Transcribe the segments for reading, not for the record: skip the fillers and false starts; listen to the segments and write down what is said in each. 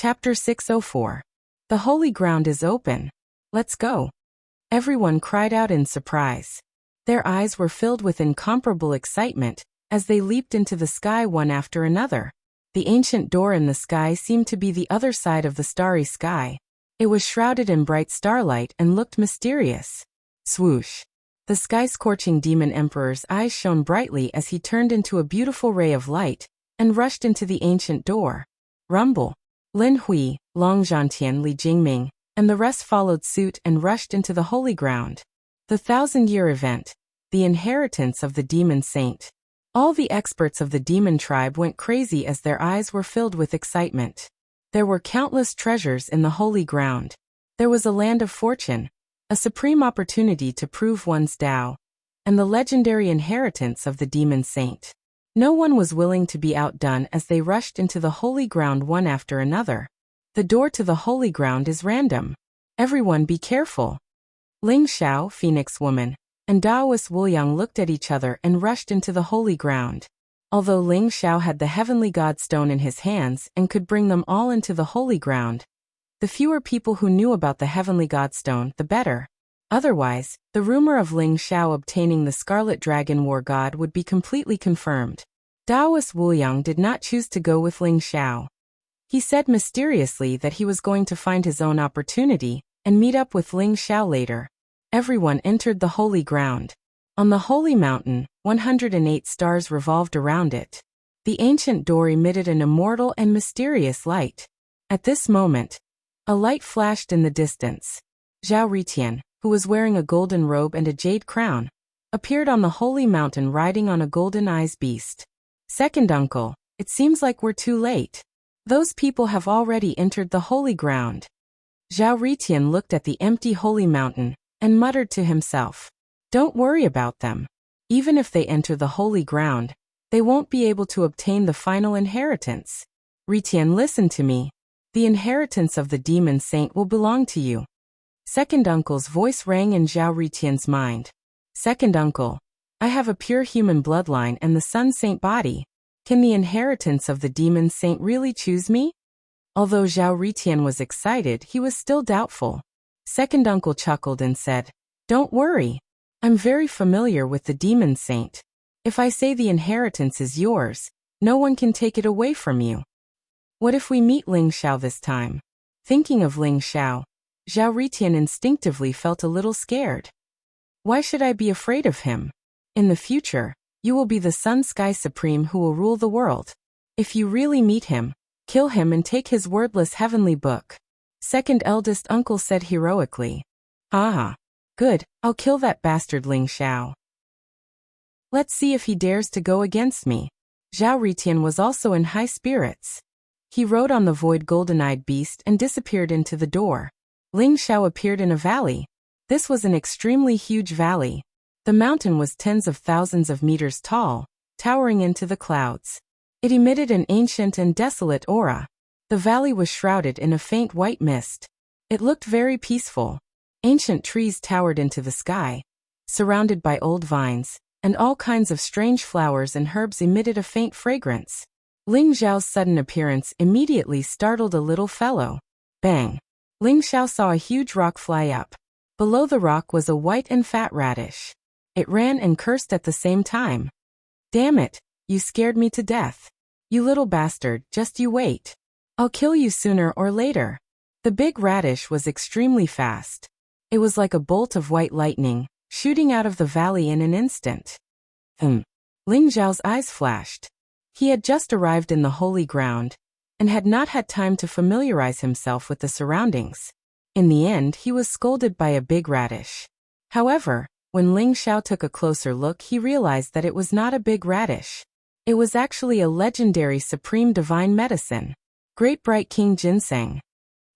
Chapter 604. The holy ground is open. Let's go. Everyone cried out in surprise. Their eyes were filled with incomparable excitement as they leaped into the sky one after another. The ancient door in the sky seemed to be the other side of the starry sky. It was shrouded in bright starlight and looked mysterious. Swoosh. The sky-scorching demon emperor's eyes shone brightly as he turned into a beautiful ray of light and rushed into the ancient door. Rumble. Lin Hui, Long Zhantian, Li Jingming, and the rest followed suit and rushed into the holy ground. The 1,000-year event. The inheritance of the demon saint. All the experts of the demon tribe went crazy as their eyes were filled with excitement. There were countless treasures in the holy ground. There was a land of fortune, a supreme opportunity to prove one's Tao, and the legendary inheritance of the demon saint. No one was willing to be outdone as they rushed into the holy ground one after another. The door to the holy ground is random. Everyone be careful. Ling Xiao, Phoenix Woman, and Daoist Wuliang looked at each other and rushed into the holy ground. Although Ling Xiao had the heavenly godstone in his hands and could bring them all into the holy ground, the fewer people who knew about the heavenly godstone, the better. Otherwise, the rumor of Ling Xiao obtaining the Scarlet Dragon War God would be completely confirmed. Daoist Wuliang did not choose to go with Ling Xiao. He said mysteriously that he was going to find his own opportunity and meet up with Ling Xiao later. Everyone entered the holy ground. On the holy mountain, 108 stars revolved around it. The ancient door emitted an immortal and mysterious light. At this moment, a light flashed in the distance. Zhao Ritian, who was wearing a golden robe and a jade crown, appeared on the holy mountain riding on a golden-eyes beast. Second uncle, it seems like we're too late. Those people have already entered the holy ground. Zhao Ritian looked at the empty holy mountain and muttered to himself, "Don't worry about them. Even if they enter the holy ground, they won't be able to obtain the final inheritance. Ritian, listen to me. The inheritance of the demon saint will belong to you." Second uncle's voice rang in Zhao Ritian's mind. "Second uncle, I have a pure human bloodline and the sun saint body. Can the inheritance of the demon saint really choose me?" Although Zhao Ritian was excited, he was still doubtful. Second uncle chuckled and said, "Don't worry. I'm very familiar with the demon saint. If I say the inheritance is yours, no one can take it away from you. What if we meet Ling Xiao this time?" Thinking of Ling Xiao, Zhao Ritian instinctively felt a little scared. "Why should I be afraid of him? In the future, you will be the Sun Sky Supreme who will rule the world. If you really meet him, kill him and take his wordless heavenly book," second eldest uncle said heroically. "Ah, good, I'll kill that bastard Ling Xiao. Let's see if he dares to go against me." Zhao Ritian was also in high spirits. He rode on the void golden-eyed beast and disappeared into the door. Ling Xiao appeared in a valley. This was an extremely huge valley. The mountain was tens of thousands of meters tall, towering into the clouds. It emitted an ancient and desolate aura. The valley was shrouded in a faint white mist. It looked very peaceful. Ancient trees towered into the sky, surrounded by old vines, and all kinds of strange flowers and herbs emitted a faint fragrance. Ling Xiao's sudden appearance immediately startled a little fellow. Bang! Ling Xiao saw a huge rock fly up. Below the rock was a white and fat radish. It ran and cursed at the same time. "Damn it, you scared me to death. You little bastard, just you wait. I'll kill you sooner or later." The big radish was extremely fast. It was like a bolt of white lightning, shooting out of the valley in an instant. Ling Xiao's eyes flashed. He had just arrived in the holy ground, and had not had time to familiarize himself with the surroundings. In the end, he was scolded by a big radish. However, when Ling Xiao took a closer look, he realized that it was not a big radish. It was actually a legendary supreme divine medicine. Great Bright King Ginseng.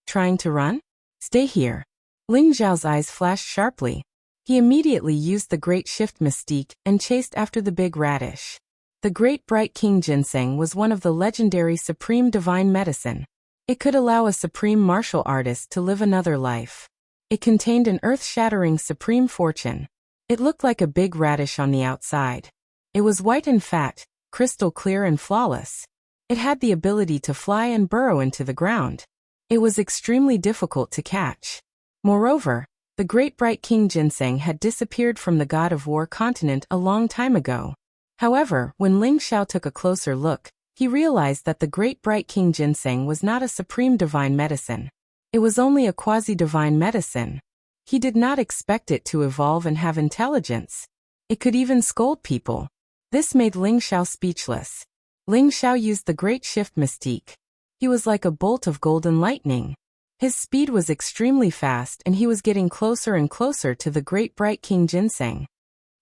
Trying to run? Stay here. Ling Xiao's eyes flashed sharply. He immediately used the Great Shift Mystique and chased after the big radish. The Great Bright King Ginseng was one of the legendary supreme divine medicine. It could allow a supreme martial artist to live another life. It contained an earth-shattering supreme fortune. It looked like a big radish on the outside. It was white and fat, crystal clear and flawless. It had the ability to fly and burrow into the ground. It was extremely difficult to catch. Moreover, the great bright King Ginseng had disappeared from the God of War continent a long time ago. However, when Ling Xiao took a closer look, he realized that the great bright King Ginseng was not a supreme divine medicine. It was only a quasi-divine medicine. He did not expect it to evolve and have intelligence. It could even scold people. This made Ling Xiao speechless. Ling Xiao used the great shift mystique. He was like a bolt of golden lightning. His speed was extremely fast and he was getting closer and closer to the great bright King Ginseng.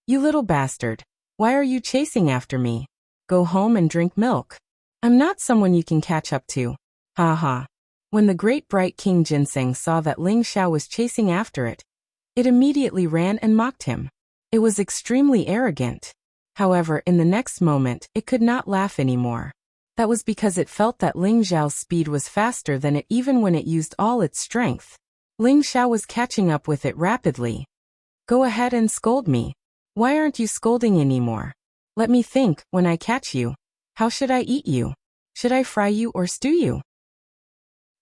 You little bastard, why are you chasing after me? Go home and drink milk. I'm not someone you can catch up to. Ha ha. When the great bright King Ginseng saw that Ling Xiao was chasing after it, it immediately ran and mocked him. It was extremely arrogant. However, in the next moment, it could not laugh anymore. That was because it felt that Ling Xiao's speed was faster than it even when it used all its strength. Ling Xiao was catching up with it rapidly. Go ahead and scold me. Why aren't you scolding anymore? Let me think, when I catch you. How should I eat you? Should I fry you or stew you?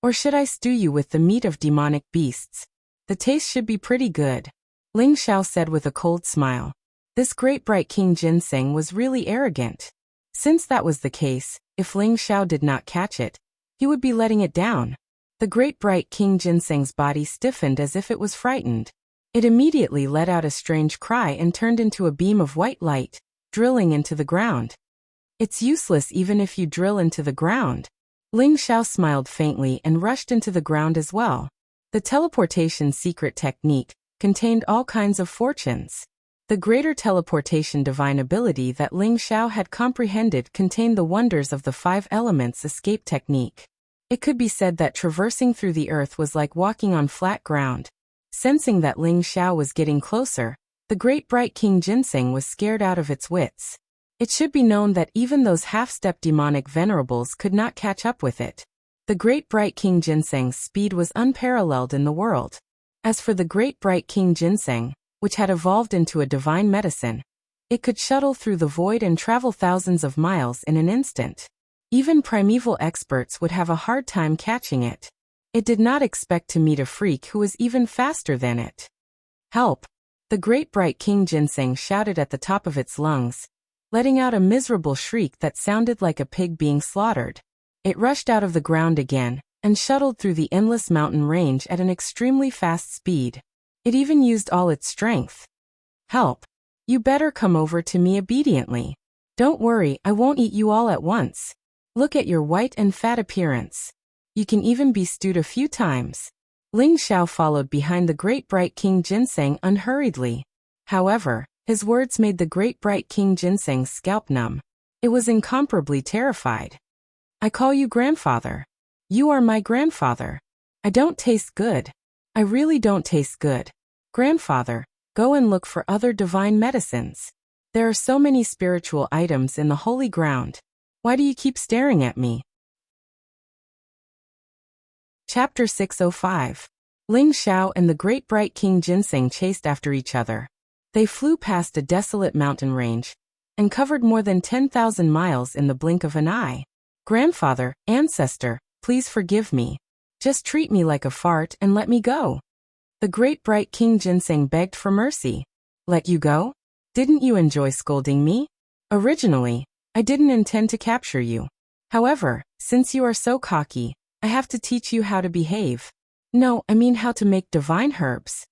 Or should I stew you with the meat of demonic beasts? The taste should be pretty good. Ling Xiao said with a cold smile. This great bright King Ginseng was really arrogant. Since that was the case, if Ling Xiao did not catch it, he would be letting it down. The great bright King Ginseng's body stiffened as if it was frightened. It immediately let out a strange cry and turned into a beam of white light, drilling into the ground. It's useless even if you drill into the ground. Ling Xiao smiled faintly and rushed into the ground as well. The teleportation secret technique contained all kinds of fortunes. The greater teleportation divine ability that Ling Xiao had comprehended contained the wonders of the 5 elements escape technique. It could be said that traversing through the earth was like walking on flat ground. Sensing that Ling Xiao was getting closer, the great bright King Ginseng was scared out of its wits. It should be known that even those half-step demonic venerables could not catch up with it. The great bright King Ginseng's speed was unparalleled in the world. As for the great bright King Ginseng, which had evolved into a divine medicine, it could shuttle through the void and travel thousands of miles in an instant. Even primeval experts would have a hard time catching it. It did not expect to meet a freak who was even faster than it. Help! The great bright King Ginseng shouted at the top of its lungs, letting out a miserable shriek that sounded like a pig being slaughtered. It rushed out of the ground again, and shuttled through the endless mountain range at an extremely fast speed. It even used all its strength. Help! You better come over to me obediently. Don't worry, I won't eat you all at once. Look at your white and fat appearance. You can even be stewed a few times. Ling Xiao followed behind the great bright King Ginseng unhurriedly. However, his words made the great bright King Ginseng's scalp numb. It was incomparably terrified. I call you grandfather. You are my grandfather. I don't taste good. I really don't taste good. Grandfather, go and look for other divine medicines. There are so many spiritual items in the holy ground. Why do you keep staring at me? Chapter 605. Ling Xiao and the great bright King Ginseng chased after each other. They flew past a desolate mountain range and covered more than 10,000 miles in the blink of an eye. Grandfather, ancestor, please forgive me. Just treat me like a fart and let me go. The great bright King Ginseng begged for mercy. Let you go? Didn't you enjoy scolding me? Originally, I didn't intend to capture you. However, since you are so cocky, I have to teach you how to behave. No, I mean how to make divine herbs.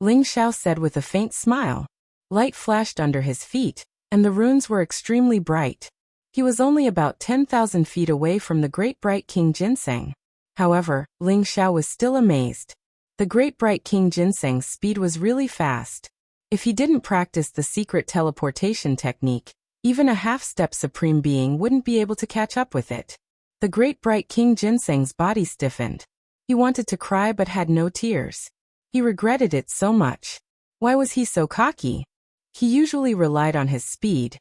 Ling Xiao said with a faint smile. Light flashed under his feet, and the runes were extremely bright. He was only about 10,000 feet away from the great bright King Ginseng. However, Ling Xiao was still amazed. The great bright King Ginseng's speed was really fast. If he didn't practice the secret teleportation technique, even a half-step supreme being wouldn't be able to catch up with it. The great bright King Ginseng's body stiffened. He wanted to cry but had no tears. He regretted it so much. Why was he so cocky? He usually relied on his speed,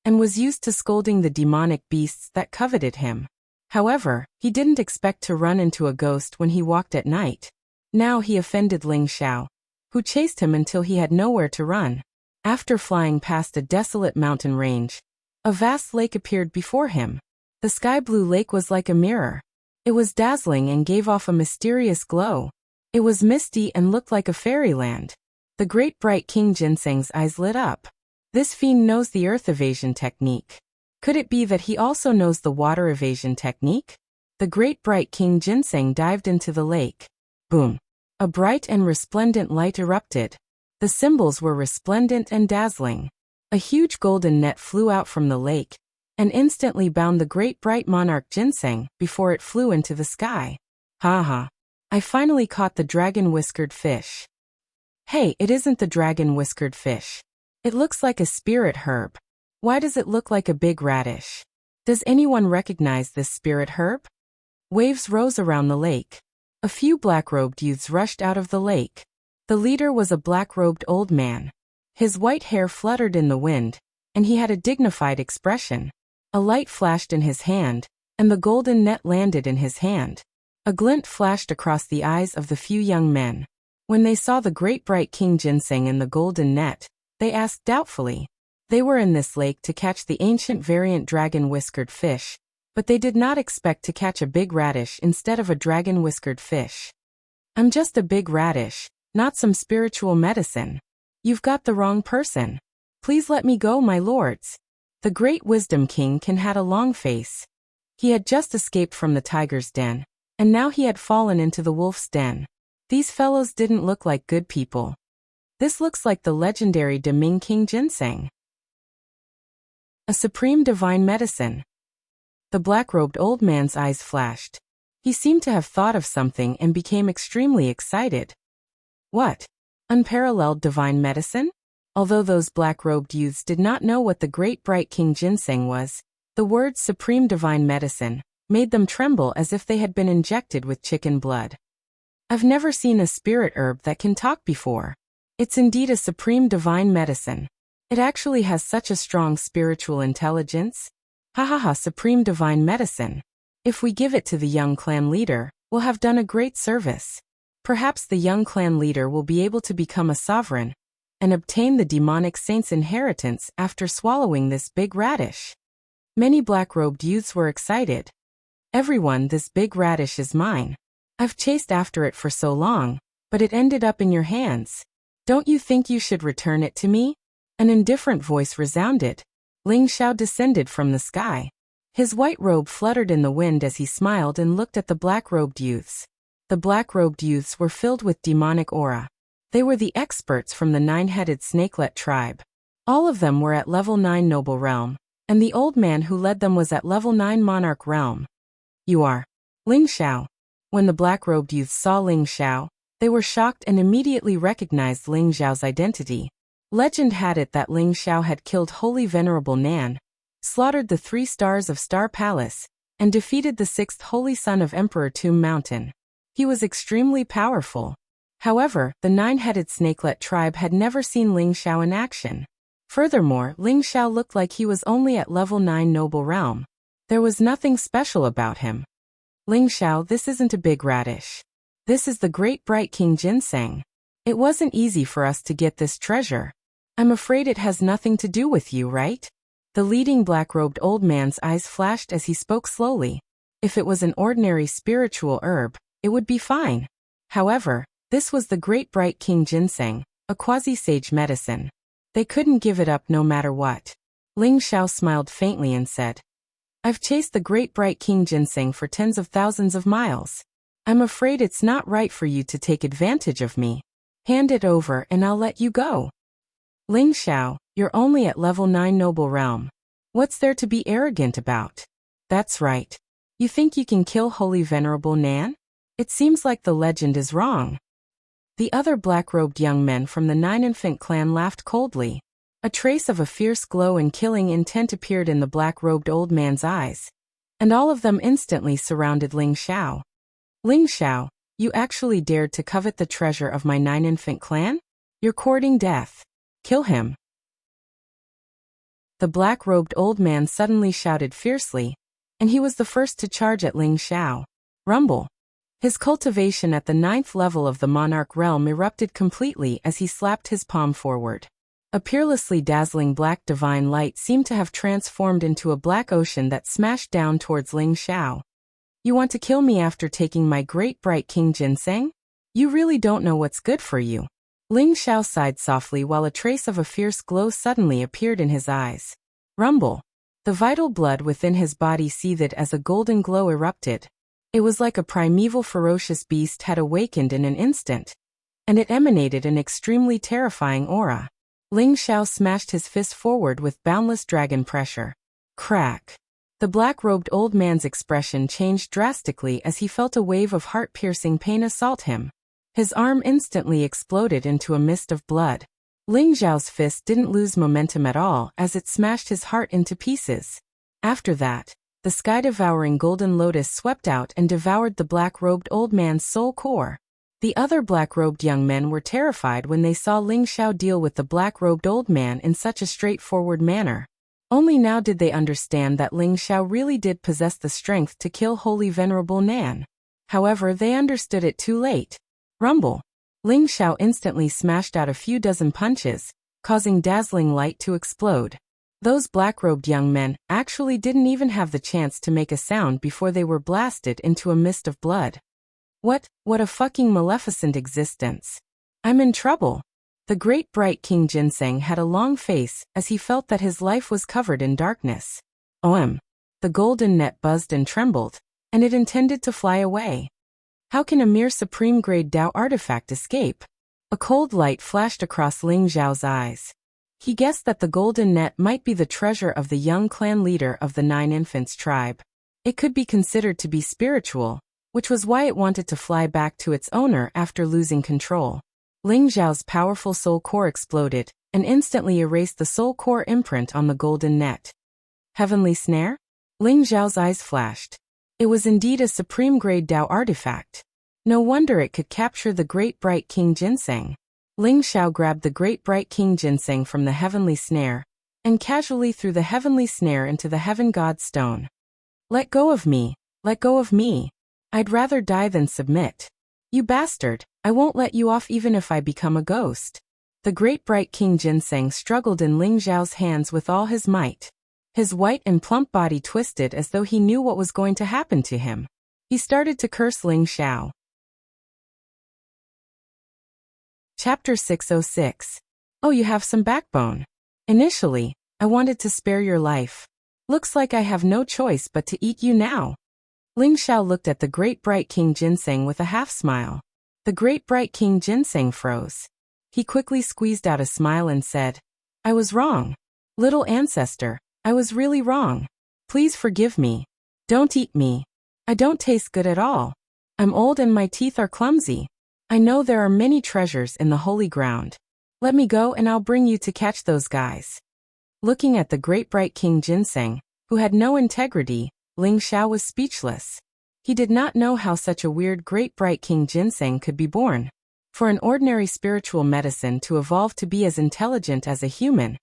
and was used to scolding the demonic beasts that coveted him. However, he didn't expect to run into a ghost when he walked at night. Now he offended Ling Xiao, who chased him until he had nowhere to run. After flying past a desolate mountain range, a vast lake appeared before him. The sky-blue lake was like a mirror. It was dazzling and gave off a mysterious glow. It was misty and looked like a fairyland. The great bright King Ginseng's eyes lit up. This fiend knows the earth evasion technique. Could it be that he also knows the water evasion technique? The great bright King Ginseng dived into the lake. Boom! A bright and resplendent light erupted. The symbols were resplendent and dazzling. A huge golden net flew out from the lake and instantly bound the great bright monarch Ginseng before it flew into the sky. Ha ha! I finally caught the dragon-whiskered fish. Hey, it isn't the dragon-whiskered fish. It looks like a spirit herb. Why does it look like a big radish? Does anyone recognize this spirit herb? Waves rose around the lake. A few black-robed youths rushed out of the lake. The leader was a black-robed old man. His white hair fluttered in the wind, and he had a dignified expression. A light flashed in his hand, and the golden net landed in his hand. A glint flashed across the eyes of the few young men. When they saw the great bright King Ginseng in the golden net, they asked doubtfully. They were in this lake to catch the ancient variant dragon-whiskered fish, but they did not expect to catch a big radish instead of a dragon-whiskered fish. I'm just a big radish, not some spiritual medicine. You've got the wrong person. Please let me go, my lords. The great Wisdom King had a long face. He had just escaped from the tiger's den, and now he had fallen into the wolf's den. These fellows didn't look like good people. This looks like the legendary Deming King Ginseng. A supreme divine medicine. The black-robed old man's eyes flashed. He seemed to have thought of something and became extremely excited. What? Unparalleled divine medicine? Although those black-robed youths did not know what the great bright King Ginseng was, the words supreme divine medicine made them tremble as if they had been injected with chicken blood. I've never seen a spirit herb that can talk before. It's indeed a supreme divine medicine. It actually has such a strong spiritual intelligence. Ha ha ha, supreme divine medicine. If we give it to the young clan leader, we'll have done a great service. Perhaps the young clan leader will be able to become a sovereign and obtain the demonic saint's inheritance after swallowing this big radish. Many black-robed youths were excited. Everyone, this big radish is mine. I've chased after it for so long, but it ended up in your hands. Don't you think you should return it to me? An indifferent voice resounded. Ling Xiao descended from the sky. His white robe fluttered in the wind as he smiled and looked at the black-robed youths. The black-robed youths were filled with demonic aura. They were the experts from the nine-headed snakelet tribe. All of them were at level 9 noble realm, and the old man who led them was at level 9 monarch realm. You are Ling Xiao. When the black-robed youths saw Ling Xiao, they were shocked and immediately recognized Ling Xiao's identity. Legend had it that Ling Xiao had killed Holy Venerable Nan, slaughtered the 3 stars of Star Palace, and defeated the 6th Holy Son of Emperor Tomb Mountain. He was extremely powerful. However, the 9-headed snakelet tribe had never seen Ling Xiao in action. Furthermore, Ling Xiao looked like he was only at level 9 noble realm. There was nothing special about him. Ling Xiao, this isn't a big radish. This is the great bright King Ginseng. It wasn't easy for us to get this treasure. I'm afraid it has nothing to do with you, right? The leading black-robed old man's eyes flashed as he spoke slowly. If it was an ordinary spiritual herb, it would be fine. However, this was the great bright King Ginseng, a quasi-sage medicine. They couldn't give it up no matter what. Ling Xiao smiled faintly and said, I've chased the great bright King Ginseng for tens of thousands of miles. I'm afraid it's not right for you to take advantage of me. Hand it over and I'll let you go. Ling Xiao, you're only at level 9 noble realm. What's there to be arrogant about? That's right. You think you can kill Holy Venerable Nan? It seems like the legend is wrong. The other black-robed young men from the 9-infant clan laughed coldly. A trace of a fierce glow and killing intent appeared in the black-robed old man's eyes, and all of them instantly surrounded Ling Xiao. Ling Xiao, you actually dared to covet the treasure of my 9-infant clan? You're courting death. Kill him. The black-robed old man suddenly shouted fiercely, and he was the first to charge at Ling Xiao. Rumble. His cultivation at the 9th level of the monarch realm erupted completely as he slapped his palm forward. A peerlessly dazzling black divine light seemed to have transformed into a black ocean that smashed down towards Ling Xiao. You want to kill me after taking my great bright king ginseng? You really don't know what's good for you. Ling Xiao sighed softly while a trace of a fierce glow suddenly appeared in his eyes. Rumble. The vital blood within his body seethed as a golden glow erupted. It was like a primeval ferocious beast had awakened in an instant, and it emanated an extremely terrifying aura. Ling Xiao smashed his fist forward with boundless dragon pressure. Crack. The black-robed old man's expression changed drastically as he felt a wave of heart-piercing pain assault him. His arm instantly exploded into a mist of blood. Ling Xiao's fist didn't lose momentum at all as it smashed his heart into pieces. After that, the sky-devouring golden lotus swept out and devoured the black-robed old man's soul core. The other black-robed young men were terrified when they saw Ling Xiao deal with the black-robed old man in such a straightforward manner. Only now did they understand that Ling Xiao really did possess the strength to kill Holy Venerable Nan. However, they understood it too late. Rumble. Ling Xiao instantly smashed out a few dozen punches, causing dazzling light to explode. Those black-robed young men actually didn't even have the chance to make a sound before they were blasted into a mist of blood. What a fucking maleficent existence. I'm in trouble. The great bright King Ginseng had a long face as he felt that his life was covered in darkness. The golden net buzzed and trembled, and it intended to fly away. How can a mere supreme-grade Dao artifact escape? A cold light flashed across Ling Xiao's eyes. He guessed that the golden net might be the treasure of the young clan leader of the 9 Infants tribe. It could be considered to be spiritual, which was why it wanted to fly back to its owner after losing control. Ling Xiao's powerful soul core exploded, and instantly erased the soul core imprint on the golden net. Heavenly snare? Ling Xiao's eyes flashed. It was indeed a supreme-grade Dao artifact. No wonder it could capture the great bright King Ginseng. Ling Xiao grabbed the great bright King Ginseng from the heavenly snare, and casually threw the heavenly snare into the heaven god's stone. Let go of me, let go of me. I'd rather die than submit. You bastard, I won't let you off even if I become a ghost. The great bright King Ginseng struggled in Ling Xiao's hands with all his might. His white and plump body twisted as though he knew what was going to happen to him. He started to curse Ling Xiao. Chapter 606. Oh, you have some backbone. Initially, I wanted to spare your life. Looks like I have no choice but to eat you now. Ling Xiao looked at the great bright King Ginseng with a half-smile. The great bright King Ginseng froze. He quickly squeezed out a smile and said, I was wrong. Little ancestor, I was really wrong. Please forgive me. Don't eat me. I don't taste good at all. I'm old and my teeth are clumsy. I know there are many treasures in the holy ground. Let me go and I'll bring you to catch those guys. Looking at the great bright King Ginseng, who had no integrity, Ling Xiao was speechless. He did not know how such a weird great bright King Ginseng could be born. For an ordinary spiritual medicine to evolve to be as intelligent as a human,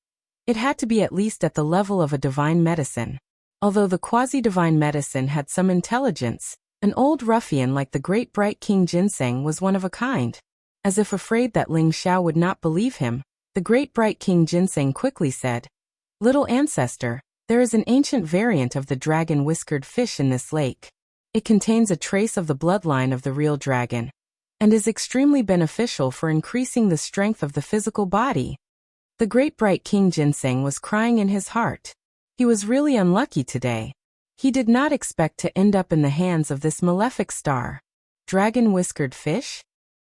it had to be at least at the level of a divine medicine. Although the quasi-divine medicine had some intelligence, an old ruffian like the great bright King Ginseng was one of a kind. As if afraid that Ling Xiao would not believe him, the great bright King Ginseng quickly said, Little ancestor, there is an ancient variant of the dragon-whiskered fish in this lake. It contains a trace of the bloodline of the real dragon, and is extremely beneficial for increasing the strength of the physical body. The great bright King Ginseng was crying in his heart. He was really unlucky today. He did not expect to end up in the hands of this malefic star. Dragon-whiskered fish?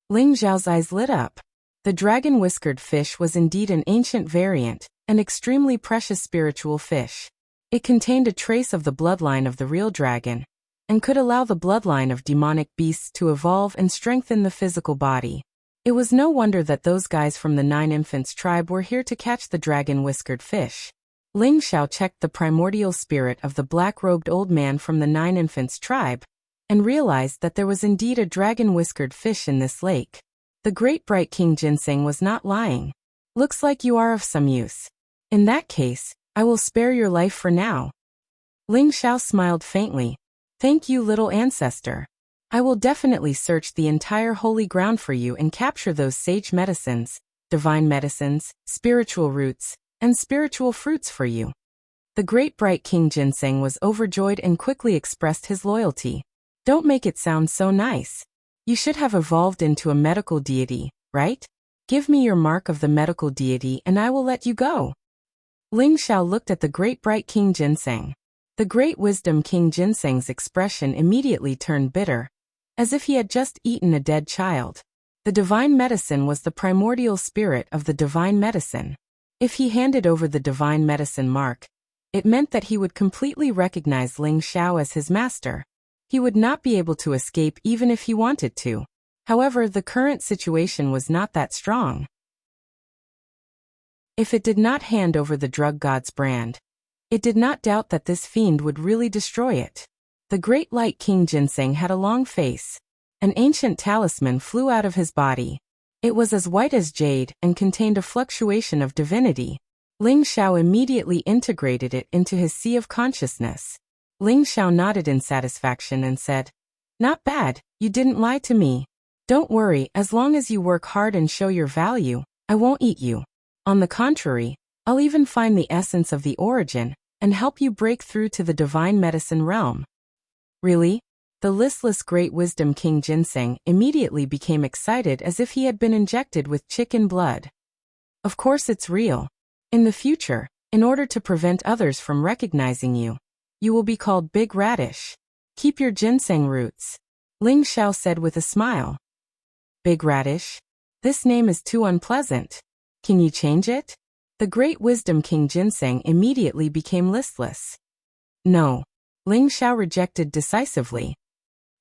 Ling Xiao's eyes lit up. The dragon-whiskered fish was indeed an ancient variant, an extremely precious spiritual fish. It contained a trace of the bloodline of the real dragon, and could allow the bloodline of demonic beasts to evolve and strengthen the physical body. It was no wonder that those guys from the 9 Infants tribe were here to catch the dragon-whiskered fish. Ling Xiao checked the primordial spirit of the black-robed old man from the 9 Infants tribe, and realized that there was indeed a dragon-whiskered fish in this lake. The great bright King Ginseng was not lying. Looks like you are of some use. In that case, I will spare your life for now. Ling Xiao smiled faintly. Thank you, little ancestor. I will definitely search the entire holy ground for you and capture those sage medicines, divine medicines, spiritual roots, and spiritual fruits for you. The great bright King Ginseng was overjoyed and quickly expressed his loyalty. Don't make it sound so nice. You should have evolved into a medical deity, right? Give me your mark of the medical deity and I will let you go. Ling Xiao looked at the great bright King Ginseng. The great wisdom King Ginseng's expression immediately turned bitter, as if he had just eaten a dead child. The divine medicine was the primordial spirit of the divine medicine. If he handed over the divine medicine mark, it meant that he would completely recognize Ling Xiao as his master. He would not be able to escape even if he wanted to. However, the current situation was not that strong. If it did not hand over the drug god's brand, it did not doubt that this fiend would really destroy it. The great light King Ginseng had a long face. An ancient talisman flew out of his body. It was as white as jade and contained a fluctuation of divinity. Ling Xiao immediately integrated it into his sea of consciousness. Ling Xiao nodded in satisfaction and said, "Not bad, you didn't lie to me. Don't worry, as long as you work hard and show your value, I won't eat you. On the contrary, I'll even find the essence of the origin and help you break through to the divine medicine realm." Really? The listless great wisdom King Ginseng immediately became excited as if he had been injected with chicken blood. Of course it's real. In the future, in order to prevent others from recognizing you, you will be called Big Radish. Keep your ginseng roots. Ling Xiao said with a smile. Big Radish? This name is too unpleasant. Can you change it? The great wisdom King Ginseng immediately became listless. No. Ling Xiao rejected decisively.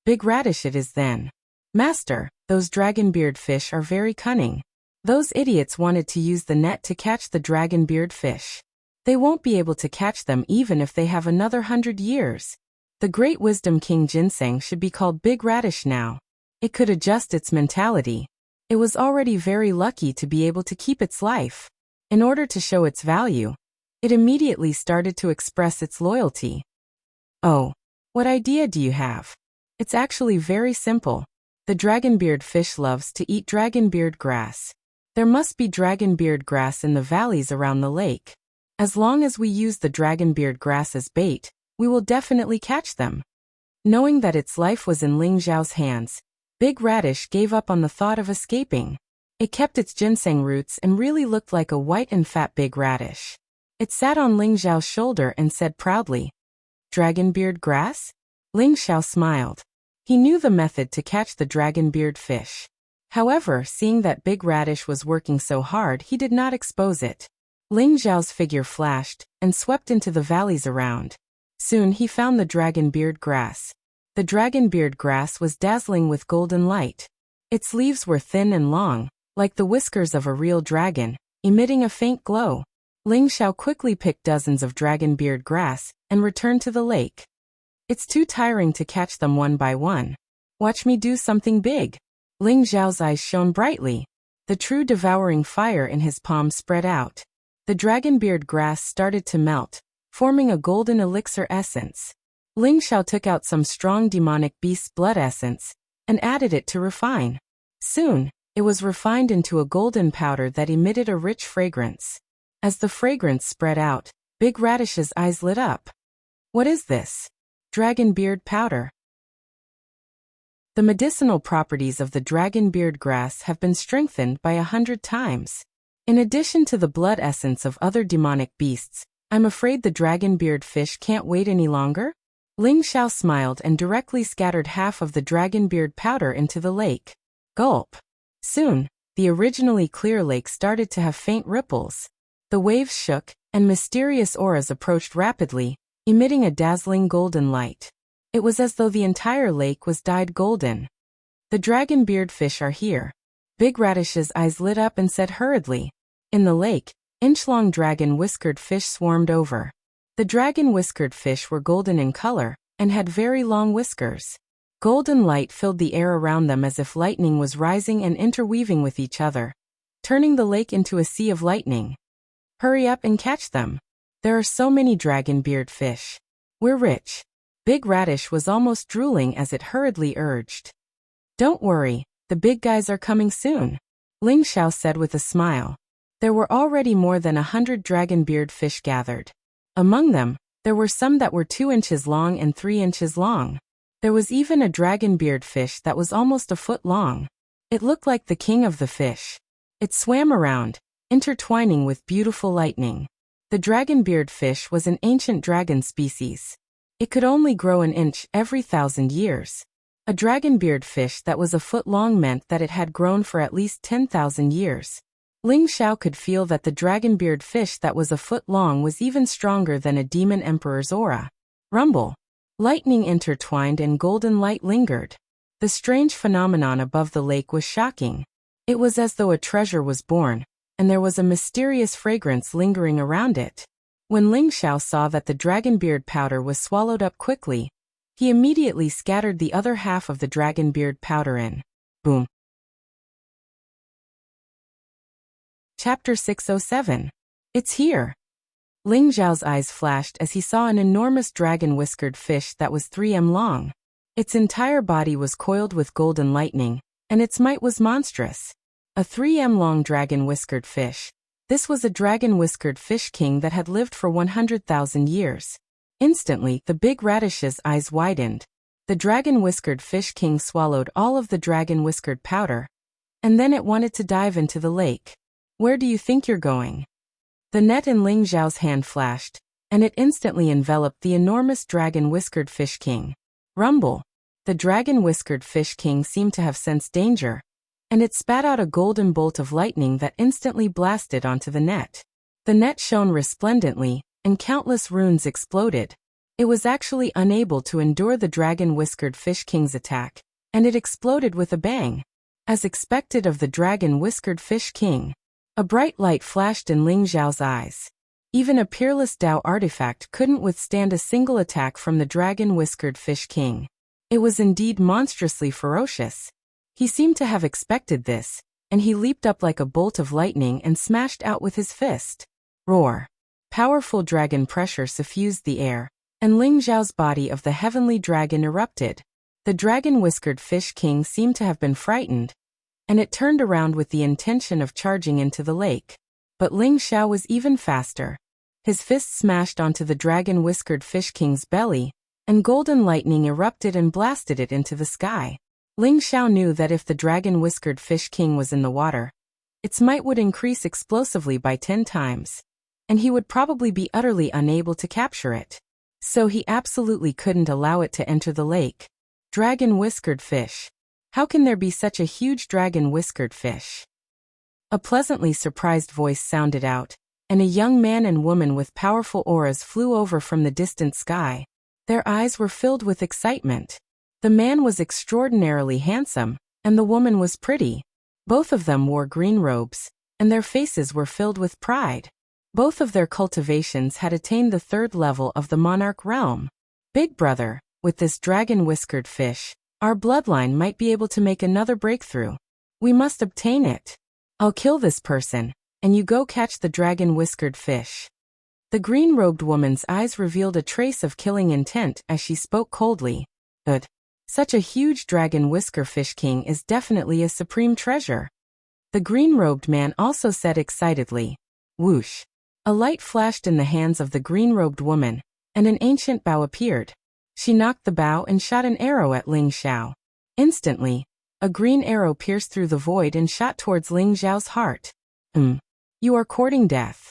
Big Radish it is then. Master, those dragonbeard fish are very cunning. Those idiots wanted to use the net to catch the dragonbeard fish. They won't be able to catch them even if they have another 100 years. The great wisdom King Ginseng should be called Big Radish now. It could adjust its mentality. It was already very lucky to be able to keep its life. In order to show its value, it immediately started to express its loyalty. Oh, what idea do you have? It's actually very simple. The dragonbeard fish loves to eat dragonbeard grass. There must be dragonbeard grass in the valleys around the lake. As long as we use the dragonbeard grass as bait, we will definitely catch them. Knowing that its life was in Ling Xiao's hands, Big Radish gave up on the thought of escaping. It kept its ginseng roots and really looked like a white and fat big radish. It sat on Ling Xiao's shoulder and said proudly, "Dragonbeard grass?" Ling Xiao smiled. He knew the method to catch the dragonbeard fish. However, seeing that Big Radish was working so hard, he did not expose it. Ling Xiao's figure flashed and swept into the valleys around. Soon he found the dragonbeard grass. The dragonbeard grass was dazzling with golden light. Its leaves were thin and long, like the whiskers of a real dragon, emitting a faint glow. Ling Xiao quickly picked dozens of dragonbeard grass and returned to the lake. It's too tiring to catch them one by one. Watch me do something big. Ling Xiao's eyes shone brightly. The true devouring fire in his palm spread out. The dragonbeard grass started to melt, forming a golden elixir essence. Ling Xiao took out some strong demonic beast's blood essence and added it to refine. Soon, it was refined into a golden powder that emitted a rich fragrance. As the fragrance spread out, Big Radish's eyes lit up. What is this? Dragonbeard powder. The medicinal properties of the dragonbeard grass have been strengthened by 100 times. In addition to the blood essence of other demonic beasts, I'm afraid the dragonbeard fish can't wait any longer? Ling Xiao smiled and directly scattered half of the dragonbeard powder into the lake. Gulp. Soon, the originally clear lake started to have faint ripples. The waves shook, and mysterious auras approached rapidly, emitting a dazzling golden light. It was as though the entire lake was dyed golden. The dragonbeard fish are here. Big Radish's eyes lit up and said hurriedly. In the lake, inch-long dragon-whiskered fish swarmed over. The dragon-whiskered fish were golden in color, and had very long whiskers. Golden light filled the air around them as if lightning was rising and interweaving with each other, turning the lake into a sea of lightning. Hurry up and catch them. There are so many dragonbeard fish. We're rich. Big Radish was almost drooling as it hurriedly urged. Don't worry, the big guys are coming soon, Ling Xiao said with a smile. There were already more than 100 dragonbeard fish gathered. Among them, there were some that were 2 inches long and 3 inches long. There was even a dragon-beard fish that was almost a foot long. It looked like the king of the fish. It swam around, intertwining with beautiful lightning. The dragon-beard fish was an ancient dragon species. It could only grow an inch every 1,000 years. A dragon-beard fish that was a foot long meant that it had grown for at least 10,000 years. Ling Xiao could feel that the dragon-beard fish that was a foot long was even stronger than a demon emperor's aura. Rumble. Lightning intertwined and golden light lingered. The strange phenomenon above the lake was shocking. It was as though a treasure was born, and there was a mysterious fragrance lingering around it. When Ling Xiao saw that the dragon-beard powder was swallowed up quickly, he immediately scattered the other half of the dragon-beard powder in. Boom. Chapter 607. It's here. Ling Xiao's eyes flashed as he saw an enormous dragon-whiskered fish that was 3 m long. Its entire body was coiled with golden lightning, and its might was monstrous. A 3 m long dragon-whiskered fish. This was a dragon-whiskered fish king that had lived for 100,000 years. Instantly, the big radish's eyes widened. The dragon-whiskered fish king swallowed all of the dragon-whiskered powder, and then it wanted to dive into the lake. Where do you think you're going? The net in Ling Xiao's hand flashed, and it instantly enveloped the enormous dragon-whiskered fish king. Rumble. The dragon-whiskered fish king seemed to have sensed danger, and it spat out a golden bolt of lightning that instantly blasted onto the net. The net shone resplendently, and countless runes exploded. It was actually unable to endure the dragon-whiskered fish king's attack, and it exploded with a bang. As expected of the dragon-whiskered fish king, a bright light flashed in Ling Xiao's eyes. Even a peerless Dao artifact couldn't withstand a single attack from the dragon-whiskered fish king. It was indeed monstrously ferocious. He seemed to have expected this, and he leaped up like a bolt of lightning and smashed out with his fist. Roar. Powerful dragon pressure suffused the air, and Ling Xiao's body of the heavenly dragon erupted. The dragon-whiskered fish king seemed to have been frightened, and it turned around with the intention of charging into the lake. But Ling Xiao was even faster. His fist smashed onto the dragon-whiskered fish king's belly, and golden lightning erupted and blasted it into the sky. Ling Xiao knew that if the dragon-whiskered fish king was in the water, its might would increase explosively by 10 times, and he would probably be utterly unable to capture it. So he absolutely couldn't allow it to enter the lake. Dragon-whiskered fish. How can there be such a huge dragon-whiskered fish? A pleasantly surprised voice sounded out, and a young man and woman with powerful auras flew over from the distant sky. Their eyes were filled with excitement. The man was extraordinarily handsome, and the woman was pretty. Both of them wore green robes, and their faces were filled with pride. Both of their cultivations had attained the 3rd level of the monarch realm. Big brother, with this dragon-whiskered fish, our bloodline might be able to make another breakthrough. We must obtain it. I'll kill this person, and you go catch the dragon-whiskered fish. The green-robed woman's eyes revealed a trace of killing intent as she spoke coldly. But such a huge dragon-whisker fish king is definitely a supreme treasure. The green-robed man also said excitedly. Whoosh. A light flashed in the hands of the green-robed woman, and an ancient bow appeared. She knocked the bow and shot an arrow at Ling Xiao. Instantly, a green arrow pierced through the void and shot towards Ling Xiao's heart. You are courting death.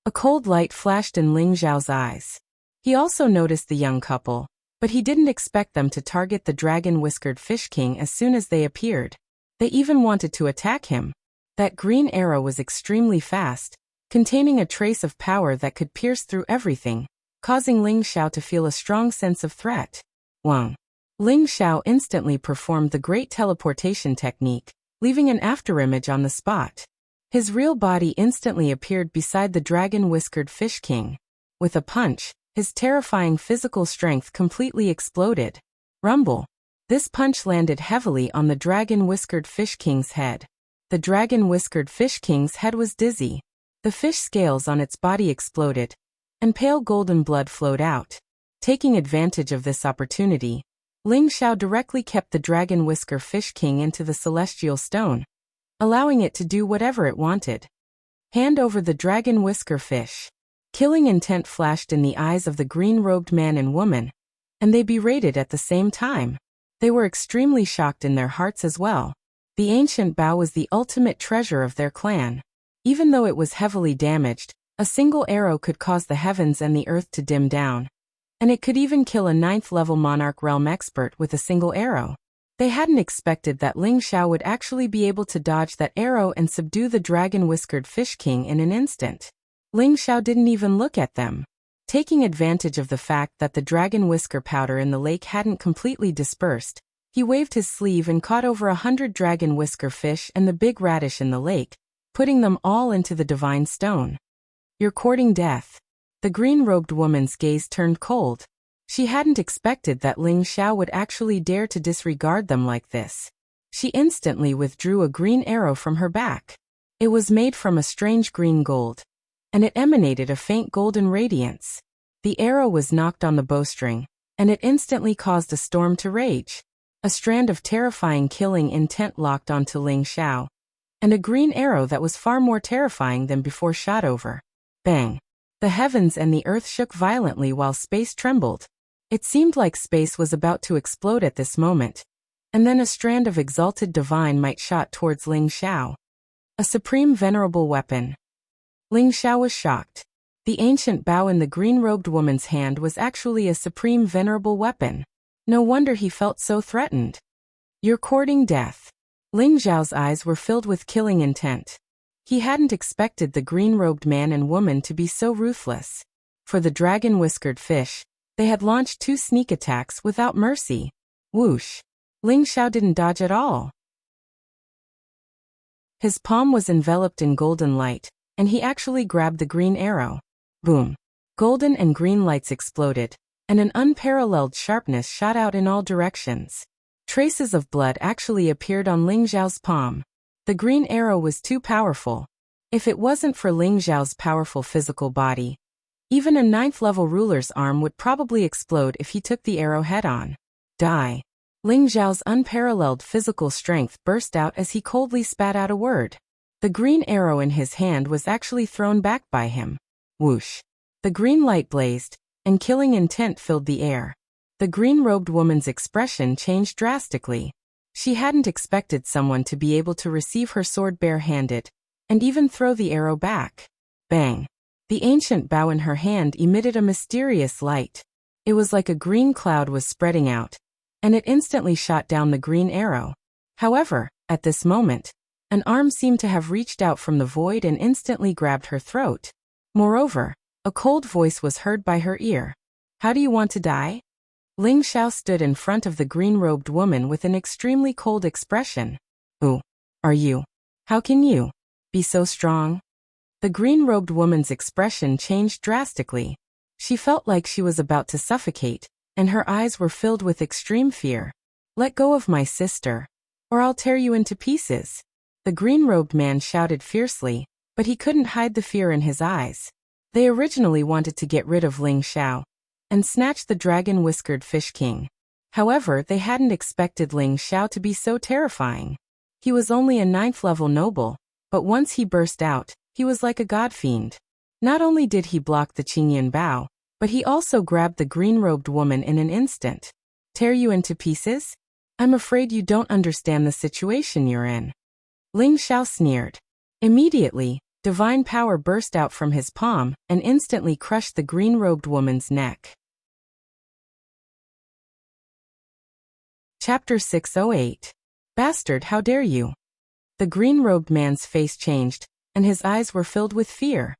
A cold light flashed in Ling Xiao's eyes. He also noticed the young couple, but he didn't expect them to target the dragon-whiskered fish king as soon as they appeared. They even wanted to attack him. That green arrow was extremely fast, containing a trace of power that could pierce through everything, causing Ling Xiao to feel a strong sense of threat. Wang. Ling Xiao instantly performed the great teleportation technique, leaving an afterimage on the spot. His real body instantly appeared beside the dragon-whiskered fish king. With a punch, his terrifying physical strength completely exploded. Rumble. This punch landed heavily on the dragon-whiskered fish king's head. The dragon-whiskered fish king's head was dizzy. The fish scales on its body exploded, and pale golden blood flowed out. Taking advantage of this opportunity, Ling Xiao directly kept the dragon-whisker fish king into the celestial stone, allowing it to do whatever it wanted. Hand over the dragon-whisker fish. Killing intent flashed in the eyes of the green-robed man and woman, and they berated at the same time. They were extremely shocked in their hearts as well. The ancient bow was the ultimate treasure of their clan. Even though it was heavily damaged, a single arrow could cause the heavens and the earth to dim down. And it could even kill a 9th-level Monarch Realm expert with a single arrow. They hadn't expected that Ling Xiao would actually be able to dodge that arrow and subdue the dragon-whiskered Fish King in an instant. Ling Xiao didn't even look at them. Taking advantage of the fact that the dragon whisker powder in the lake hadn't completely dispersed, he waved his sleeve and caught over 100 dragon whisker fish and the big radish in the lake, putting them all into the divine stone. You're courting death. The green-robed woman's gaze turned cold. She hadn't expected that Ling Xiao would actually dare to disregard them like this. She instantly withdrew a green arrow from her back. It was made from a strange green gold, and it emanated a faint golden radiance. The arrow was knocked on the bowstring, and it instantly caused a storm to rage. A strand of terrifying killing intent locked onto Ling Xiao, and a green arrow that was far more terrifying than before shot over. Bang! The heavens and the earth shook violently while space trembled. It seemed like space was about to explode at this moment, and then a strand of exalted divine might shot towards Ling Xiao. A supreme venerable weapon. Ling Xiao was shocked. The ancient bow in the green-robed woman's hand was actually a supreme venerable weapon. No wonder he felt so threatened. You're courting death. Ling Xiao's eyes were filled with killing intent. He hadn't expected the green-robed man and woman to be so ruthless. For the dragon-whiskered fish, they had launched 2 sneak attacks without mercy. Whoosh! Ling Xiao didn't dodge at all. His palm was enveloped in golden light, and he actually grabbed the green arrow. Boom! Golden and green lights exploded, and an unparalleled sharpness shot out in all directions. Traces of blood actually appeared on Ling Xiao's palm. The green arrow was too powerful. If it wasn't for Ling Xiao's powerful physical body, even a 9th-level ruler's arm would probably explode if he took the arrow head-on. Die. Ling Xiao's unparalleled physical strength burst out as he coldly spat out a word. The green arrow in his hand was actually thrown back by him. Whoosh! The green light blazed, and killing intent filled the air. The green-robed woman's expression changed drastically. She hadn't expected someone to be able to receive her sword bare-handed, and even throw the arrow back. Bang! The ancient bow in her hand emitted a mysterious light. It was like a green cloud was spreading out, and it instantly shot down the green arrow. However, at this moment, an arm seemed to have reached out from the void and instantly grabbed her throat. Moreover, a cold voice was heard by her ear. How do you want to die? Ling Xiao stood in front of the green-robed woman with an extremely cold expression. Who are you? How can you be so strong? The green-robed woman's expression changed drastically. She felt like she was about to suffocate, and her eyes were filled with extreme fear. Let go of my sister, or I'll tear you into pieces. The green-robed man shouted fiercely, but he couldn't hide the fear in his eyes. They originally wanted to get rid of Ling Xiao and snatch the dragon-whiskered Fish King. However, they hadn't expected Ling Xiao to be so terrifying. He was only a 9th-level noble, but once he burst out, he was like a god-fiend. Not only did he block the Qingyun Bao, but he also grabbed the green-robed woman in an instant. Tear you into pieces? I'm afraid you don't understand the situation you're in. Ling Xiao sneered. Immediately, divine power burst out from his palm and instantly crushed the green-robed woman's neck. Chapter 608. Bastard, how dare you? The green-robed man's face changed, and his eyes were filled with fear.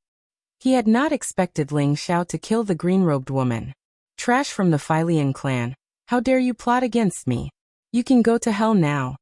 He had not expected Ling Xiao to kill the green-robed woman. Trash from the Philian clan, how dare you plot against me? You can go to hell now.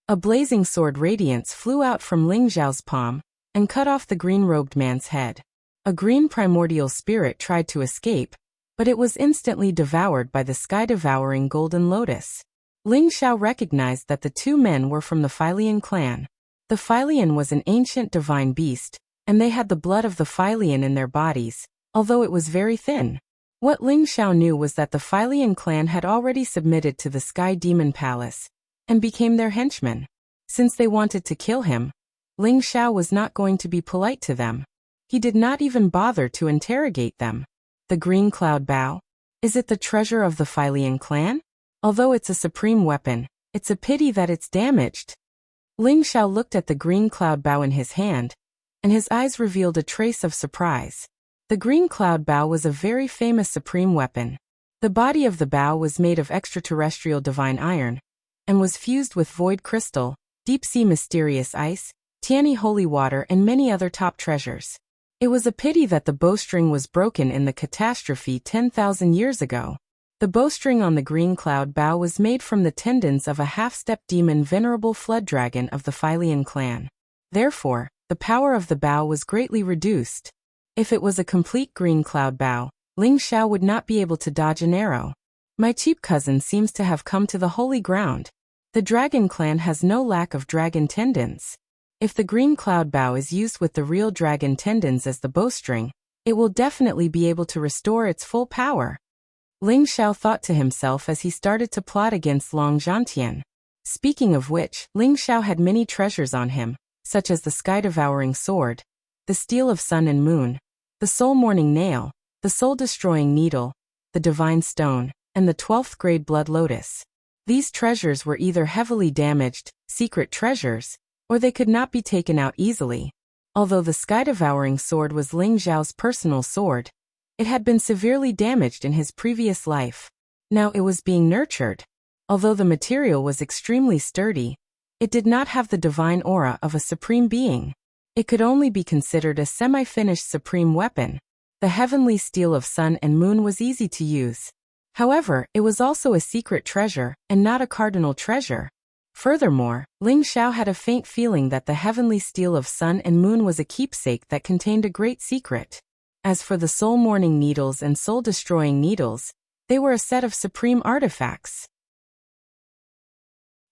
A blazing sword radiance flew out from Ling Xiao's palm and cut off the green-robed man's head. A green primordial spirit tried to escape, but it was instantly devoured by the sky-devouring golden lotus. Ling Xiao recognized that the 2 men were from the Philian clan. The Philian was an ancient divine beast, and they had the blood of the Philian in their bodies, although it was very thin. What Ling Xiao knew was that the Philian clan had already submitted to the Sky Demon Palace and became their henchmen. Since they wanted to kill him, Ling Xiao was not going to be polite to them. He did not even bother to interrogate them. The green cloud bow. Is it the treasure of the Hylian clan? Although it's a supreme weapon, it's a pity that it's damaged. Ling Xiao looked at the green cloud bow in his hand, and his eyes revealed a trace of surprise. The green cloud bow was a very famous supreme weapon. The body of the bow was made of extraterrestrial divine iron, and was fused with void crystal, deep-sea mysterious ice, Tianyi holy water and many other top treasures. It was a pity that the bowstring was broken in the catastrophe 10,000 years ago. The bowstring on the green cloud bow was made from the tendons of a half-step demon venerable flood dragon of the Hylian clan. Therefore, the power of the bow was greatly reduced. If it was a complete green cloud bow, Ling Xiao would not be able to dodge an arrow. My cheap cousin seems to have come to the holy ground. The dragon clan has no lack of dragon tendons. If the green cloud bow is used with the real dragon tendons as the bowstring, it will definitely be able to restore its full power. Ling Xiao thought to himself as he started to plot against Long Zhantian. Speaking of which, Ling Xiao had many treasures on him, such as the sky-devouring sword, the steel of sun and moon, the soul-morning nail, the soul-destroying needle, the divine stone, and the 12th grade blood lotus. These treasures were either heavily damaged, secret treasures, or they could not be taken out easily. Although the sky-devouring sword was Ling Xiao's personal sword, it had been severely damaged in his previous life. Now it was being nurtured. Although the material was extremely sturdy, it did not have the divine aura of a supreme being. It could only be considered a semi-finished supreme weapon. The heavenly steel of sun and moon was easy to use. However, it was also a secret treasure, and not a cardinal treasure. Furthermore, Ling Xiao had a faint feeling that the heavenly steel of sun and moon was a keepsake that contained a great secret. As for the soul-morning needles and soul-destroying needles, they were a set of supreme artifacts.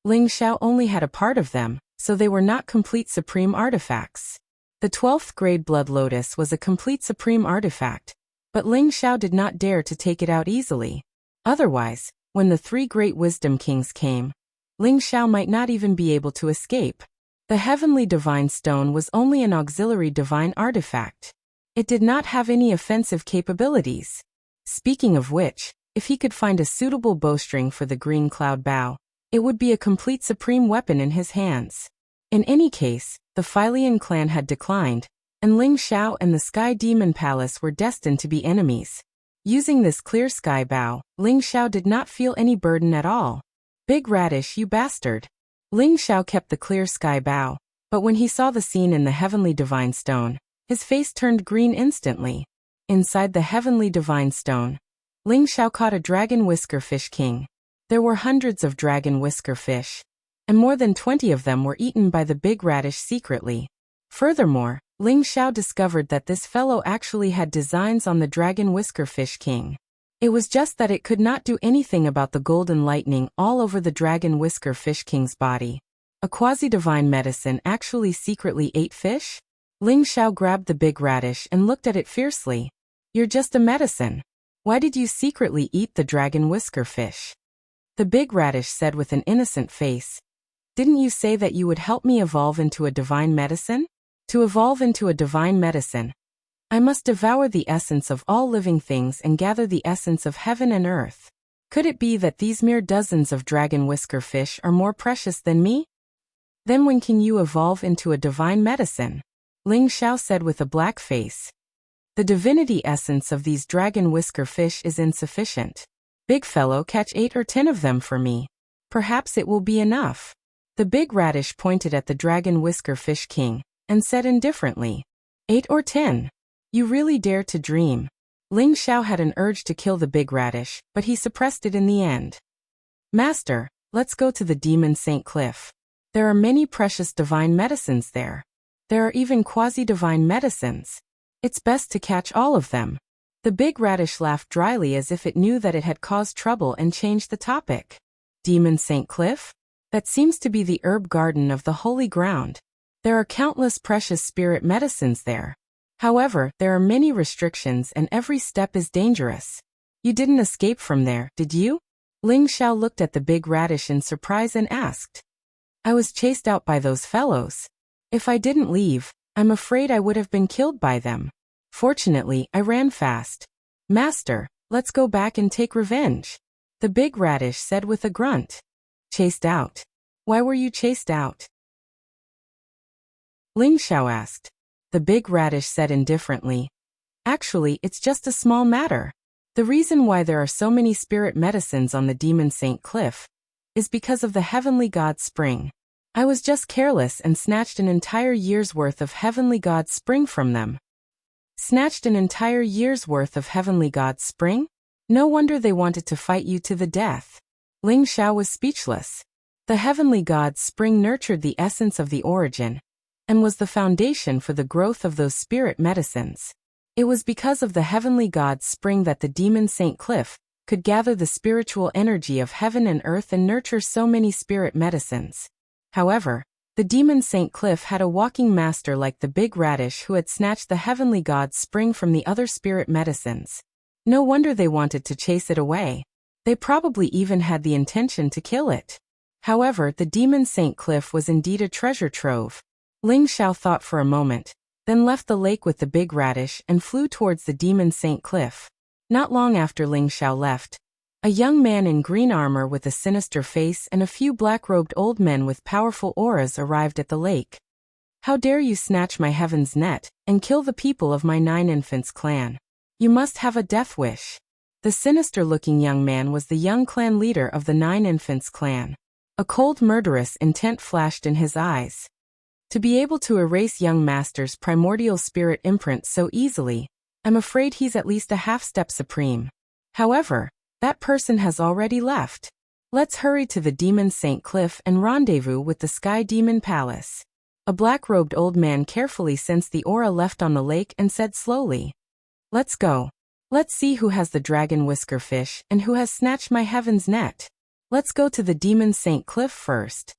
Ling Xiao only had a part of them, so they were not complete supreme artifacts. The 12th grade blood lotus was a complete supreme artifact, but Ling Xiao did not dare to take it out easily. Otherwise, when the 3 great wisdom kings came, Ling Xiao might not even be able to escape. The heavenly divine stone was only an auxiliary divine artifact. It did not have any offensive capabilities. Speaking of which, if he could find a suitable bowstring for the green cloud bow, it would be a complete supreme weapon in his hands. In any case, the Hylian clan had declined, and Ling Xiao and the Sky Demon Palace were destined to be enemies. Using this clear sky bow, Ling Xiao did not feel any burden at all. Big radish, you bastard. Ling Xiao kept the clear sky bow, but when he saw the scene in the heavenly divine stone, his face turned green instantly. Inside the heavenly divine stone, Ling Xiao caught a dragon whisker fish king. There were hundreds of dragon whisker fish, and more than 20 of them were eaten by the big radish secretly. Furthermore, Ling Xiao discovered that this fellow actually had designs on the dragon whisker fish king. It was just that it could not do anything about the golden lightning all over the dragon whisker fish king's body. A quasi-divine medicine actually secretly ate fish? Ling Xiao grabbed the big radish and looked at it fiercely. You're just a medicine. Why did you secretly eat the dragon whisker fish? The big radish said with an innocent face. Didn't you say that you would help me evolve into a divine medicine? To evolve into a divine medicine, I must devour the essence of all living things and gather the essence of heaven and earth. Could it be that these mere dozens of dragon whisker fish are more precious than me? Then when can you evolve into a divine medicine? Ling Xiao said with a black face. The divinity essence of these dragon whisker fish is insufficient. Big fellow, catch 8 or 10 of them for me. Perhaps it will be enough. The big radish pointed at the dragon whisker fish king, and said indifferently, 8 or 10. You really dare to dream. Ling Xiao had an urge to kill the big radish, but he suppressed it in the end. Master, let's go to the Demon Saint Cliff. There are many precious divine medicines there. There are even quasi-divine medicines. It's best to catch all of them. The big radish laughed dryly as if it knew that it had caused trouble and changed the topic. Demon Saint Cliff? That seems to be the herb garden of the holy ground. There are countless precious spirit medicines there. However, there are many restrictions and every step is dangerous. You didn't escape from there, did you? Ling Xiao looked at the big radish in surprise and asked. I was chased out by those fellows. If I didn't leave, I'm afraid I would have been killed by them. Fortunately, I ran fast. Master, Let's go back and take revenge. The big radish said with a grunt. Chased out. Why were you chased out? Ling Xiao asked. The big radish said indifferently. Actually, it's just a small matter. The reason why there are so many spirit medicines on the Demon Saint Cliff is because of the Heavenly God Spring. I was just careless and snatched an entire year's worth of Heavenly God Spring from them. Snatched an entire year's worth of Heavenly God Spring? No wonder they wanted to fight you to the death. Ling Xiao was speechless. The Heavenly God Spring nurtured the essence of the origin and was the foundation for the growth of those spirit medicines. It was because of the Heavenly God Spring that the Demon Saint Cliff could gather the spiritual energy of heaven and earth and nurture so many spirit medicines. However, the Demon Saint Cliff had a walking master like the Big Radish who had snatched the Heavenly God Spring from the other spirit medicines. No wonder they wanted to chase it away. They probably even had the intention to kill it. However, the Demon Saint Cliff was indeed a treasure trove. Ling Xiao thought for a moment, then left the lake with the Big Radish and flew towards the Demon Saint Cliff. Not long after Ling Xiao left, a young man in green armor with a sinister face and a few black-robed old men with powerful auras arrived at the lake. How dare you snatch my heaven's net and kill the people of my 9 infants clan? You must have a death wish. The sinister-looking young man was the young clan leader of the 9 infants clan. A cold murderous intent flashed in his eyes. To be able to erase young master's primordial spirit imprint so easily, I'm afraid he's at least a half-step supreme. However, that person has already left. Let's hurry to the Demon Saint Cliff and rendezvous with the Sky Demon Palace. A black-robed old man carefully sensed the aura left on the lake and said slowly, Let's go. Let's see who has the dragon whisker fish and who has snatched my heaven's net. Let's go to the Demon Saint Cliff first.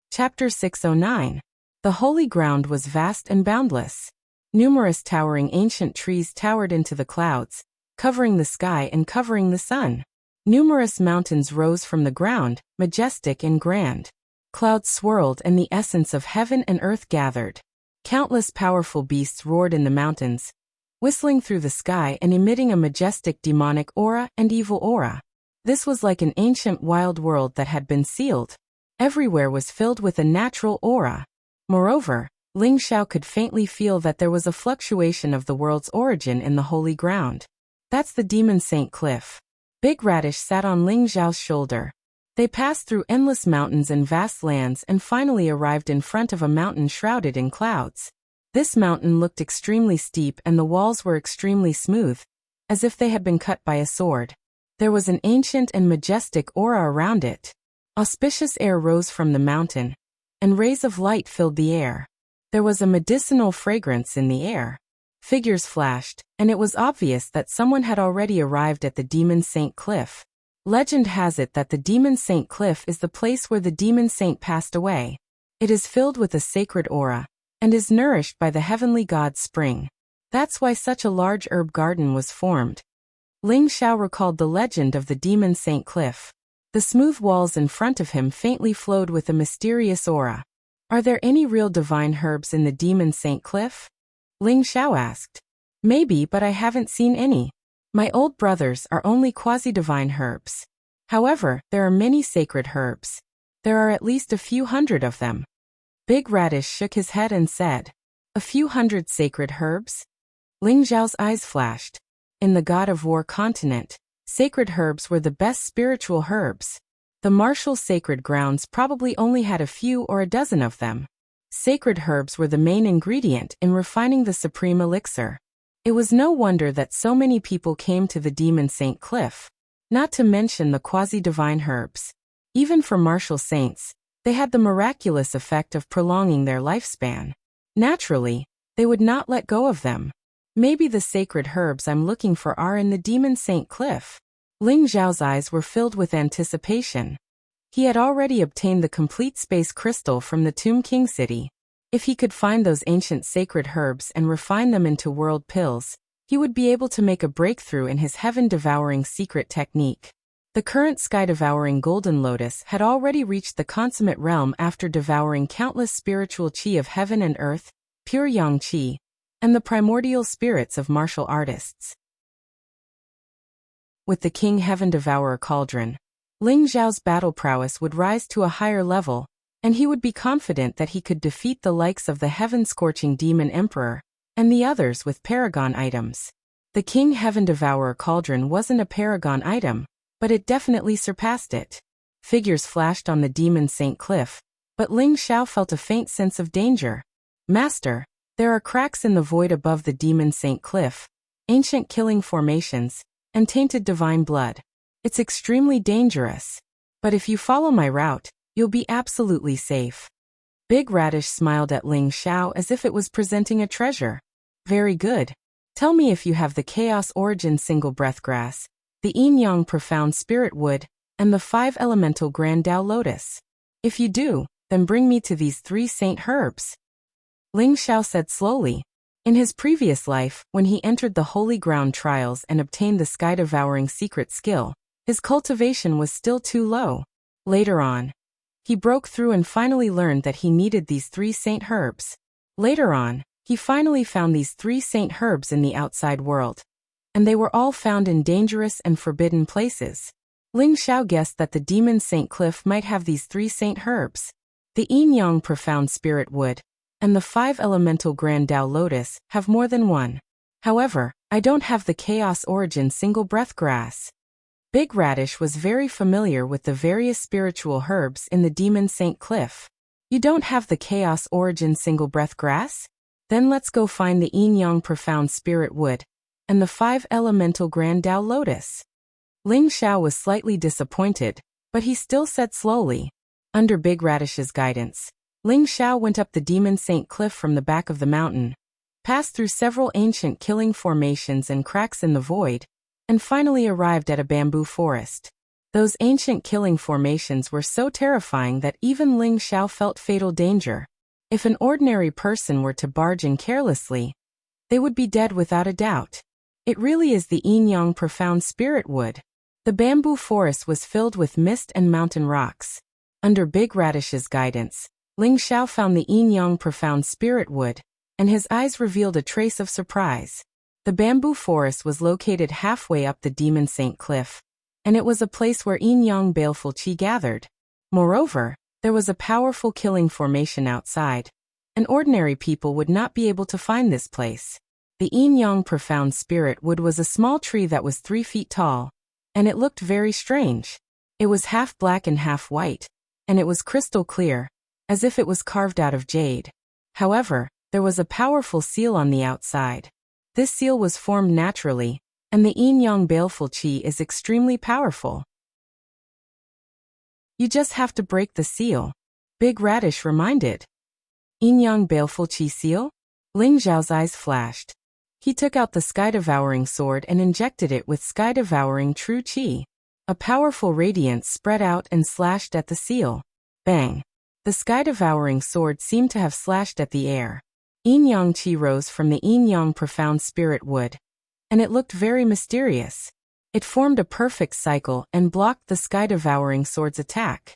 Chapter 609. The holy ground was vast and boundless. Numerous towering ancient trees towered into the clouds, covering the sky and covering the sun. Numerous mountains rose from the ground, majestic and grand. Clouds swirled and the essence of heaven and earth gathered. Countless powerful beasts roared in the mountains, whistling through the sky and emitting a majestic demonic aura and evil aura. This was like an ancient wild world that had been sealed. Everywhere was filled with a natural aura. Moreover, Ling Xiao could faintly feel that there was a fluctuation of the world's origin in the holy ground. That's the Demon Saint Cliff. Big Radish sat on Ling Xiao's shoulder. They passed through endless mountains and vast lands and finally arrived in front of a mountain shrouded in clouds. This mountain looked extremely steep and the walls were extremely smooth, as if they had been cut by a sword. There was an ancient and majestic aura around it. Auspicious air rose from the mountain, and rays of light filled the air. There was a medicinal fragrance in the air. Figures flashed, and it was obvious that someone had already arrived at the Demon Saint Cliff. Legend has it that the Demon Saint Cliff is the place where the Demon Saint passed away. It is filled with a sacred aura, and is nourished by the Heavenly God Spring. That's why such a large herb garden was formed. Ling Xiao recalled the legend of the Demon Saint Cliff. The smooth walls in front of him faintly flowed with a mysterious aura. Are there any real divine herbs in the Demon Saint Cliff? Ling Xiao asked. Maybe, but I haven't seen any. My old brothers are only quasi-divine herbs. However, there are many sacred herbs. There are at least a few hundred of them. Big Radish shook his head and said, A few hundred sacred herbs? Ling Xiao's eyes flashed. In the God of War continent, sacred herbs were the best spiritual herbs. The martial sacred grounds probably only had a few or a dozen of them. Sacred herbs were the main ingredient in refining the supreme elixir. It was no wonder that so many people came to the Demon Saint Cliff. Not to mention the quasi-divine herbs. Even for martial saints, they had the miraculous effect of prolonging their lifespan. Naturally, they would not let go of them. Maybe the sacred herbs I'm looking for are in the Demon Saint Cliff. Ling Xiao's eyes were filled with anticipation. He had already obtained the complete space crystal from the Tomb King city. If he could find those ancient sacred herbs and refine them into world pills, he would be able to make a breakthrough in his heaven-devouring secret technique. The current sky-devouring golden lotus had already reached the consummate realm after devouring countless spiritual qi of heaven and earth, pure yang qi, and the primordial spirits of martial artists. With the King Heaven Devourer Cauldron, Ling Xiao's battle prowess would rise to a higher level, and he would be confident that he could defeat the likes of the Heaven-Scorching Demon Emperor and the others with paragon items. The King Heaven Devourer Cauldron wasn't a paragon item, but it definitely surpassed it. Figures flashed on the Demon Saint Cliff, but Ling Xiao felt a faint sense of danger. Master, there are cracks in the void above the Demon Saint Cliff, ancient killing formations, and tainted divine blood. It's extremely dangerous. But if you follow my route, you'll be absolutely safe. Big Radish smiled at Ling Xiao as if it was presenting a treasure. Very good. Tell me if you have the Chaos Origin Single Breath Grass, the Yin Yang Profound Spirit Wood, and the 5 Elemental Grand Tao Lotus. If you do, then bring me to these 3 saint herbs. Ling Xiao said slowly. In his previous life, when he entered the Holy Ground trials and obtained the sky-devouring secret skill, his cultivation was still too low. Later on, he broke through and finally learned that he needed these 3 saint herbs. Later on, he finally found these 3 saint herbs in the outside world, and they were all found in dangerous and forbidden places. Ling Xiao guessed that the Demon Saint Cliff might have these 3 saint herbs, the Yin Yang Profound Spirit Wood, and the 5 Elemental Grand Tao Lotus have more than one. However, I don't have the Chaos Origin Single Breath Grass. Big Radish was very familiar with the various spiritual herbs in the Demon Saint Cliff. You don't have the Chaos Origin Single Breath Grass? Then let's go find the Yin Yang Profound Spirit Wood and the 5 Elemental Grand Tao Lotus. Ling Xiao was slightly disappointed, but he still said slowly. Under Big Radish's guidance, Ling Xiao went up the Demon Saint Cliff from the back of the mountain, passed through several ancient killing formations and cracks in the void, and finally arrived at a bamboo forest. Those ancient killing formations were so terrifying that even Ling Xiao felt fatal danger. If an ordinary person were to barge in carelessly, they would be dead without a doubt. It really is the Yin Yang Profound Spirit Wood. The bamboo forest was filled with mist and mountain rocks. Under Big Radish's guidance, Ling Xiao found the Yin Yang Profound Spirit Wood, and his eyes revealed a trace of surprise. The bamboo forest was located halfway up the Demon Saint Cliff, and it was a place where Yin Yang baleful qi gathered. Moreover, there was a powerful killing formation outside, and ordinary people would not be able to find this place. The Yin Yang Profound Spirit Wood was a small tree that was 3 feet tall, and it looked very strange. It was half black and half white, and it was crystal clear, as if it was carved out of jade. However, there was a powerful seal on the outside. This seal was formed naturally, and the Yin Yang baleful qi is extremely powerful. You just have to break the seal, Big Radish reminded. Yin Yang baleful qi seal? Ling Xiao's eyes flashed. He took out the sky-devouring sword and injected it with sky-devouring true qi. A powerful radiance spread out and slashed at the seal. Bang! The sky-devouring sword seemed to have slashed at the air. Yin Yang qi rose from the Yin Yang Profound Spirit Wood, and it looked very mysterious. It formed a perfect cycle and blocked the sky-devouring sword's attack.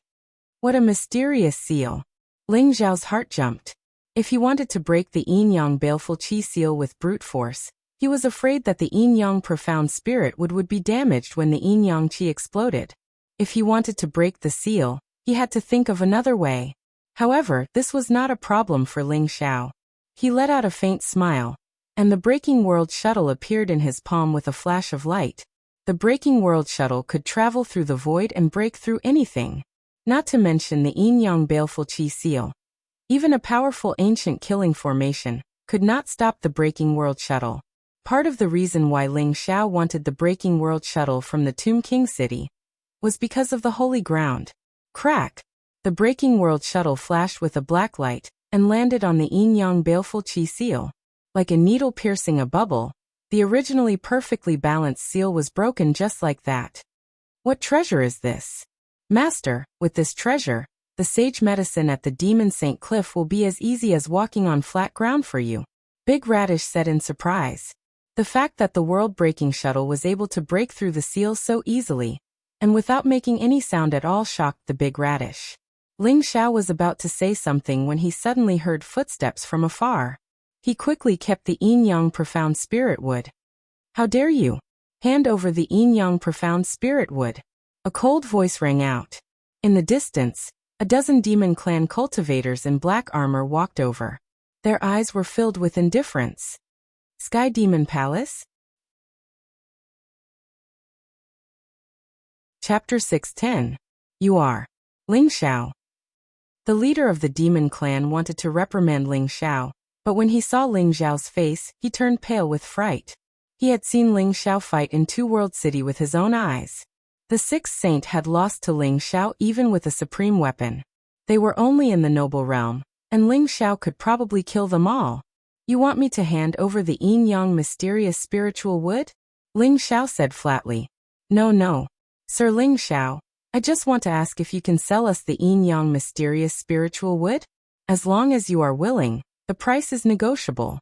What a mysterious seal! Ling Xiao's heart jumped. If he wanted to break the Yin Yang baleful qi seal with brute force, he was afraid that the Yin Yang Profound Spirit would be damaged when the Yin Yang qi exploded. If he wanted to break the seal, he had to think of another way. However, this was not a problem for Ling Xiao. He let out a faint smile, and the Breaking World Shuttle appeared in his palm with a flash of light. The Breaking World Shuttle could travel through the void and break through anything. Not to mention the Yin Yang baleful qi seal. Even a powerful ancient killing formation could not stop the Breaking World Shuttle. Part of the reason why Ling Xiao wanted the Breaking World Shuttle from the Tomb King City was because of the holy ground. Crack! The Breaking World Shuttle flashed with a black light and landed on the Yin Yang baleful qi seal. Like a needle piercing a bubble, the originally perfectly balanced seal was broken just like that. What treasure is this? Master, with this treasure, the sage medicine at the Demon Saint Cliff will be as easy as walking on flat ground for you, Big Radish said in surprise. The fact that the world-breaking shuttle was able to break through the seal so easily, and without making any sound at all, shocked the Big Radish. Ling Xiao was about to say something when he suddenly heard footsteps from afar. He quickly kept the yin-yang profound spirit wood. How dare you? Hand over the yin-yang profound spirit wood. A cold voice rang out. In the distance, a dozen demon clan cultivators in black armor walked over. Their eyes were filled with indifference. Sky Demon Palace? Chapter 610. You are. Ling Xiao. The leader of the demon clan wanted to reprimand Ling Xiao, but when he saw Ling Xiao's face, he turned pale with fright. He had seen Ling Xiao fight in Two World City with his own eyes. The sixth saint had lost to Ling Xiao even with a supreme weapon. They were only in the noble realm, and Ling Xiao could probably kill them all. You want me to hand over the yin-yang mysterious spiritual wood? Ling Xiao said flatly. No. Sir Ling Xiao, I just want to ask if you can sell us the yin-yang mysterious spiritual wood? As long as you are willing, the price is negotiable.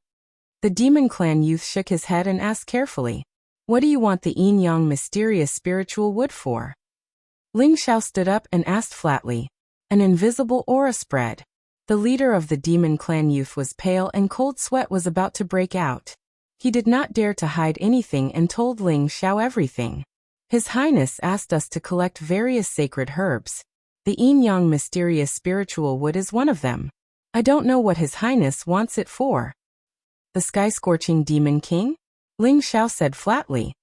The demon clan youth shook his head and asked carefully, what do you want the yin-yang mysterious spiritual wood for? Ling Xiao stood up and asked flatly. An invisible aura spread. The leader of the demon clan youth was pale and cold sweat was about to break out. He did not dare to hide anything and told Ling Xiao everything. His Highness asked us to collect various sacred herbs. The yin-yang mysterious spiritual wood is one of them. I don't know what His Highness wants it for. The sky-scorching demon king? Ling Xiao said flatly.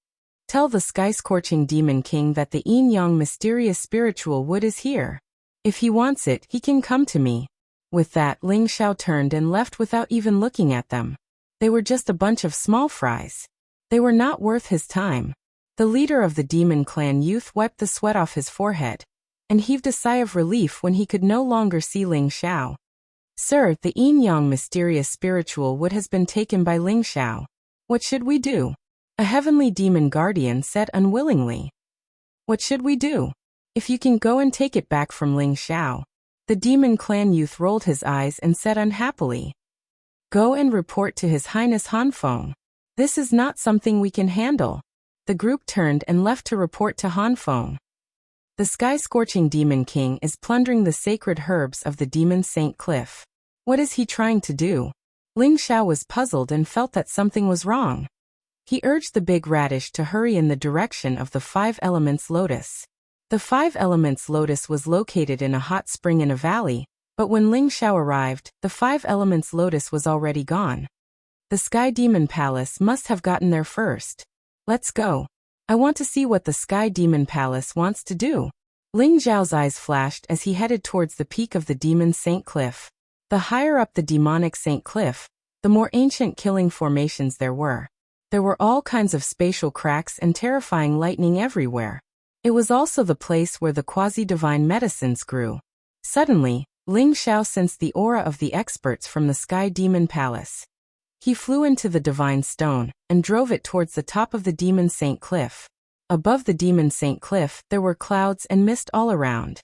Tell the sky-scorching demon king that the yin-yang mysterious spiritual wood is here. If he wants it, he can come to me. With that, Ling Xiao turned and left without even looking at them. They were just a bunch of small fries. They were not worth his time. The leader of the demon clan youth wiped the sweat off his forehead, and heaved a sigh of relief when he could no longer see Ling Xiao. Sir, the yin-yang mysterious spiritual wood has been taken by Ling Xiao. What should we do? A heavenly demon guardian said unwillingly. What should we do? If you can go and take it back from Ling Xiao. The demon clan youth rolled his eyes and said unhappily. Go and report to His Highness Han Feng. This is not something we can handle. The group turned and left to report to Han Feng. The sky-scorching demon king is plundering the sacred herbs of the demon Saint Cliff. What is he trying to do? Ling Xiao was puzzled and felt that something was wrong. He urged the big radish to hurry in the direction of the Five Elements Lotus. The Five Elements Lotus was located in a hot spring in a valley, but when Ling Xiao arrived, the Five Elements Lotus was already gone. The Sky Demon Palace must have gotten there first. Let's go. I want to see what the Sky Demon Palace wants to do. Ling Xiao's eyes flashed as he headed towards the peak of the Demon Saint Cliff. The higher up the demonic Saint Cliff, the more ancient killing formations there were. There were all kinds of spatial cracks and terrifying lightning everywhere. It was also the place where the quasi-divine medicines grew. Suddenly, Ling Xiao sensed the aura of the experts from the Sky Demon Palace. He flew into the divine stone and drove it towards the top of the Demon Saint Cliff. Above the Demon Saint Cliff, there were clouds and mist all around.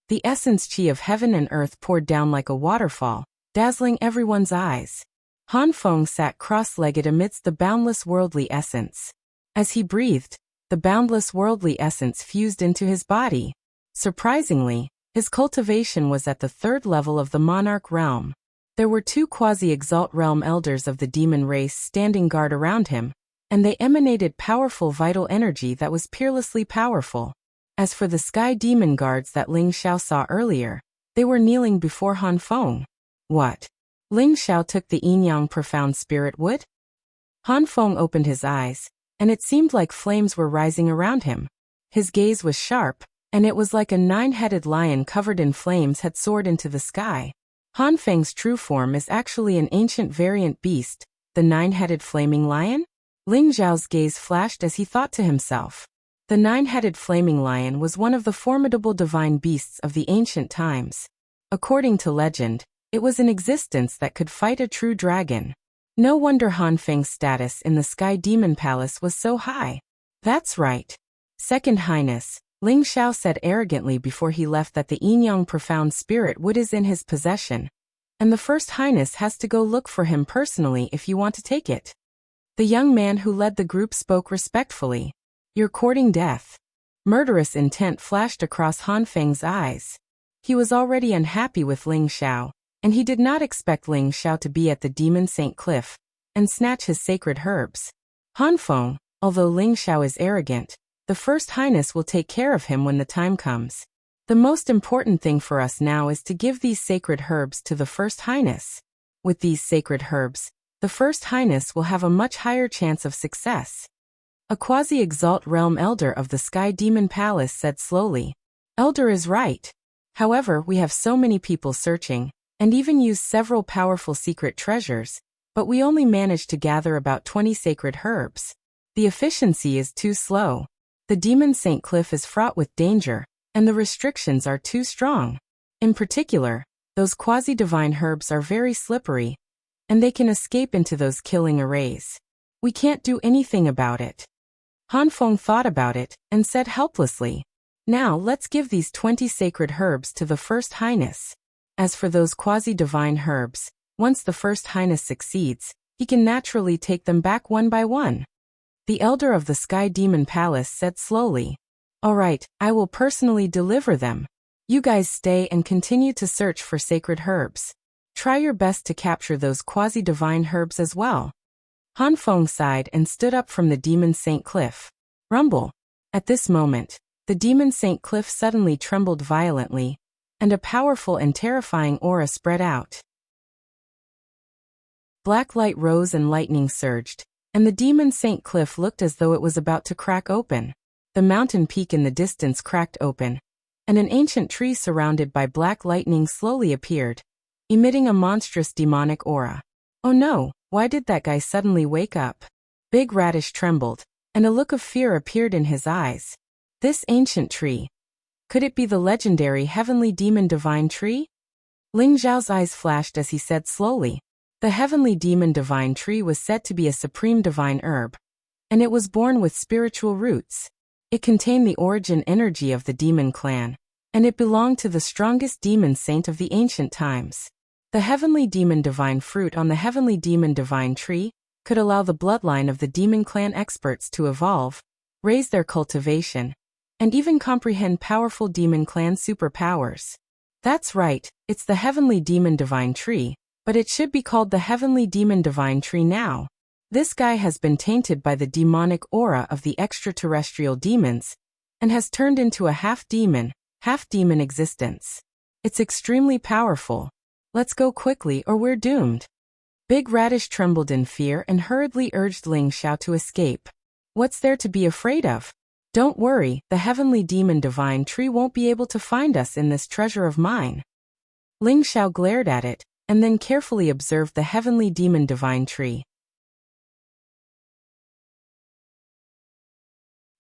The essence chi of heaven and earth poured down like a waterfall, dazzling everyone's eyes. Han Feng sat cross-legged amidst the boundless worldly essence. As he breathed, the boundless worldly essence fused into his body. Surprisingly, his cultivation was at the third level of the monarch realm. There were two quasi-exalt realm elders of the demon race standing guard around him, and they emanated powerful vital energy that was peerlessly powerful. As for the sky demon guards that Ling Xiao saw earlier, they were kneeling before Han Feng. What? Ling Xiao took the yin-yang profound spirit wood? Han Feng opened his eyes, and it seemed like flames were rising around him. His gaze was sharp, and it was like a nine-headed lion covered in flames had soared into the sky. Han Feng's true form is actually an ancient variant beast, the nine-headed flaming lion? Ling Xiao's gaze flashed as he thought to himself. The nine-headed flaming lion was one of the formidable divine beasts of the ancient times. According to legend, it was in existence that could fight a true dragon. No wonder Han Feng's status in the Sky Demon Palace was so high. That's right. Second Highness, Ling Xiao said arrogantly before he left that the yin-yang profound spirit wood is in his possession, and the First Highness has to go look for him personally if you want to take it. The young man who led the group spoke respectfully. You're courting death. Murderous intent flashed across Han Feng's eyes. He was already unhappy with Ling Xiao, and he did not expect Ling Xiao to be at the Demon Saint Cliff and snatch his sacred herbs. Han Feng, although Ling Xiao is arrogant, the First Highness will take care of him when the time comes. The most important thing for us now is to give these sacred herbs to the First Highness. With these sacred herbs, the First Highness will have a much higher chance of success. A quasi-exalt realm elder of the Sky Demon Palace said slowly. Elder is right. However, we have so many people searching, and even used several powerful secret treasures, but we only managed to gather about 20 sacred herbs. The efficiency is too slow. The Demon Saint Cliff is fraught with danger, and the restrictions are too strong. In particular, those quasi-divine herbs are very slippery, and they can escape into those killing arrays. We can't do anything about it. Han Feng thought about it, and said helplessly, now let's give these 20 sacred herbs to the First Highness. As for those quasi-divine herbs, once the First Highness succeeds, he can naturally take them back one by one. The elder of the Sky Demon Palace said slowly, all right, I will personally deliver them. You guys stay and continue to search for sacred herbs. Try your best to capture those quasi-divine herbs as well. Han Feng sighed and stood up from the Demon Saint Cliff. Rumble. At this moment, the Demon Saint Cliff suddenly trembled violently, and a powerful and terrifying aura spread out. Black light rose and lightning surged, and the Demon Saint Cliff looked as though it was about to crack open. The mountain peak in the distance cracked open, and an ancient tree surrounded by black lightning slowly appeared, emitting a monstrous demonic aura. Oh no, why did that guy suddenly wake up? Big Radish trembled, and a look of fear appeared in his eyes. This ancient tree. Could it be the legendary Heavenly Demon Divine Tree? Ling Zhao's eyes flashed as he said slowly. The Heavenly Demon Divine Tree was said to be a supreme divine herb, and it was born with spiritual roots. It contained the origin energy of the demon clan, and it belonged to the strongest demon saint of the ancient times. The Heavenly Demon Divine Fruit on the Heavenly Demon Divine Tree could allow the bloodline of the demon clan experts to evolve, raise their cultivation, and even comprehend powerful demon clan superpowers. That's right, it's the Heavenly Demon Divine Tree, but it should be called the Heavenly Demon Divine Tree now. This guy has been tainted by the demonic aura of the extraterrestrial demons, and has turned into a half-demon existence. It's extremely powerful. Let's go quickly or we're doomed. Big Radish trembled in fear and hurriedly urged Ling Xiao to escape. What's there to be afraid of? Don't worry, the Heavenly Demon Divine Tree won't be able to find us in this treasure of mine. Ling Xiao glared at it, and then carefully observed the Heavenly Demon Divine Tree.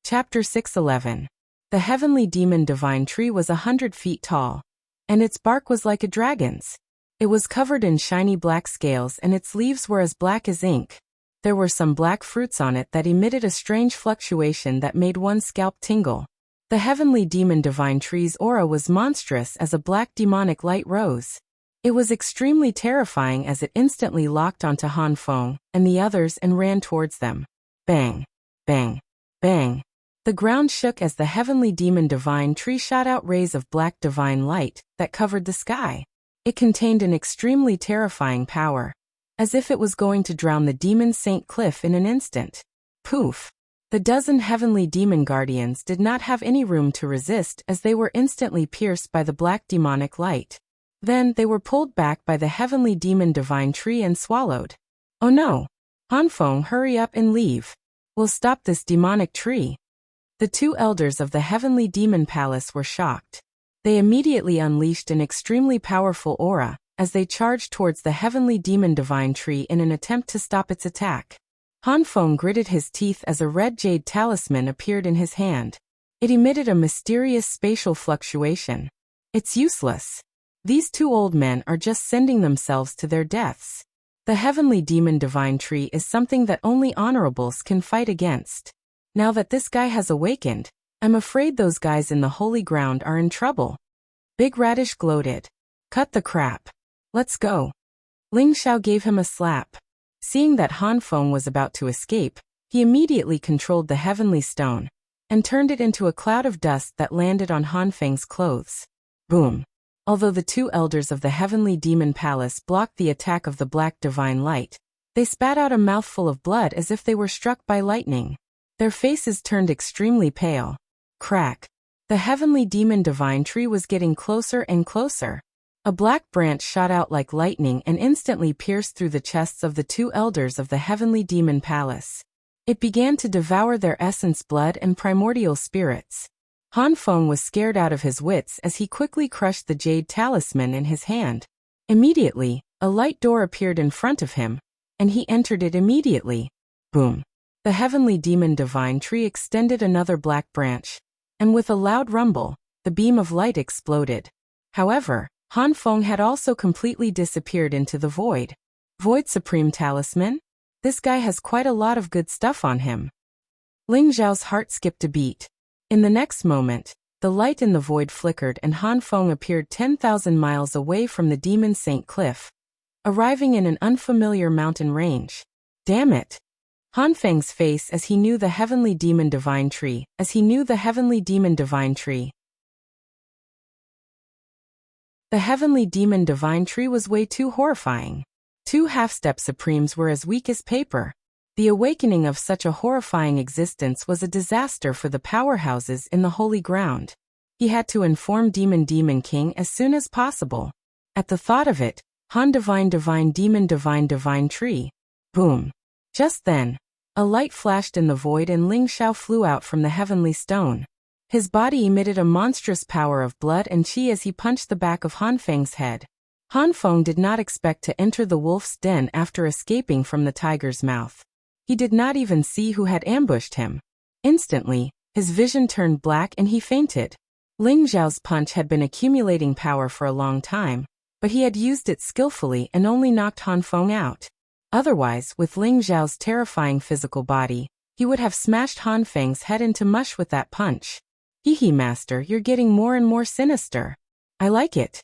Chapter 611. The Heavenly Demon Divine Tree was 100 feet tall, and its bark was like a dragon's. It was covered in shiny black scales and its leaves were as black as ink. There were some black fruits on it that emitted a strange fluctuation that made one's scalp tingle. The Heavenly Demon Divine Tree's aura was monstrous as a black demonic light rose. It was extremely terrifying as it instantly locked onto Han Feng and the others and ran towards them. Bang! Bang! Bang! The ground shook as the Heavenly Demon Divine Tree shot out rays of black divine light that covered the sky. It contained an extremely terrifying power, as if it was going to drown the Demon Saint Cliff in an instant. Poof! The dozen Heavenly Demon Guardians did not have any room to resist as they were instantly pierced by the black demonic light. Then they were pulled back by the Heavenly Demon Divine Tree and swallowed. Oh no! Han Feng, hurry up and leave. We'll stop this demonic tree. The two elders of the Heavenly Demon Palace were shocked. They immediately unleashed an extremely powerful aura, as they charged towards the Heavenly Demon Divine Tree in an attempt to stop its attack. Han Feng gritted his teeth as a red jade talisman appeared in his hand. It emitted a mysterious spatial fluctuation. It's useless. These two old men are just sending themselves to their deaths. The Heavenly Demon Divine Tree is something that only honorables can fight against. Now that this guy has awakened, I'm afraid those guys in the holy ground are in trouble. Big Radish gloated. Cut the crap. Let's go. Ling Xiao gave him a slap. Seeing that Han Feng was about to escape, he immediately controlled the heavenly stone, and turned it into a cloud of dust that landed on Han Feng's clothes. Boom. Although the two elders of the heavenly demon palace blocked the attack of the black divine light, they spat out a mouthful of blood as if they were struck by lightning. Their faces turned extremely pale. Crack. The heavenly demon divine tree was getting closer and closer. A black branch shot out like lightning and instantly pierced through the chests of the two elders of the heavenly demon palace. It began to devour their essence blood and primordial spirits. Han Feng was scared out of his wits as he quickly crushed the jade talisman in his hand. Immediately, a light door appeared in front of him, and he entered it immediately. Boom. The heavenly demon divine tree extended another black branch, and with a loud rumble, the beam of light exploded. However, Han Feng had also completely disappeared into the void. Void Supreme Talisman? This guy has quite a lot of good stuff on him. Ling Zhao's heart skipped a beat. In the next moment, the light in the void flickered and Han Feng appeared 10,000 miles away from the Demon Saint Cliff, arriving in an unfamiliar mountain range. Damn it! Han Feng's face as he knew the heavenly demon divine tree, The heavenly demon divine tree was way too horrifying. Two half-step supremes were as weak as paper. The awakening of such a horrifying existence was a disaster for the powerhouses in the holy ground. He had to inform Demon King as soon as possible. At the thought of it, Han divine divine tree. Boom. Just then, a light flashed in the void and Ling Zhao flew out from the heavenly stone. His body emitted a monstrous power of blood and chi as he punched the back of Han Feng's head. Han Feng did not expect to enter the wolf's den after escaping from the tiger's mouth. He did not even see who had ambushed him. Instantly, his vision turned black and he fainted. Ling Zhao's punch had been accumulating power for a long time, but he had used it skillfully and only knocked Han Feng out. Otherwise, with Ling Zhao's terrifying physical body, he would have smashed Han Feng's head into mush with that punch. Hee master, you're getting more and more sinister. I like it.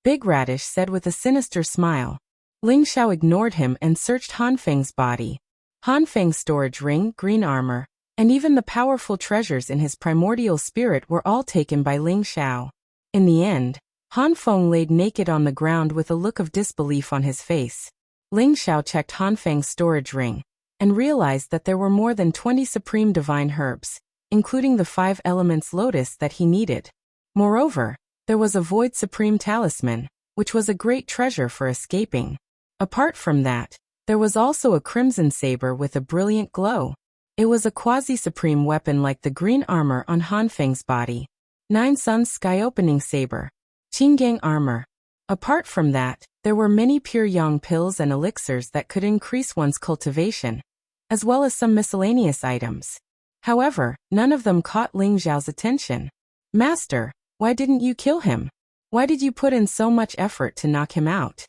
Big Radish said with a sinister smile. Ling Zhao ignored him and searched Han Feng's body. Han Feng's storage ring, green armor, and even the powerful treasures in his primordial spirit were all taken by Ling Zhao. In the end, Han Feng laid naked on the ground with a look of disbelief on his face. Ling Zhao checked Han Feng's storage ring, and realized that there were more than 20 supreme divine herbs, including the 5 elements lotus that he needed. Moreover, there was a void supreme talisman, which was a great treasure for escaping. Apart from that, there was also a crimson saber with a brilliant glow. It was a quasi-supreme weapon like the green armor on Han Feng's body. 9 Suns Sky-Opening Saber. Qinggang armor. Apart from that, there were many pure yang pills and elixirs that could increase one's cultivation, as well as some miscellaneous items. However, none of them caught Ling Zhao's attention. Master, why didn't you kill him? Why did you put in so much effort to knock him out?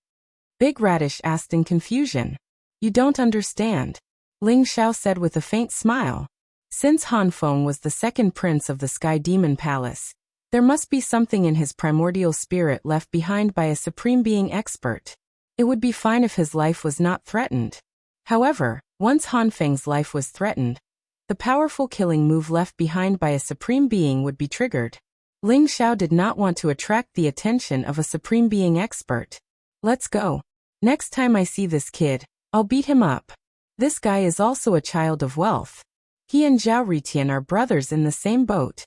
Big Radish asked in confusion. You don't understand, Ling Zhao said with a faint smile. Since Han Feng was the second prince of the Sky Demon Palace, there must be something in his primordial spirit left behind by a supreme being expert. It would be fine if his life was not threatened. However, once Han Feng's life was threatened, the powerful killing move left behind by a supreme being would be triggered. Ling Zhao did not want to attract the attention of a supreme being expert. Let's go. Next time I see this kid, I'll beat him up. This guy is also a child of wealth. He and Zhao Ritian are brothers in the same boat.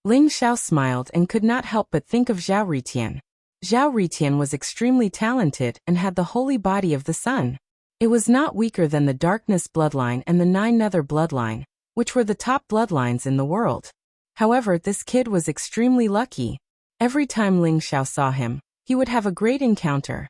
Ling Zhao smiled and could not help but think of Zhao Ritian. Zhao Ritian was extremely talented and had the holy body of the sun. It was not weaker than the Darkness bloodline and the 9 Nether bloodline, which were the top bloodlines in the world. However, this kid was extremely lucky. Every time Ling Zhao saw him, he would have a great encounter.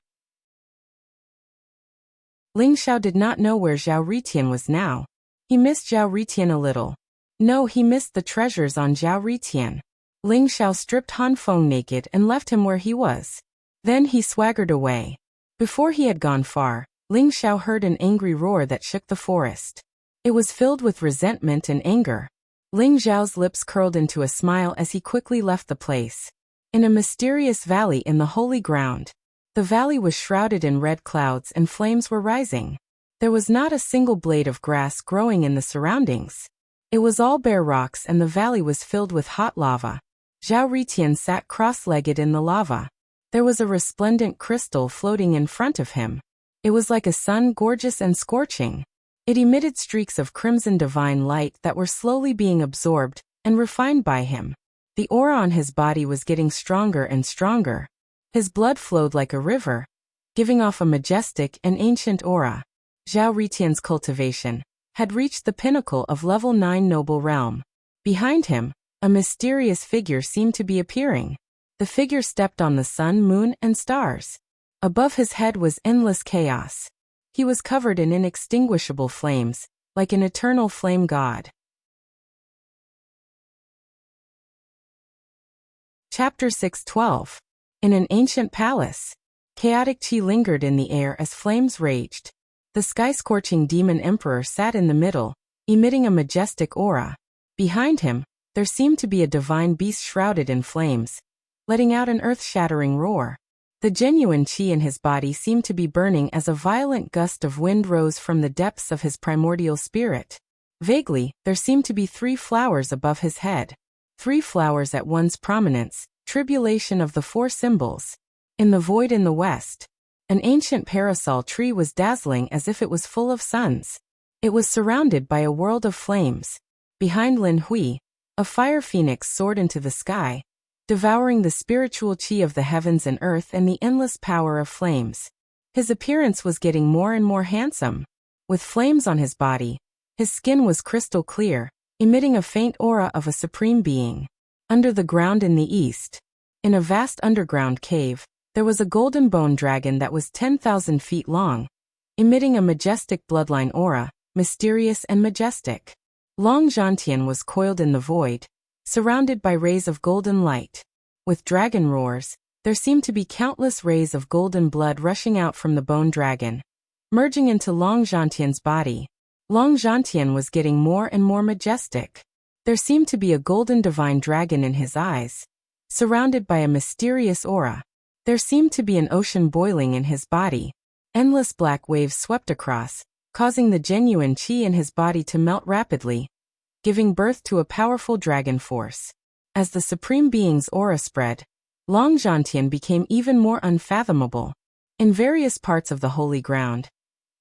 Ling Zhao did not know where Zhao Ritian was now. He missed Zhao Ritian a little. No, he missed the treasures on Zhao Ritian. Ling Zhao stripped Han Feng naked and left him where he was. Then he swaggered away. Before he had gone far, Ling Zhao heard an angry roar that shook the forest. It was filled with resentment and anger. Ling Zhao's lips curled into a smile as he quickly left the place. In a mysterious valley in the holy ground, the valley was shrouded in red clouds and flames were rising. There was not a single blade of grass growing in the surroundings. It was all bare rocks and the valley was filled with hot lava. Zhao Ritian sat cross-legged in the lava. There was a resplendent crystal floating in front of him. It was like a sun, gorgeous and scorching. It emitted streaks of crimson divine light that were slowly being absorbed and refined by him. The aura on his body was getting stronger and stronger. His blood flowed like a river, giving off a majestic and ancient aura. Zhao Ritian's cultivation had reached the pinnacle of level 9 noble realm. Behind him, a mysterious figure seemed to be appearing. The figure stepped on the sun, moon, and stars. Above his head was endless chaos. He was covered in inextinguishable flames, like an eternal flame god. Chapter 6:12. In an ancient palace. Chaotic chi lingered in the air as flames raged. The sky-scorching demon emperor sat in the middle, emitting a majestic aura. Behind him, there seemed to be a divine beast shrouded in flames, letting out an earth-shattering roar. The genuine chi in his body seemed to be burning as a violent gust of wind rose from the depths of his primordial spirit. Vaguely, there seemed to be 3 flowers above his head. 3 flowers at once prominence, tribulation of the 4 symbols. In the void in the west, an ancient parasol tree was dazzling as if it was full of suns. It was surrounded by a world of flames. Behind Lin Hui, a fire phoenix soared into the sky, devouring the spiritual chi of the heavens and earth and the endless power of flames. His appearance was getting more and more handsome. With flames on his body, his skin was crystal clear, emitting a faint aura of a supreme being. Under the ground in the east, in a vast underground cave, there was a golden bone dragon that was 10,000 feet long, emitting a majestic bloodline aura, mysterious and majestic. Long Zhantian was coiled in the void, surrounded by rays of golden light. With dragon roars, there seemed to be countless rays of golden blood rushing out from the bone dragon, merging into Long Zhantian's body. Long Zhantian was getting more and more majestic. There seemed to be a golden divine dragon in his eyes, surrounded by a mysterious aura. There seemed to be an ocean boiling in his body. Endless black waves swept across, causing the genuine chi in his body to melt rapidly, giving birth to a powerful dragon force. As the Supreme Being's aura spread, Long Zhantian became even more unfathomable. In various parts of the holy ground,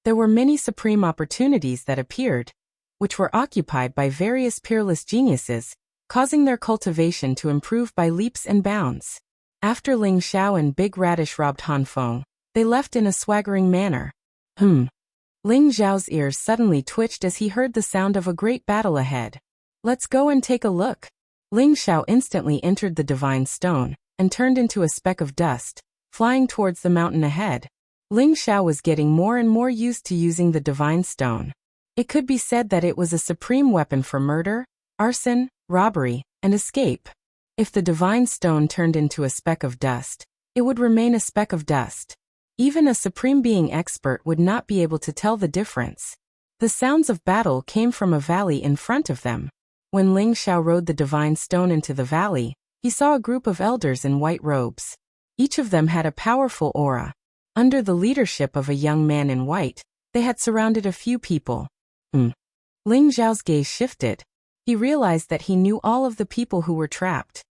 there were many supreme opportunities that appeared, which were occupied by various peerless geniuses, causing their cultivation to improve by leaps and bounds. After Ling Xiao and Big Radish robbed Han Feng, they left in a swaggering manner. Ling Xiao's ears suddenly twitched as he heard the sound of a great battle ahead. Let's go and take a look. Ling Xiao instantly entered the divine stone, and turned into a speck of dust, flying towards the mountain ahead. Ling Xiao was getting more and more used to using the divine stone. It could be said that it was a supreme weapon for murder, arson, robbery, and escape. If the divine stone turned into a speck of dust, it would remain a speck of dust. Even a supreme being expert would not be able to tell the difference. The sounds of battle came from a valley in front of them. When Ling Xiao rode the divine stone into the valley, he saw a group of elders in white robes. Each of them had a powerful aura. Under the leadership of a young man in white, they had surrounded a few people. Ling Xiao's gaze shifted. He realized that he knew all of the people who were trapped.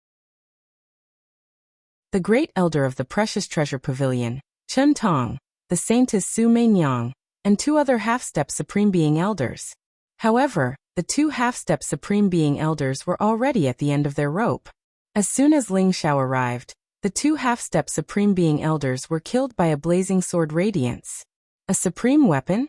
The great elder of the precious treasure pavilion, Chen Tong, the saintess Su Meinyang, and 2 other half-step supreme being elders. However, the 2 half-step supreme being elders were already at the end of their rope. As soon as Ling Xiao arrived, the 2 half-step supreme being elders were killed by a blazing sword radiance. A supreme weapon?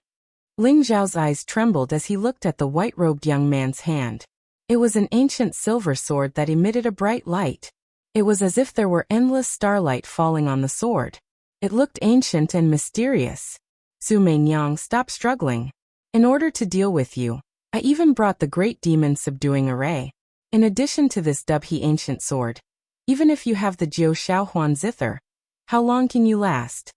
Ling Xiao's eyes trembled as he looked at the white-robed young man's hand. It was an ancient silver sword that emitted a bright light. It was as if there were endless starlight falling on the sword. It looked ancient and mysterious. Su Meinyang, stop struggling. In order to deal with you, I even brought the great demon subduing array. In addition to this Dubhe ancient sword, even if you have the Jiu Shaohuan zither, how long can you last?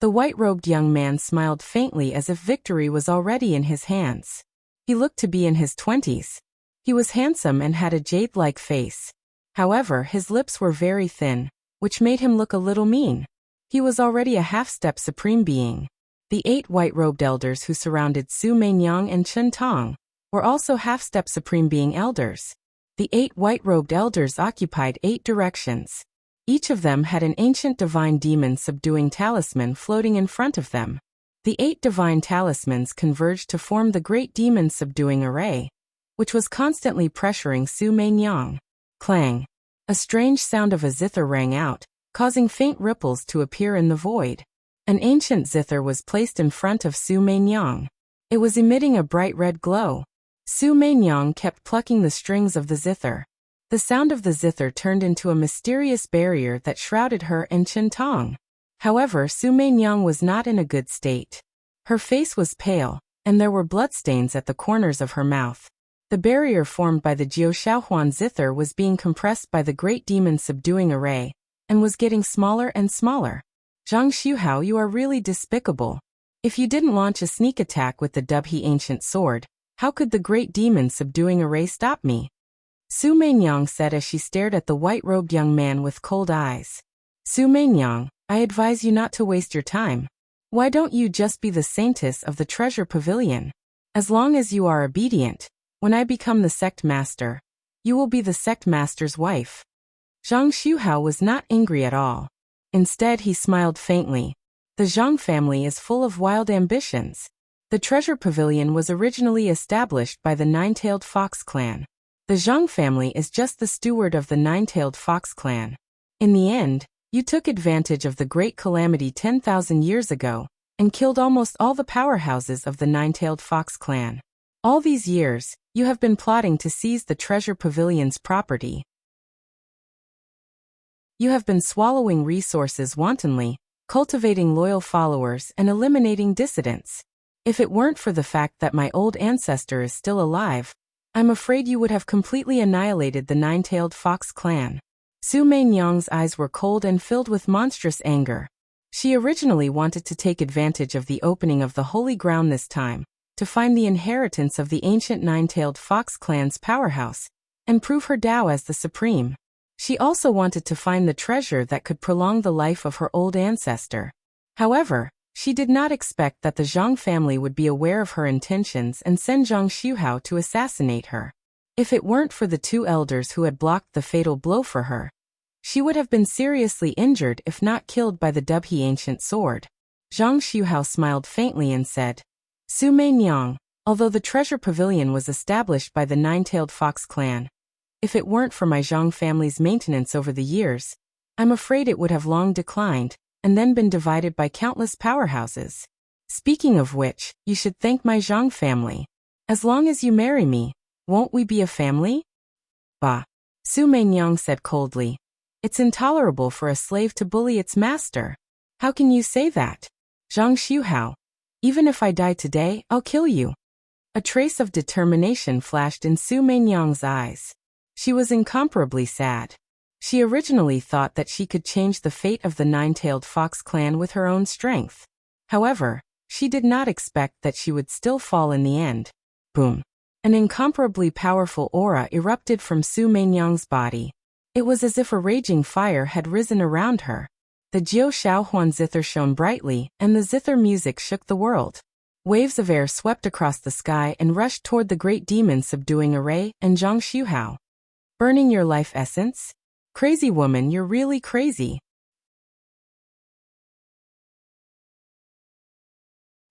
The white-robed young man smiled faintly as if victory was already in his hands. He looked to be in his 20s. He was handsome and had a jade-like face. However, his lips were very thin, which made him look a little mean. He was already a half-step supreme being. The 8 white-robed elders who surrounded Su Meinyang and Chen Tong were also half-step supreme being elders. The 8 white-robed elders occupied 8 directions. Each of them had an ancient divine demon subduing talisman floating in front of them. The 8 divine talismans converged to form the great demon subduing array, which was constantly pressuring Su Meinyang. Clang! A strange sound of a zither rang out, causing faint ripples to appear in the void. An ancient zither was placed in front of Su Meinyang. It was emitting a bright red glow. Su Meinyang kept plucking the strings of the zither. The sound of the zither turned into a mysterious barrier that shrouded her and Qintong. However, Su Meinyang was not in a good state. Her face was pale, and there were bloodstains at the corners of her mouth. The barrier formed by the Jiu Shaohuan zither was being compressed by the great demon subduing array, and was getting smaller and smaller. Zhang Xuhao, you are really despicable. If you didn't launch a sneak attack with the Dubhe ancient sword, how could the great demon subduing array stop me? Su Meinyang said as she stared at the white-robed young man with cold eyes. Su Meinyang, I advise you not to waste your time. Why don't you just be the saintess of the treasure pavilion? As long as you are obedient, when I become the sect master, you will be the sect master's wife. Zhang Xuhao was not angry at all. Instead, he smiled faintly. The Zhang family is full of wild ambitions. The treasure pavilion was originally established by the Nine-Tailed Fox clan. The Zhang family is just the steward of the Nine-Tailed Fox clan. In the end, you took advantage of the great calamity 10,000 years ago, and killed almost all the powerhouses of the Nine-Tailed Fox clan. All these years, you have been plotting to seize the treasure pavilion's property. You have been swallowing resources wantonly, cultivating loyal followers and eliminating dissidents. If it weren't for the fact that my old ancestor is still alive, I'm afraid you would have completely annihilated the Nine-Tailed Fox clan. Su Meinyang's eyes were cold and filled with monstrous anger. She originally wanted to take advantage of the opening of the holy ground this time, to find the inheritance of the ancient Nine-Tailed Fox clan's powerhouse, and prove her Dao as the supreme. She also wanted to find the treasure that could prolong the life of her old ancestor. However, she did not expect that the Zhang family would be aware of her intentions and send Zhang Xuhao to assassinate her. If it weren't for the 2 elders who had blocked the fatal blow for her, she would have been seriously injured if not killed by the Dubhe ancient sword. Zhang Xuhao smiled faintly and said, Su Meinyang, although the treasure pavilion was established by the Nine-Tailed Fox clan, if it weren't for my Zhang family's maintenance over the years, I'm afraid it would have long declined, and then been divided by countless powerhouses. Speaking of which, you should thank my Zhang family. As long as you marry me, won't we be a family? Bah! Su Meinyang said coldly. It's intolerable for a slave to bully its master. How can you say that? Zhang Xuhao, even if I die today, I'll kill you. A trace of determination flashed in Su Meinyang's eyes. She was incomparably sad. She originally thought that she could change the fate of the Nine-Tailed Fox clan with her own strength. However, she did not expect that she would still fall in the end. Boom! An incomparably powerful aura erupted from Su Meinyang's body. It was as if a raging fire had risen around her. The Jiu Shaohuan zither shone brightly, and the zither music shook the world. Waves of air swept across the sky and rushed toward the great demon subduing array and Zhang Xuhao. Burning your life essence? Crazy woman, you're really crazy.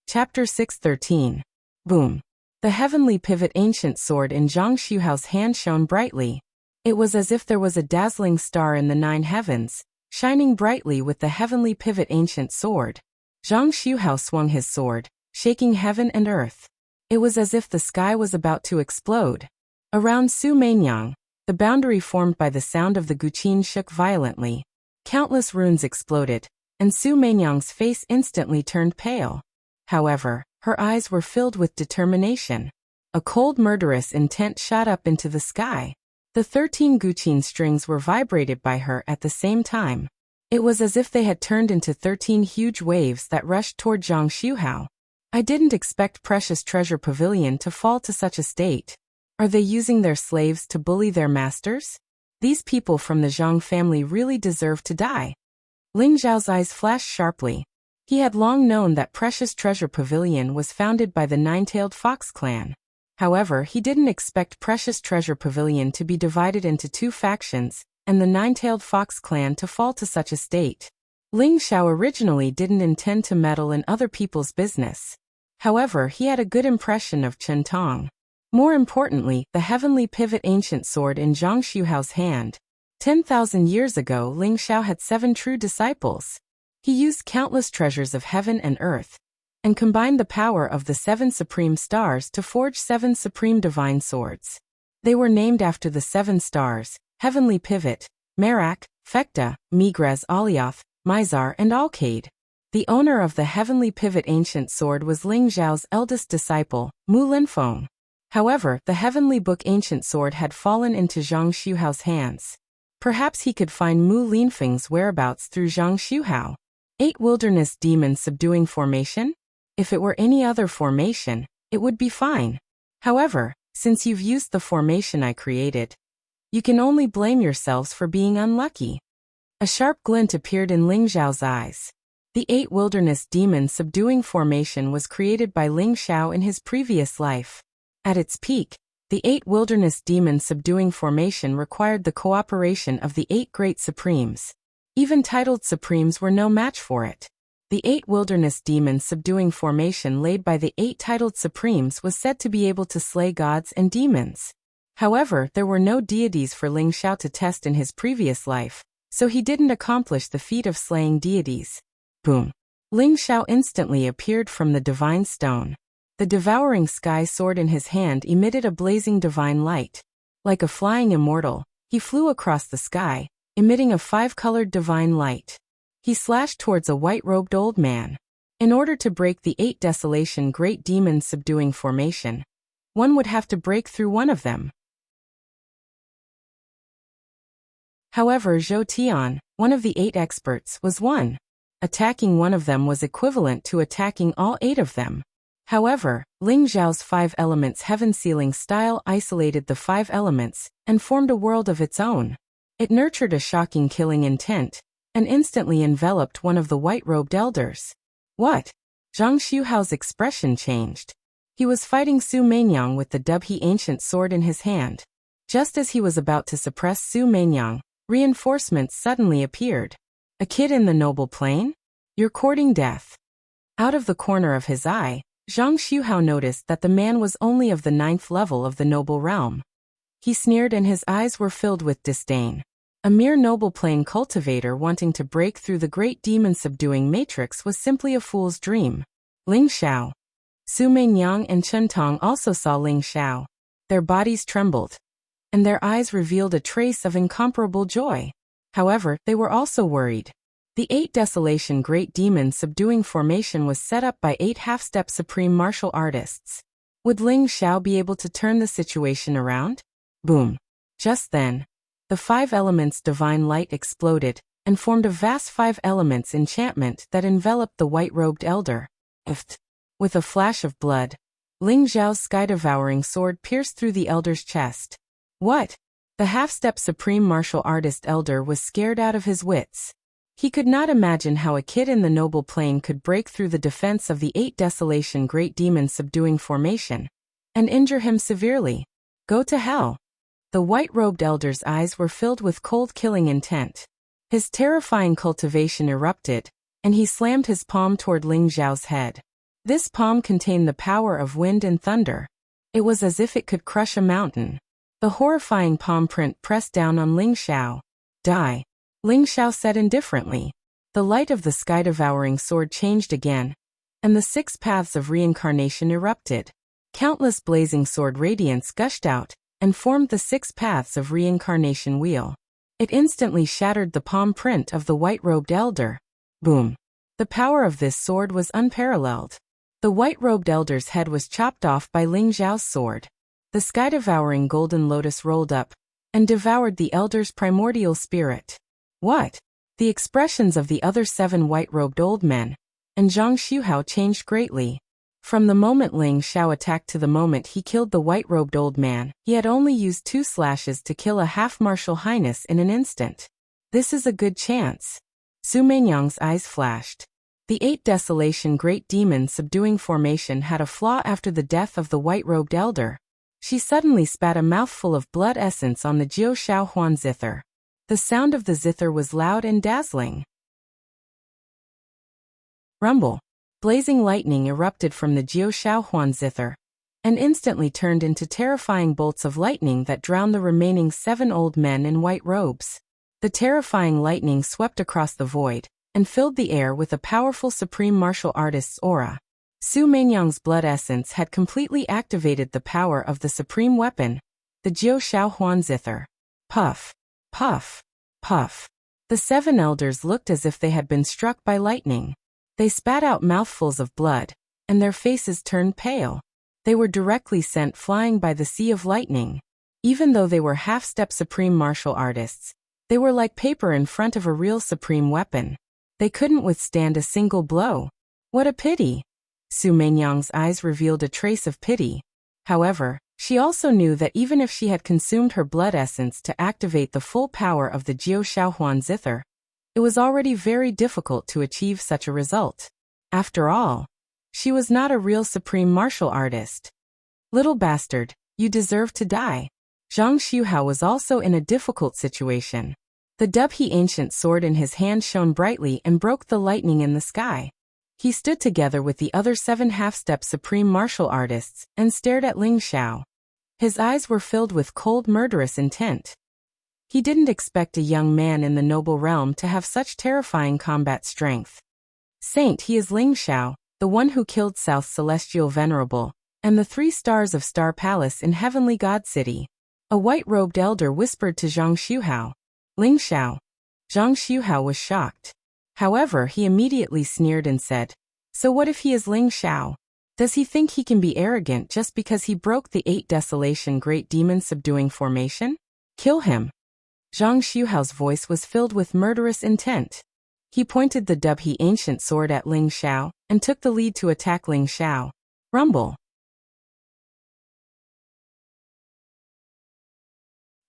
Chapter 613. Boom. The heavenly pivot ancient sword in Zhang Xuhao's hand shone brightly. It was as if there was a dazzling star in the 9 heavens, shining brightly with the heavenly pivot ancient sword. Zhang Xuhao swung his sword, shaking heaven and earth. It was as if the sky was about to explode. Around Su Meinyang, the boundary formed by the sound of the guqin shook violently. Countless runes exploded, and Su Meinyang's face instantly turned pale. However, her eyes were filled with determination. A cold murderous intent shot up into the sky. The 13 guqin strings were vibrated by her at the same time. It was as if they had turned into 13 huge waves that rushed toward Zhang Xuhao. I didn't expect precious treasure pavilion to fall to such a state. Are they using their slaves to bully their masters? These people from the Zhang family really deserve to die. Ling Zhao's eyes flashed sharply. He had long known that precious treasure pavilion was founded by the Nine-Tailed Fox clan. However, he didn't expect precious treasure pavilion to be divided into 2 factions, and the Nine-Tailed Fox clan to fall to such a state. Ling Xiao originally didn't intend to meddle in other people's business. However, he had a good impression of Chen Tong. More importantly, the heavenly pivot ancient sword in Zhang Xuhao's hand. 10,000 years ago, Ling Xiao had 7 true disciples. He used countless treasures of heaven and earth, and combined the power of the 7 supreme stars to forge 7 supreme divine swords. They were named after the 7 stars: Heavenly Pivot, Merak, Fekta, Migres Alioth, Mizar, and Alcade. The owner of the Heavenly Pivot ancient sword was Ling Xiao's eldest disciple, Mu Linfeng. However, the Heavenly Book ancient sword had fallen into Zhang Xuhao's hands. Perhaps he could find Mu Linfeng's whereabouts through Zhang Xuhao. 8 Wilderness Demons Subduing Formation? If it were any other formation, it would be fine. However, since you've used the formation I created, you can only blame yourselves for being unlucky. A sharp glint appeared in Ling Xiao's eyes. The 8 Wilderness Demons Subduing Formation was created by Ling Xiao in his previous life. At its peak, the 8 Wilderness Demon Subduing Formation required the cooperation of the 8 Great Supremes. Even titled Supremes were no match for it. The 8 Wilderness Demon Subduing Formation laid by the 8 titled Supremes was said to be able to slay gods and demons. However, there were no deities for Ling Xiao to test in his previous life, so he didn't accomplish the feat of slaying deities. Boom! Ling Xiao instantly appeared from the divine stone. The devouring sky sword in his hand emitted a blazing divine light. Like a flying immortal, he flew across the sky, emitting a 5-colored divine light. He slashed towards a white-robed old man. In order to break the 8 Desolation Great Demons Subduing Formation, one would have to break through one of them. However, Zhou Tian, one of the 8 experts, was one. Attacking one of them was equivalent to attacking all 8 of them. However, Ling Xiao's 5 elements heaven sealing style isolated the 5 elements and formed a world of its own. It nurtured a shocking killing intent, and instantly enveloped one of the white-robed elders. What? Zhang Xuhao's expression changed. He was fighting Su Meinyang with the Dubhe ancient sword in his hand. Just as he was about to suppress Su Meinyang, reinforcements suddenly appeared. A kid in the noble plane? You're courting death. Out of the corner of his eye, Zhang Xuhao noticed that the man was only of the 9th level of the noble realm. He sneered and his eyes were filled with disdain. A mere noble plane cultivator wanting to break through the great demon-subduing matrix was simply a fool's dream. Ling Xiao. Su Meinyang and Chen Tong also saw Ling Xiao. Their bodies trembled, and their eyes revealed a trace of incomparable joy. However, they were also worried. The 8 Desolation Great Demon Subduing Formation was set up by 8 half-step supreme martial artists. Would Ling Xiao be able to turn the situation around? Boom! Just then, the 5 elements divine light exploded, and formed a vast 5 elements enchantment that enveloped the white-robed elder. With a flash of blood, Ling Xiao's sky-devouring sword pierced through the elder's chest. What? The half-step supreme martial artist elder was scared out of his wits. He could not imagine how a kid in the noble plane could break through the defense of the 8 Desolation Great Demon Subduing Formation and injure him severely. Go to hell. The white-robed elder's eyes were filled with cold killing intent. His terrifying cultivation erupted, and he slammed his palm toward Ling Xiao's head. This palm contained the power of wind and thunder. It was as if it could crush a mountain. The horrifying palm print pressed down on Ling Xiao. Die. Ling Xiao said indifferently. The light of the sky-devouring sword changed again, and the 6 paths of reincarnation erupted. Countless blazing sword radiance gushed out, and formed the 6 paths of reincarnation wheel. It instantly shattered the palm print of the white-robed elder. Boom! The power of this sword was unparalleled. The white-robed elder's head was chopped off by Ling Xiao's sword. The sky-devouring golden lotus rolled up, and devoured the elder's primordial spirit. What? The expressions of the other 7 white-robed old men and Zhang Xuhao changed greatly. From the moment Ling Xiao attacked to the moment he killed the white-robed old man, he had only used 2 slashes to kill a half-martial highness in an instant. This is a good chance. Su Meinyang's eyes flashed. The 8 Desolation Great Demon Subduing Formation had a flaw after the death of the white-robed elder. She suddenly spat a mouthful of blood essence on the Jiu Shao Huan zither. The sound of the zither was loud and dazzling. Rumble. Blazing lightning erupted from the Jiu Shaohuan zither, and instantly turned into terrifying bolts of lightning that drowned the remaining 7 old men in white robes. The terrifying lightning swept across the void, and filled the air with a powerful supreme martial artist's aura. Su Meinyang's blood essence had completely activated the power of the supreme weapon, the Jiu Shaohuan zither. Puff, puff, puff. The 7 elders looked as if they had been struck by lightning. They spat out mouthfuls of blood, and their faces turned pale. They were directly sent flying by the sea of lightning. Even though they were half-step supreme martial artists, they were like paper in front of a real supreme weapon. They couldn't withstand a single blow. What a pity! Su Meinyang's eyes revealed a trace of pity. However, she also knew that even if she had consumed her blood essence to activate the full power of the Jiu Shaohuan zither, it was already very difficult to achieve such a result. After all, she was not a real supreme martial artist. Little bastard, you deserve to die. Zhang Xuhao was also in a difficult situation. The Dubhe ancient sword in his hand shone brightly and broke the lightning in the sky. He stood together with the other 7 half-step supreme martial artists and stared at Ling Xiao. His eyes were filled with cold, murderous intent. He didn't expect a young man in the noble realm to have such terrifying combat strength. Saint, he is Ling Xiao, the one who killed South Celestial Venerable, and the 3 stars of Star Palace in Heavenly God City. A white-robed elder whispered to Zhang Xuhao. Ling Xiao. Zhang Xuhao was shocked. However, he immediately sneered and said, "So what if he is Ling Xiao? Does he think he can be arrogant just because he broke the 8 Desolation Great Demon subduing formation? Kill him." Zhang Xuhao's voice was filled with murderous intent. He pointed the Dubhe ancient sword at Ling Xiao, and took the lead to attack Ling Xiao. Rumble.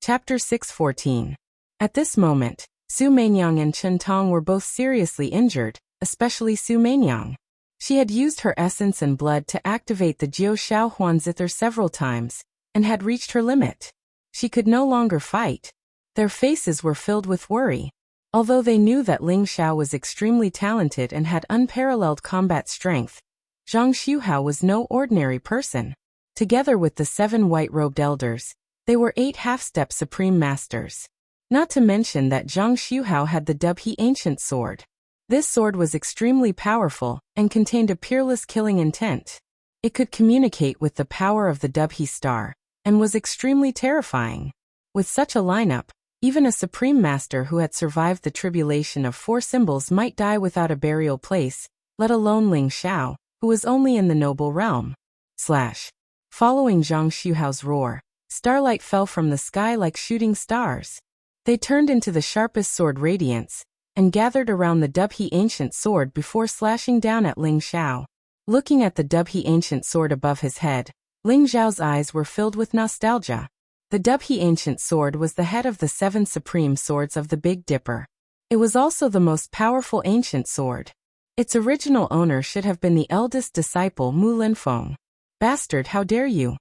Chapter 6:14. At this moment, Su Meinyang and Chen Tong were both seriously injured, especially Su Meinyang. She had used her essence and blood to activate the Jiu Shaohuan zither several times, and had reached her limit. She could no longer fight. Their faces were filled with worry. Although they knew that Ling Xiao was extremely talented and had unparalleled combat strength, Zhang Xuhao was no ordinary person. Together with the 7 white-robed elders, they were 8 half-step supreme masters. Not to mention that Zhang Xuhao had the Dubhe ancient sword. This sword was extremely powerful and contained a peerless killing intent. It could communicate with the power of the Dubhe star, and was extremely terrifying. With such a lineup, even a supreme master who had survived the tribulation of 4 symbols might die without a burial place, let alone Ling Xiao, who was only in the noble realm. Slash. Following Zhang Xuhao's roar, starlight fell from the sky like shooting stars. They turned into the sharpest sword radiance, and gathered around the Dubhe ancient sword before slashing down at Ling Xiao. Looking at the Dubhe ancient sword above his head, Ling Xiao's eyes were filled with nostalgia. The Dubhe ancient sword was the head of the 7 supreme swords of the Big Dipper. It was also the most powerful ancient sword. Its original owner should have been the eldest disciple Mu Linfeng. Bastard, how dare you!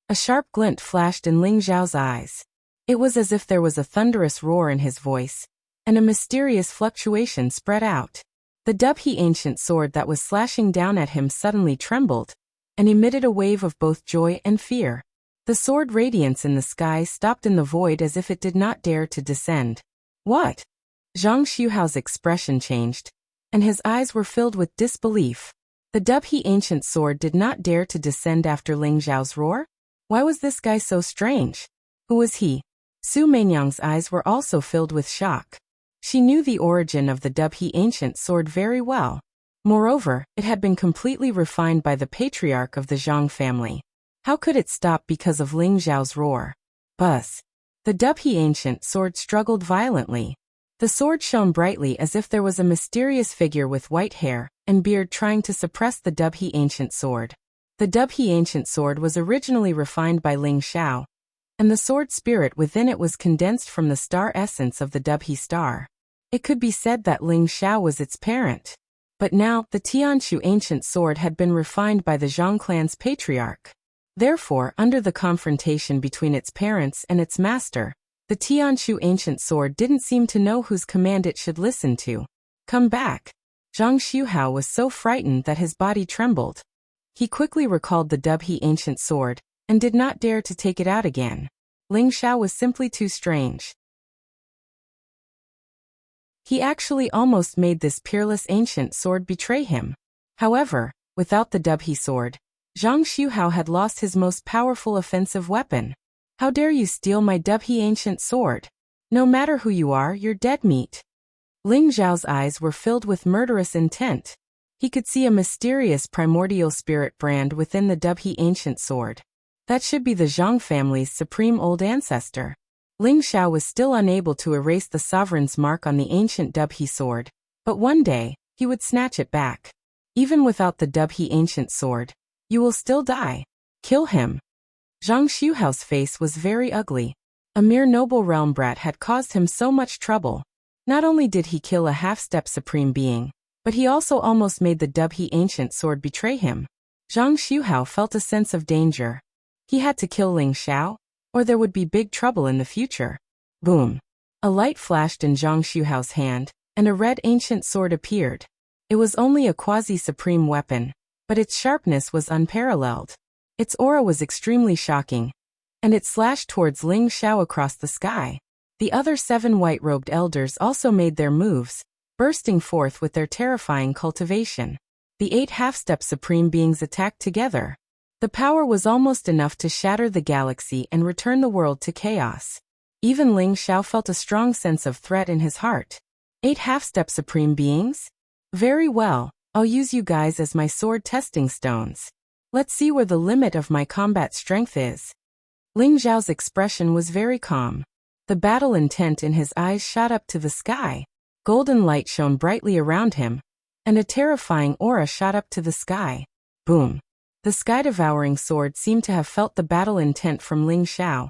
A sharp glint flashed in Ling Xiao's eyes. It was as if there was a thunderous roar in his voice, and a mysterious fluctuation spread out. The Dubhe ancient sword that was slashing down at him suddenly trembled, and emitted a wave of both joy and fear. The sword radiance in the sky stopped in the void as if it did not dare to descend. What? Zhang Xuhao's expression changed, and his eyes were filled with disbelief. The Dubhe ancient sword did not dare to descend after Ling Xiao's roar? Why was this guy so strange? Who was he? Su Meinyang's eyes were also filled with shock. She knew the origin of the Dubhe ancient sword very well. Moreover, it had been completely refined by the patriarch of the Zhang family. How could it stop because of Ling Xiao's roar? Buzz. The Dubhe ancient sword struggled violently. The sword shone brightly as if there was a mysterious figure with white hair and beard trying to suppress the Dubhe ancient sword. The Dubhe ancient sword was originally refined by Ling Xiao, and the sword spirit within it was condensed from the star essence of the Dubhe star. It could be said that Ling Xiao was its parent. But now, the Tianchu ancient sword had been refined by the Zhang clan's patriarch. Therefore, under the confrontation between its parents and its master, the The Tianshu ancient sword didn't seem to know whose command it should listen to. Come back. Zhang Xiuhao was so frightened that his body trembled. He quickly recalled the Dubhe ancient sword, and did not dare to take it out again. Ling Xiao was simply too strange. He actually almost made this peerless ancient sword betray him. However, without the Dubhe sword, Zhang Xiuhao had lost his most powerful offensive weapon. How dare you steal my Dubhe ancient sword? No matter who you are, you're dead meat. Ling Xiao's eyes were filled with murderous intent. He could see a mysterious primordial spirit brand within the Dubhe ancient sword. That should be the Zhang family's supreme old ancestor. Ling Xiao was still unable to erase the sovereign's mark on the ancient Dubhe sword, but one day, he would snatch it back. Even without the Dubhe ancient sword, you will still die. Kill him. Zhang Xiuhao's face was very ugly. A mere noble realm brat had caused him so much trouble. Not only did he kill a half-step supreme being, but he also almost made the Dubhe ancient sword betray him. Zhang Xiuhao felt a sense of danger. He had to kill Ling Xiao, or there would be big trouble in the future. Boom. A light flashed in Zhang Xiuhao's hand, and a red ancient sword appeared. It was only a quasi-supreme weapon, but its sharpness was unparalleled. Its aura was extremely shocking, and it slashed towards Ling Xiao across the sky. The other 7 white-robed elders also made their moves, bursting forth with their terrifying cultivation. The 8 half-step supreme beings attacked together. The power was almost enough to shatter the galaxy and return the world to chaos. Even Ling Xiao felt a strong sense of threat in his heart. 8 half-step supreme beings? Very well, I'll use you guys as my sword testing stones. Let's see where the limit of my combat strength is. Ling Xiao's expression was very calm. The battle intent in his eyes shot up to the sky. Golden light shone brightly around him, and a terrifying aura shot up to the sky. Boom. The sky-devouring sword seemed to have felt the battle intent from Ling Xiao,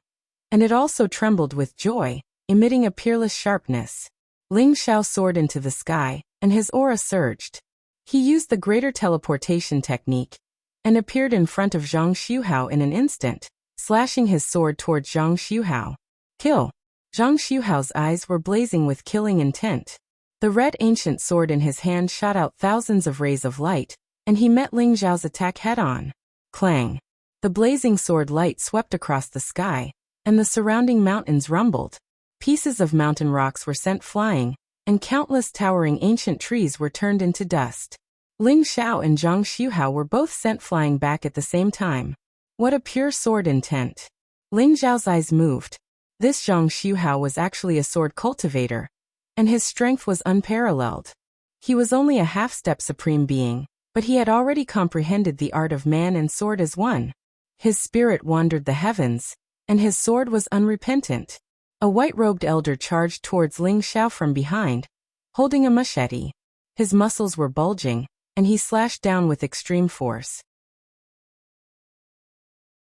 and it also trembled with joy, emitting a peerless sharpness. Ling Xiao soared into the sky, and his aura surged. He used the greater teleportation technique, and appeared in front of Zhang Xiuhao in an instant, slashing his sword towards Zhang Xiuhao. Kill! Zhang Xiuhao's eyes were blazing with killing intent. The red ancient sword in his hand shot out thousands of rays of light, and he met Ling Xiao's attack head-on. Clang! The blazing sword light swept across the sky, and the surrounding mountains rumbled. Pieces of mountain rocks were sent flying, and countless towering ancient trees were turned into dust. Ling Xiao and Zhang Xiuhao were both sent flying back at the same time. What a pure sword intent! Ling Xiao's eyes moved. This Zhang Xiuhao was actually a sword cultivator, and his strength was unparalleled. He was only a half-step supreme being, but he had already comprehended the art of man and sword as one. His spirit wandered the heavens, and his sword was unrepentant. A white-robed elder charged towards Ling Xiao from behind, holding a machete. His muscles were bulging, and he slashed down with extreme force.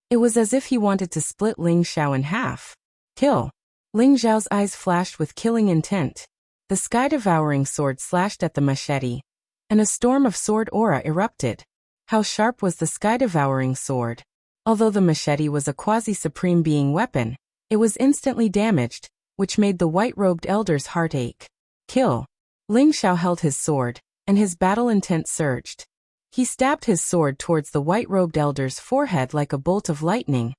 It was as if he wanted to split Ling Xiao in half. Kill! Ling Xiao's eyes flashed with killing intent. The sky-devouring sword slashed at the machete, and a storm of sword aura erupted. How sharp was the sky-devouring sword! Although the machete was a quasi-supreme being weapon, it was instantly damaged, which made the white-robed elder's heart ache. Kill! Ling Xiao held his sword, and his battle intent surged. He stabbed his sword towards the white-robed elder's forehead like a bolt of lightning,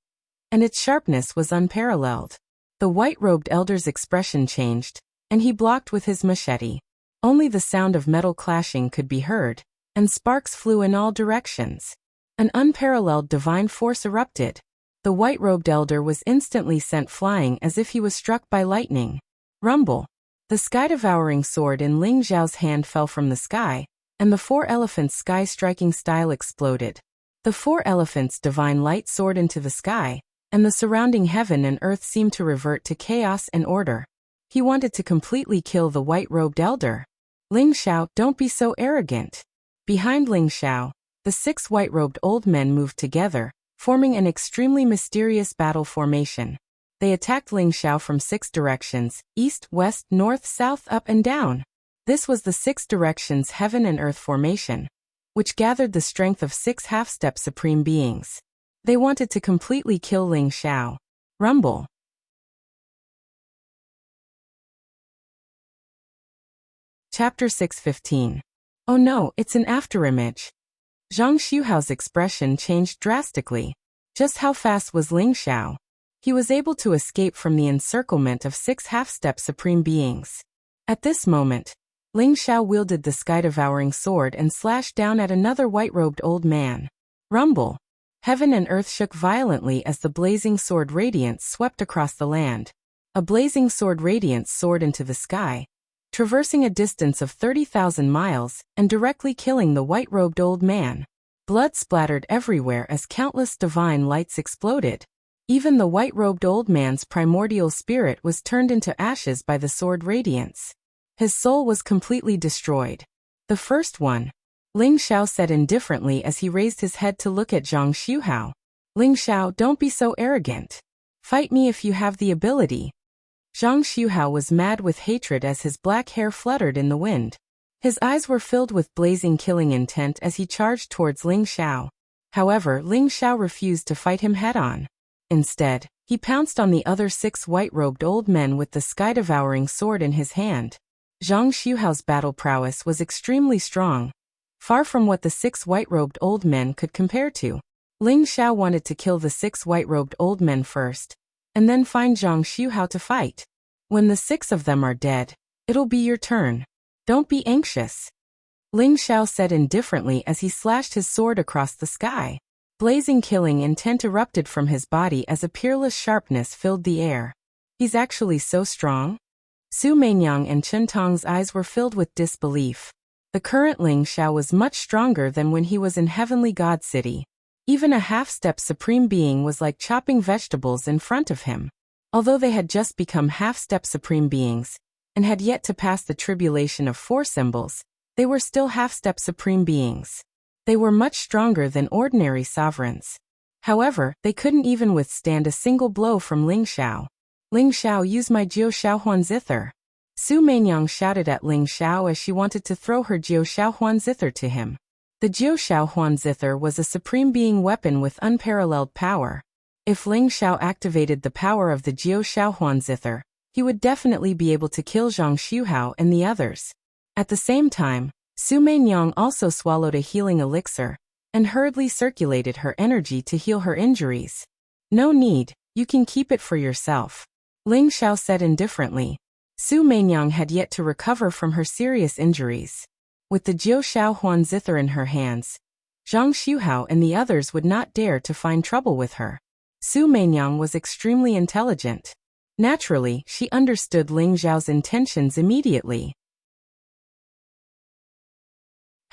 and its sharpness was unparalleled. The white-robed elder's expression changed, and he blocked with his machete. Only the sound of metal clashing could be heard, and sparks flew in all directions. An unparalleled divine force erupted. The white-robed elder was instantly sent flying as if he was struck by lightning. Rumble! The sky-devouring sword in Ling Xiao's hand fell from the sky, and the 4 elephants' sky-striking style exploded. The 4 elephants' divine light soared into the sky, and the surrounding heaven and earth seemed to revert to chaos and order. He wanted to completely kill the white-robed elder. Ling Xiao, don't be so arrogant. Behind Ling Xiao, the 6 white-robed old men moved together, forming an extremely mysterious battle formation. They attacked Ling Xiao from 6 directions: east, west, north, south, up and down. This was the 6 directions heaven and earth formation, which gathered the strength of 6 half-step supreme beings. They wanted to completely kill Ling Xiao. Rumble! Chapter 6:15. Oh no, it's an afterimage. Zhang Xuhao's expression changed drastically. Just how fast was Ling Xiao? He was able to escape from the encirclement of 6 half-step supreme beings. At this moment, Ling Xiao wielded the sky-devouring sword and slashed down at another white-robed old man. Rumble. Heaven and earth shook violently as the blazing sword radiance swept across the land. A blazing sword radiance soared into the sky, traversing a distance of 30,000 miles and directly killing the white-robed old man. Blood splattered everywhere as countless divine lights exploded. Even the white-robed old man's primordial spirit was turned into ashes by the sword radiance. His soul was completely destroyed. The first one, Ling Xiao said indifferently as he raised his head to look at Zhang Xuhao. Ling Xiao, don't be so arrogant. Fight me if you have the ability. Zhang Xuhao was mad with hatred as his black hair fluttered in the wind. His eyes were filled with blazing killing intent as he charged towards Ling Xiao. However, Ling Xiao refused to fight him head-on. Instead, he pounced on the other 6 white-robed old men with the sky-devouring sword in his hand. Zhang Xuhao's battle prowess was extremely strong, far from what the 6 white-robed old men could compare to. Ling Xiao wanted to kill the 6 white-robed old men first, and then find Zhang Xuhao to fight. When the 6 of them are dead, it'll be your turn. Don't be anxious. Ling Xiao said indifferently as he slashed his sword across the sky. Blazing killing intent erupted from his body as a peerless sharpness filled the air. He's actually so strong? Su Meinyang and Chen Tong's eyes were filled with disbelief. The current Ling Xiao was much stronger than when he was in Heavenly God City. Even a half-step supreme being was like chopping vegetables in front of him. Although they had just become half-step supreme beings, and had yet to pass the tribulation of 4 symbols, they were still half-step supreme beings. They were much stronger than ordinary sovereigns. However, they couldn't even withstand a single blow from Ling Xiao. Ling Xiao, use my Jiu Shaohuan Zither. Su Meinyang shouted at Ling Xiao as she wanted to throw her Jiu Shaohuan Zither to him. The Jiu Shaohuan Zither was a supreme being weapon with unparalleled power. If Ling Xiao activated the power of the Jiu Shaohuan Zither, he would definitely be able to kill Zhang Xuhao and the others. At the same time, Su Meinyang also swallowed a healing elixir, and hurriedly circulated her energy to heal her injuries. No need, you can keep it for yourself. Ling Xiao said indifferently. Su Meinyang had yet to recover from her serious injuries. With the Jiu Shaohuan Zither in her hands, Zhang Xuhao and the others would not dare to find trouble with her. Su Meinyang was extremely intelligent. Naturally, she understood Ling Xiao's intentions immediately.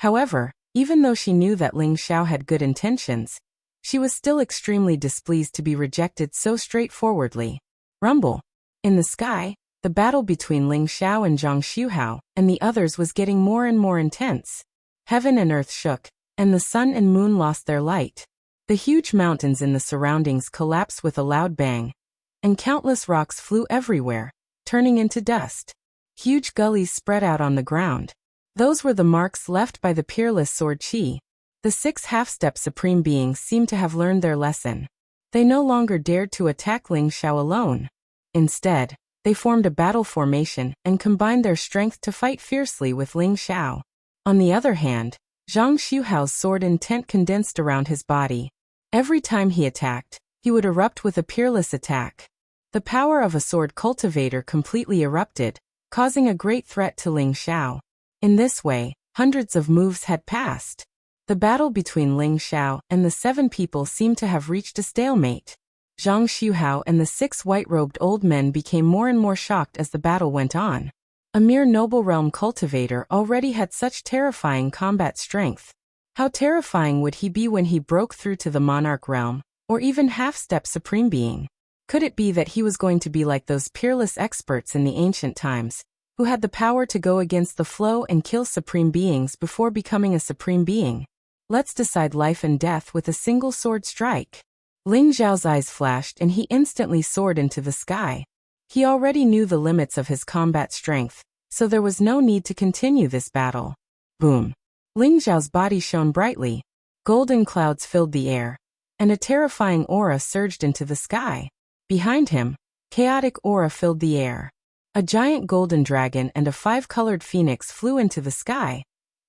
However, even though she knew that Ling Xiao had good intentions, she was still extremely displeased to be rejected so straightforwardly. Rumble. In the sky, the battle between Ling Xiao and Zhang Xuhao and the others was getting more and more intense. Heaven and earth shook, and the sun and moon lost their light. The huge mountains in the surroundings collapsed with a loud bang, and countless rocks flew everywhere, turning into dust. Huge gullies spread out on the ground. Those were the marks left by the peerless sword chi. The 6 half-step supreme beings seemed to have learned their lesson. They no longer dared to attack Ling Xiao alone. Instead, they formed a battle formation and combined their strength to fight fiercely with Ling Xiao. On the other hand, Zhang Xuhao's sword intent condensed around his body. Every time he attacked, he would erupt with a peerless attack. The power of a sword cultivator completely erupted, causing a great threat to Ling Xiao. In this way, hundreds of moves had passed. The battle between Ling Xiao and the 7 people seemed to have reached a stalemate. Zhang Xuhao and the 6 white-robed old men became more and more shocked as the battle went on. A mere noble realm cultivator already had such terrifying combat strength. How terrifying would he be when he broke through to the monarch realm, or even half-step supreme being? Could it be that he was going to be like those peerless experts in the ancient times, who had the power to go against the flow and kill supreme beings before becoming a supreme being? Let's decide life and death with a single sword strike. Ling Xiao's eyes flashed and he instantly soared into the sky. He already knew the limits of his combat strength, so there was no need to continue this battle. Boom! Ling Xiao's body shone brightly. Golden clouds filled the air, and a terrifying aura surged into the sky. Behind him, chaotic aura filled the air. A giant golden dragon and a 5-colored phoenix flew into the sky,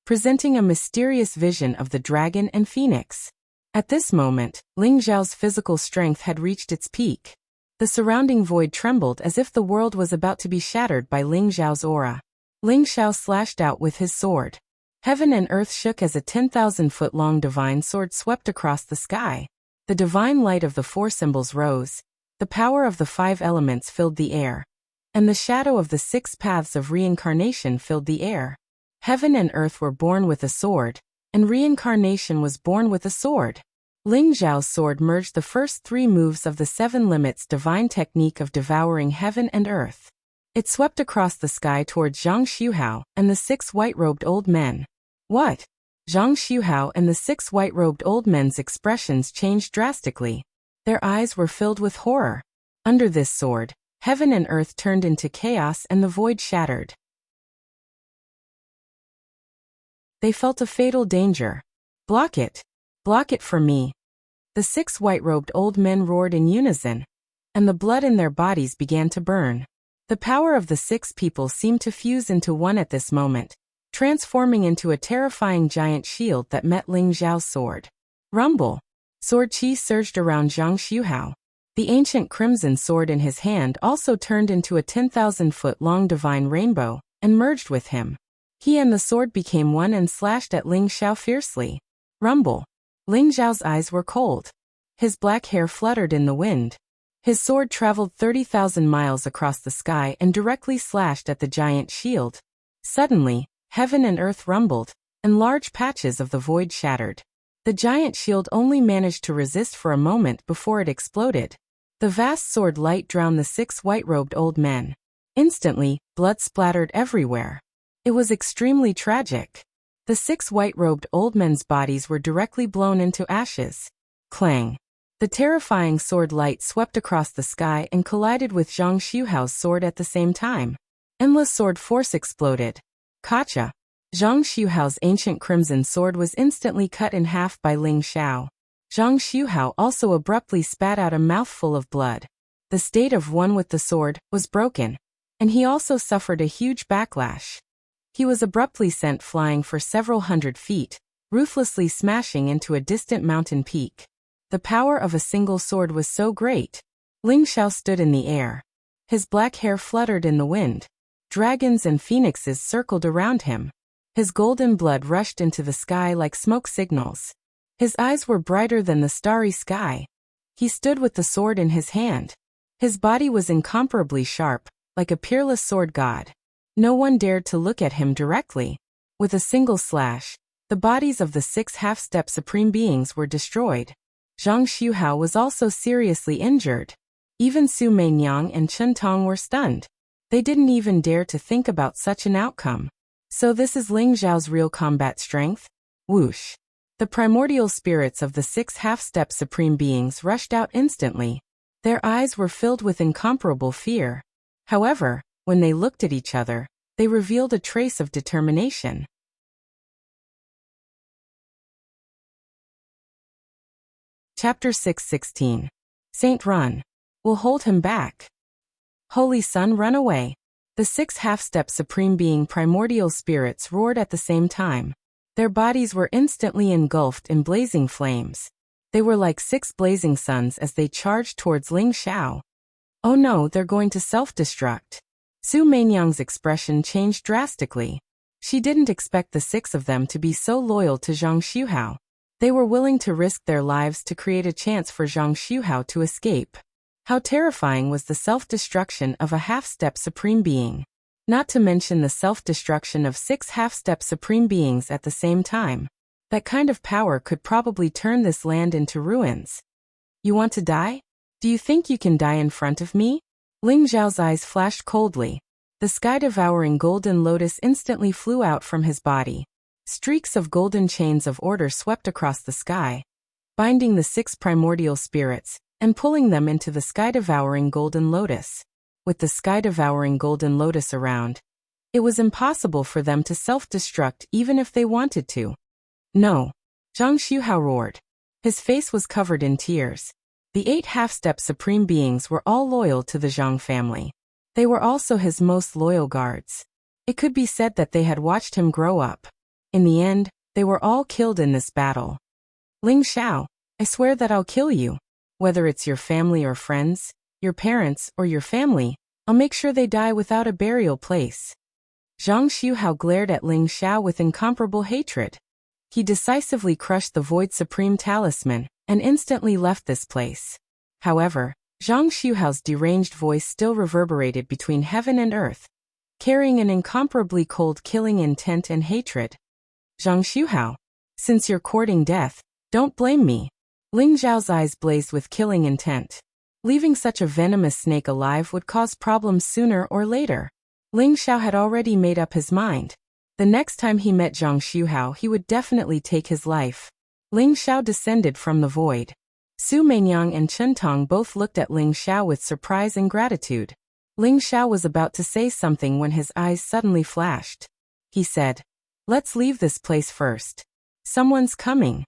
presenting a mysterious vision of the dragon and phoenix. At this moment, Ling Xiao's physical strength had reached its peak. The surrounding void trembled as if the world was about to be shattered by Ling Xiao's aura. Ling Xiao slashed out with his sword. Heaven and earth shook as a 10,000-foot-long divine sword swept across the sky. The divine light of the four symbols rose. The power of the 5 elements filled the air. And the shadow of the 6 paths of reincarnation filled the air. Heaven and earth were born with a sword, and reincarnation was born with a sword. Ling Xiao's sword merged the first 3 moves of the 7 limits divine technique of devouring heaven and earth. It swept across the sky towards Zhang Xuhao and the 6 white-robed old men. What? Zhang Xuhao and the 6 white-robed old men's expressions changed drastically. Their eyes were filled with horror. Under this sword, heaven and earth turned into chaos and the void shattered. They felt a fatal danger. Block it! Block it for me! The 6 white-robed old men roared in unison, and the blood in their bodies began to burn. The power of the 6 people seemed to fuse into one at this moment, transforming into a terrifying giant shield that met Ling Xiao's sword. Rumble! Sword chi surged around Zhang Xuhao. The ancient crimson sword in his hand also turned into a 10,000-foot-long divine rainbow, and merged with him. He and the sword became one and slashed at Ling Xiao fiercely. Rumble! Ling Xiao's eyes were cold. His black hair fluttered in the wind. His sword traveled 30,000 miles across the sky and directly slashed at the giant shield. Suddenly, heaven and earth rumbled, and large patches of the void shattered. The giant shield only managed to resist for a moment before it exploded. The vast sword light drowned the 6 white-robed old men. Instantly, blood splattered everywhere. It was extremely tragic. The 6 white-robed old men's bodies were directly blown into ashes. Clang! The terrifying sword light swept across the sky and collided with Zhang Xuhao's sword at the same time. Endless sword force exploded. Kacha! Zhang Xuhao's ancient crimson sword was instantly cut in half by Ling Xiao. Zhang Xuhao also abruptly spat out a mouthful of blood. The state of one with the sword was broken, and he also suffered a huge backlash. He was abruptly sent flying for several hundred feet, ruthlessly smashing into a distant mountain peak. The power of a single sword was so great. Ling Xiao stood in the air. His black hair fluttered in the wind. Dragons and phoenixes circled around him. His golden blood rushed into the sky like smoke signals. His eyes were brighter than the starry sky. He stood with the sword in his hand. His body was incomparably sharp, like a peerless sword god. No one dared to look at him directly. With a single slash, the bodies of the 6 half-step supreme beings were destroyed. Zhang Xuhao was also seriously injured. Even Su Meinyang and Chen Tong were stunned. They didn't even dare to think about such an outcome. So this is Ling Xiao's real combat strength? Whoosh! The primordial spirits of the 6 half-step supreme beings rushed out instantly. Their eyes were filled with incomparable fear. However, when they looked at each other, they revealed a trace of determination. Chapter 6:16. Saint run. We'll hold him back. Holy Sun, run away. The 6 half-step supreme being primordial spirits roared at the same time. Their bodies were instantly engulfed in blazing flames. They were like 6 blazing suns as they charged towards Ling Xiao. Oh no, they're going to self-destruct. Su Meinyang's expression changed drastically. She didn't expect the 6 of them to be so loyal to Zhang Xuhao. They were willing to risk their lives to create a chance for Zhang Xuhao to escape. How terrifying was the self-destruction of a half-step supreme being. Not to mention the self-destruction of 6 half-step supreme beings at the same time. That kind of power could probably turn this land into ruins. You want to die? Do you think you can die in front of me? Ling Xiao's eyes flashed coldly. The sky-devouring golden lotus instantly flew out from his body. Streaks of golden chains of order swept across the sky, binding the 6 primordial spirits, and pulling them into the sky-devouring golden lotus. With the sky-devouring golden lotus around, it was impossible for them to self-destruct even if they wanted to. No. Zhang Xuhao roared. His face was covered in tears. The 8 half-step supreme beings were all loyal to the Zhang family. They were also his most loyal guards. It could be said that they had watched him grow up. In the end, they were all killed in this battle. Ling Xiao, I swear that I'll kill you. Whether it's your family or friends, your parents or your family, I'll make sure they die without a burial place. Zhang Xiuhao glared at Ling Xiao with incomparable hatred. He decisively crushed the Void Supreme Talisman and instantly left this place. However, Zhang Xiuhao's deranged voice still reverberated between heaven and earth, carrying an incomparably cold killing intent and hatred. Zhang Xiuhao, since you're courting death, don't blame me. Ling Zhao's eyes blazed with killing intent. Leaving such a venomous snake alive would cause problems sooner or later. Ling Xiao had already made up his mind. The next time he met Zhang Xiuhao, he would definitely take his life. Ling Xiao descended from the void. Su Meinyang and Chen Tong both looked at Ling Xiao with surprise and gratitude. Ling Xiao was about to say something when his eyes suddenly flashed. He said, "Let's leave this place first. Someone's coming."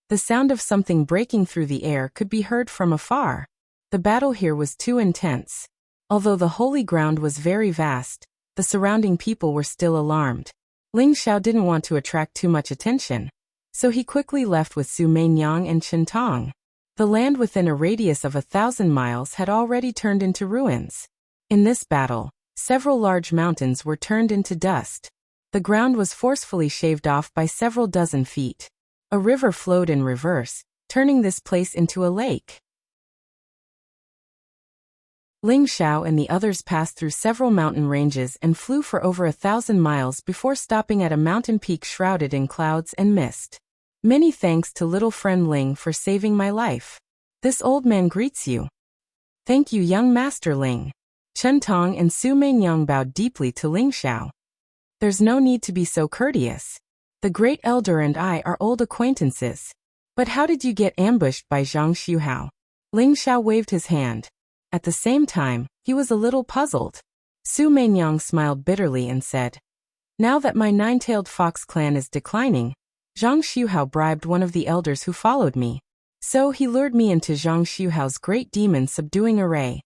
The sound of something breaking through the air could be heard from afar. The battle here was too intense. Although the holy ground was very vast, the surrounding people were still alarmed. Ling Xiao didn't want to attract too much attention, so he quickly left with Su Meinyang and Chen Tong. The land within a radius of 1,000 miles had already turned into ruins. In this battle, several large mountains were turned into dust. The ground was forcefully shaved off by several dozen feet. A river flowed in reverse, turning this place into a lake. Ling Xiao and the others passed through several mountain ranges and flew for over 1,000 miles before stopping at a mountain peak shrouded in clouds and mist. Many thanks to little friend Ling for saving my life. This old man greets you. Thank you, young master Ling. Chen Tong and Su Meinyang bowed deeply to Ling Xiao. There's no need to be so courteous. The great elder and I are old acquaintances. But how did you get ambushed by Zhang Xiuhao? Ling Xiao waved his hand. At the same time, he was a little puzzled. Su Meinyang smiled bitterly and said, "Now that my nine-tailed fox clan is declining, Zhang Xiuhao bribed one of the elders who followed me. So he lured me into Zhang Xiuhao's great demon-subduing array."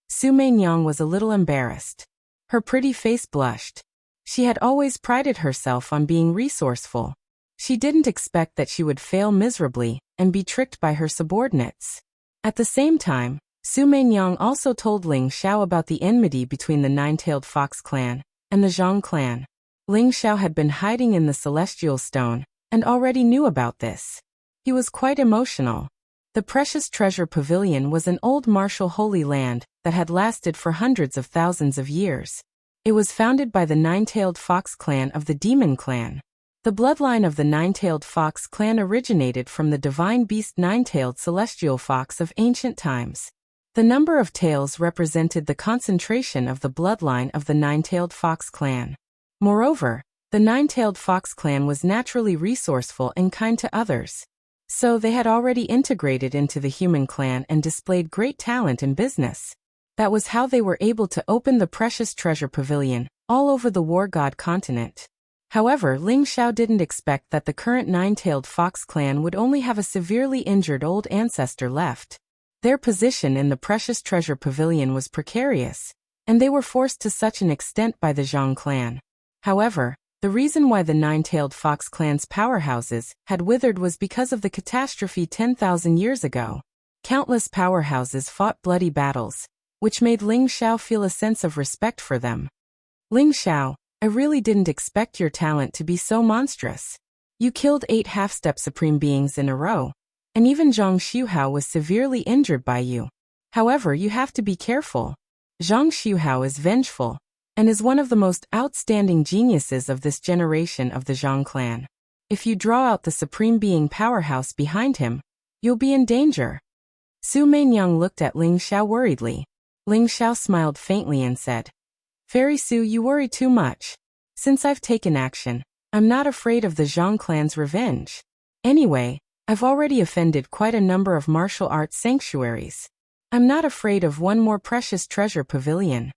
Su Meinyang was a little embarrassed. Her pretty face blushed. She had always prided herself on being resourceful. She didn't expect that she would fail miserably and be tricked by her subordinates. At the same time, Su Meinyang also told Ling Xiao about the enmity between the Nine-Tailed Fox clan and the Zhang clan. Ling Xiao had been hiding in the Celestial Stone and already knew about this. He was quite emotional. The Precious Treasure Pavilion was an old martial holy land that had lasted for hundreds of thousands of years. It was founded by the Nine-Tailed Fox clan of the Demon clan. The bloodline of the Nine-Tailed Fox clan originated from the divine beast Nine-Tailed Celestial Fox of ancient times. The number of tails represented the concentration of the bloodline of the Nine-Tailed Fox clan. Moreover, the Nine-Tailed Fox clan was naturally resourceful and kind to others. So they had already integrated into the human clan and displayed great talent in business. That was how they were able to open the Precious Treasure Pavilion all over the War God continent. However, Ling Xiao didn't expect that the current Nine-Tailed Fox clan would only have a severely injured old ancestor left. Their position in the Precious Treasure Pavilion was precarious, and they were forced to such an extent by the Zhang clan. However, the reason why the Nine-Tailed Fox clan's powerhouses had withered was because of the catastrophe 10,000 years ago. Countless powerhouses fought bloody battles, which made Ling Xiao feel a sense of respect for them. Ling Xiao, I really didn't expect your talent to be so monstrous. You killed 8 half-step supreme beings in a row, and even Zhang Xiuhao was severely injured by you. However, you have to be careful. Zhang Xiuhao is vengeful, and is one of the most outstanding geniuses of this generation of the Zhang clan. If you draw out the supreme being powerhouse behind him, you'll be in danger. Su Meinyang looked at Ling Xiao worriedly. Ling Xiao smiled faintly and said, Fairy Su, you worry too much. Since I've taken action, I'm not afraid of the Zhang clan's revenge. Anyway, I've already offended quite a number of martial arts sanctuaries. I'm not afraid of one more Precious Treasure Pavilion.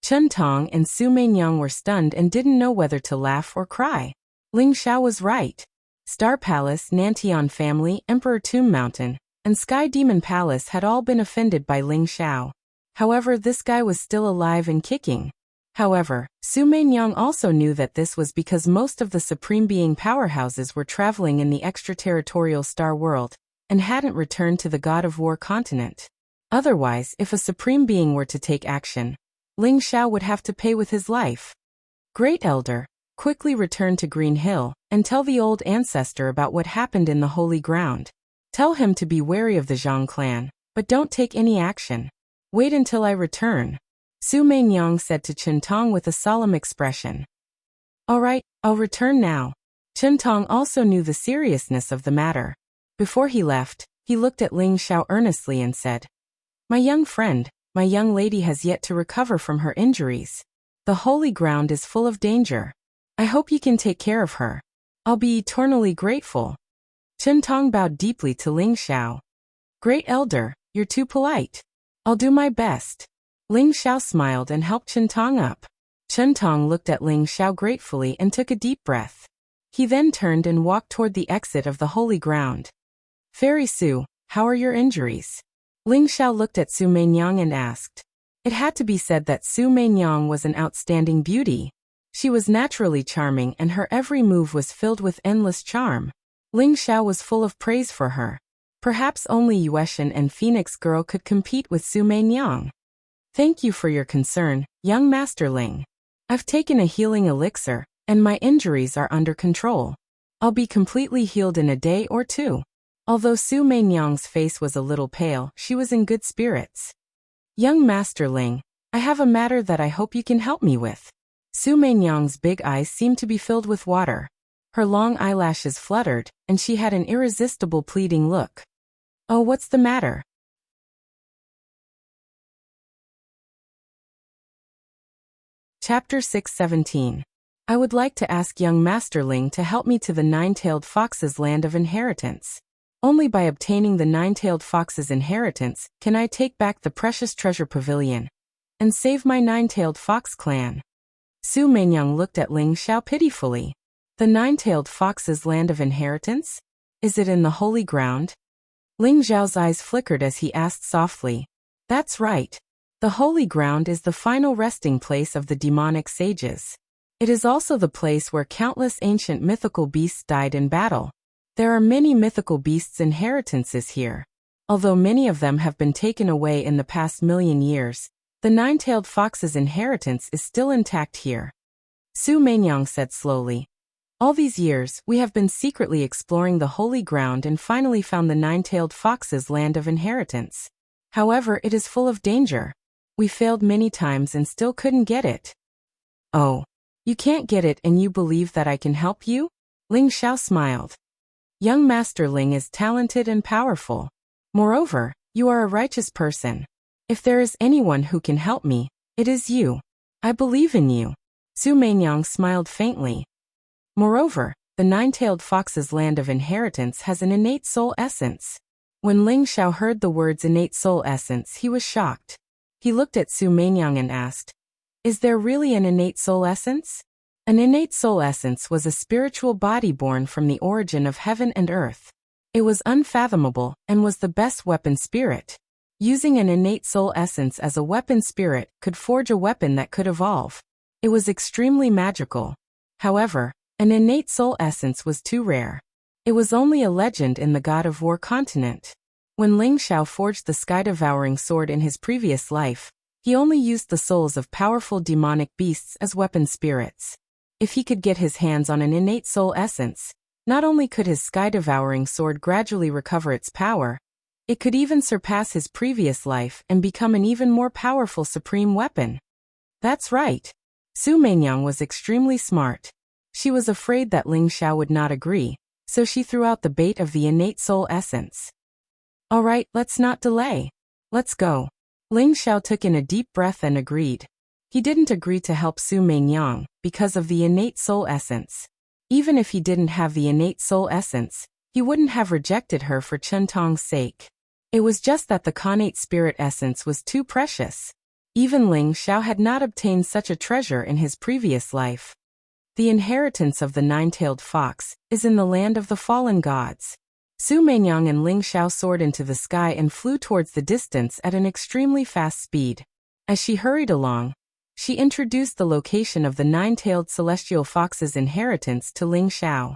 Chen Tong and Su Meinyang were stunned and didn't know whether to laugh or cry. Ling Xiao was right. Star Palace, Nantian family, Emperor Tomb Mountain, and Sky Demon Palace had all been offended by Ling Xiao. However, this guy was still alive and kicking. However, Su Meinyang also knew that this was because most of the Supreme Being powerhouses were traveling in the extraterritorial star world, and hadn't returned to the God of War continent. Otherwise, if a Supreme Being were to take action, Ling Xiao would have to pay with his life. Great Elder, quickly return to Green Hill, and tell the old ancestor about what happened in the Holy Ground. Tell him to be wary of the Zhang clan, but don't take any action. Wait until I return, Su Meinyang said to Chen Tong with a solemn expression. All right, I'll return now. Chen Tong also knew the seriousness of the matter. Before he left, he looked at Ling Xiao earnestly and said, My young friend, my young lady has yet to recover from her injuries. The Holy Ground is full of danger. I hope you can take care of her. I'll be eternally grateful. Chen Tong bowed deeply to Ling Xiao. Great Elder, you're too polite. I'll do my best. Ling Xiao smiled and helped Chen Tong up. Chen Tong looked at Ling Xiao gratefully and took a deep breath. He then turned and walked toward the exit of the Holy Ground. Fairy Su, how are your injuries? Ling Xiao looked at Su Meinyang and asked. It had to be said that Su Meinyang was an outstanding beauty. She was naturally charming and her every move was filled with endless charm. Ling Xiao was full of praise for her. Perhaps only Yueshan and Phoenix Girl could compete with Su Meinyang. Thank you for your concern, young Master Ling. I've taken a healing elixir, and my injuries are under control. I'll be completely healed in a day or two. Although Su Meinyang's face was a little pale, she was in good spirits. Young Master Ling, I have a matter that I hope you can help me with. Su Meinyang's big eyes seemed to be filled with water. Her long eyelashes fluttered, and she had an irresistible pleading look. Oh, what's the matter? Chapter 617. I would like to ask young Master Ling to help me to the Nine-Tailed Fox's land of inheritance. Only by obtaining the Nine-Tailed Fox's inheritance can I take back the precious treasure pavilion and save my Nine-Tailed Fox clan. Su Meinyang looked at Ling Xiao pitifully. The Nine-Tailed Fox's land of inheritance? Is it in the Holy Ground? Ling Xiao's eyes flickered as he asked softly. That's right. The Holy Ground is the final resting place of the demonic sages. It is also the place where countless ancient mythical beasts died in battle. There are many mythical beasts' inheritances here. Although many of them have been taken away in the past million years, the Nine-Tailed Fox's inheritance is still intact here. Su Meinyang said slowly. All these years, we have been secretly exploring the Holy Ground and finally found the Nine-Tailed Fox's land of inheritance. However, it is full of danger. We failed many times and still couldn't get it. Oh, you can't get it and you believe that I can help you? Ling Xiao smiled. Young Master Ling is talented and powerful. Moreover, you are a righteous person. If there is anyone who can help me, it is you. I believe in you. Su Meinyang smiled faintly. Moreover, the Nine-Tailed Fox's land of inheritance has an innate soul essence. When Ling Xiao heard the words innate soul essence, he was shocked. He looked at Su Meinyang and asked, Is there really an innate soul essence? An innate soul essence was a spiritual body born from the origin of heaven and earth. It was unfathomable and was the best weapon spirit. Using an innate soul essence as a weapon spirit could forge a weapon that could evolve. It was extremely magical. However, an innate soul essence was too rare. It was only a legend in the God of War continent. When Ling Xiao forged the sky-devouring sword in his previous life, he only used the souls of powerful demonic beasts as weapon spirits. If he could get his hands on an innate soul essence, not only could his sky-devouring sword gradually recover its power, it could even surpass his previous life and become an even more powerful supreme weapon. That's right. Su Meinyang was extremely smart. She was afraid that Ling Xiao would not agree, so she threw out the bait of the innate soul essence. All right, let's not delay. Let's go. Ling Xiao took in a deep breath and agreed. He didn't agree to help Su Meinyang because of the innate soul essence. Even if he didn't have the innate soul essence, he wouldn't have rejected her for Chen Tong's sake. It was just that the connate spirit essence was too precious. Even Ling Xiao had not obtained such a treasure in his previous life. The inheritance of the Nine-Tailed Fox is in the land of the fallen gods. Su Meinyang and Ling Xiao soared into the sky and flew towards the distance at an extremely fast speed. As she hurried along, she introduced the location of the nine-tailed celestial fox's inheritance to Ling Xiao.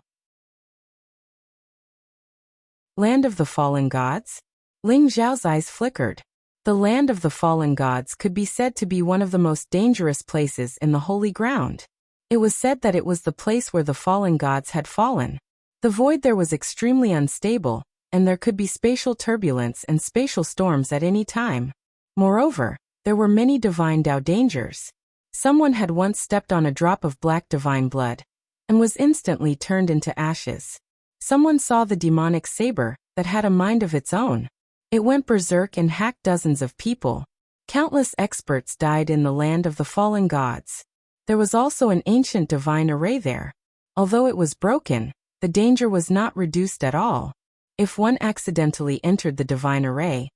Land of the Fallen Gods? Ling Xiao's eyes flickered. The Land of the Fallen Gods could be said to be one of the most dangerous places in the Holy Ground. It was said that it was the place where the fallen gods had fallen. The void there was extremely unstable, and there could be spatial turbulence and spatial storms at any time. Moreover, there were many divine Dao dangers. Someone had once stepped on a drop of black divine blood, and was instantly turned into ashes. Someone saw the demonic saber that had a mind of its own. It went berserk and hacked dozens of people. Countless experts died in the Land of the Fallen Gods. There was also an ancient divine array there. Although it was broken, the danger was not reduced at all. If one accidentally entered the divine array,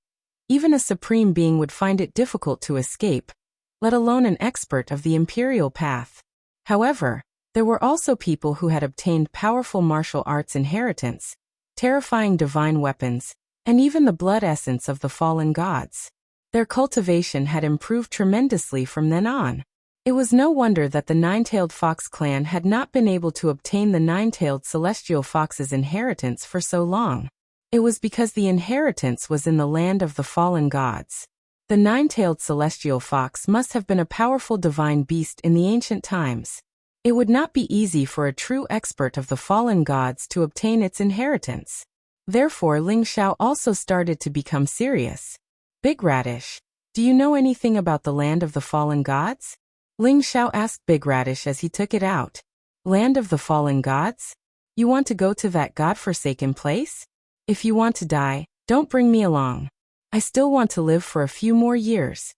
even a supreme being would find it difficult to escape, let alone an expert of the imperial path. However, there were also people who had obtained powerful martial arts inheritance, terrifying divine weapons, and even the blood essence of the fallen gods. Their cultivation had improved tremendously from then on. It was no wonder that the Nine-Tailed Fox clan had not been able to obtain the Nine-Tailed Celestial Fox's inheritance for so long. It was because the inheritance was in the Land of the Fallen Gods. The Nine-Tailed Celestial Fox must have been a powerful divine beast in the ancient times. It would not be easy for a true expert of the fallen gods to obtain its inheritance. Therefore, Ling Xiao also started to become serious. Big Radish, do you know anything about the Land of the Fallen Gods? Ling Xiao asked Big Radish as he took it out. Land of the Fallen Gods? You want to go to that godforsaken place? If you want to die, don't bring me along. I still want to live for a few more years.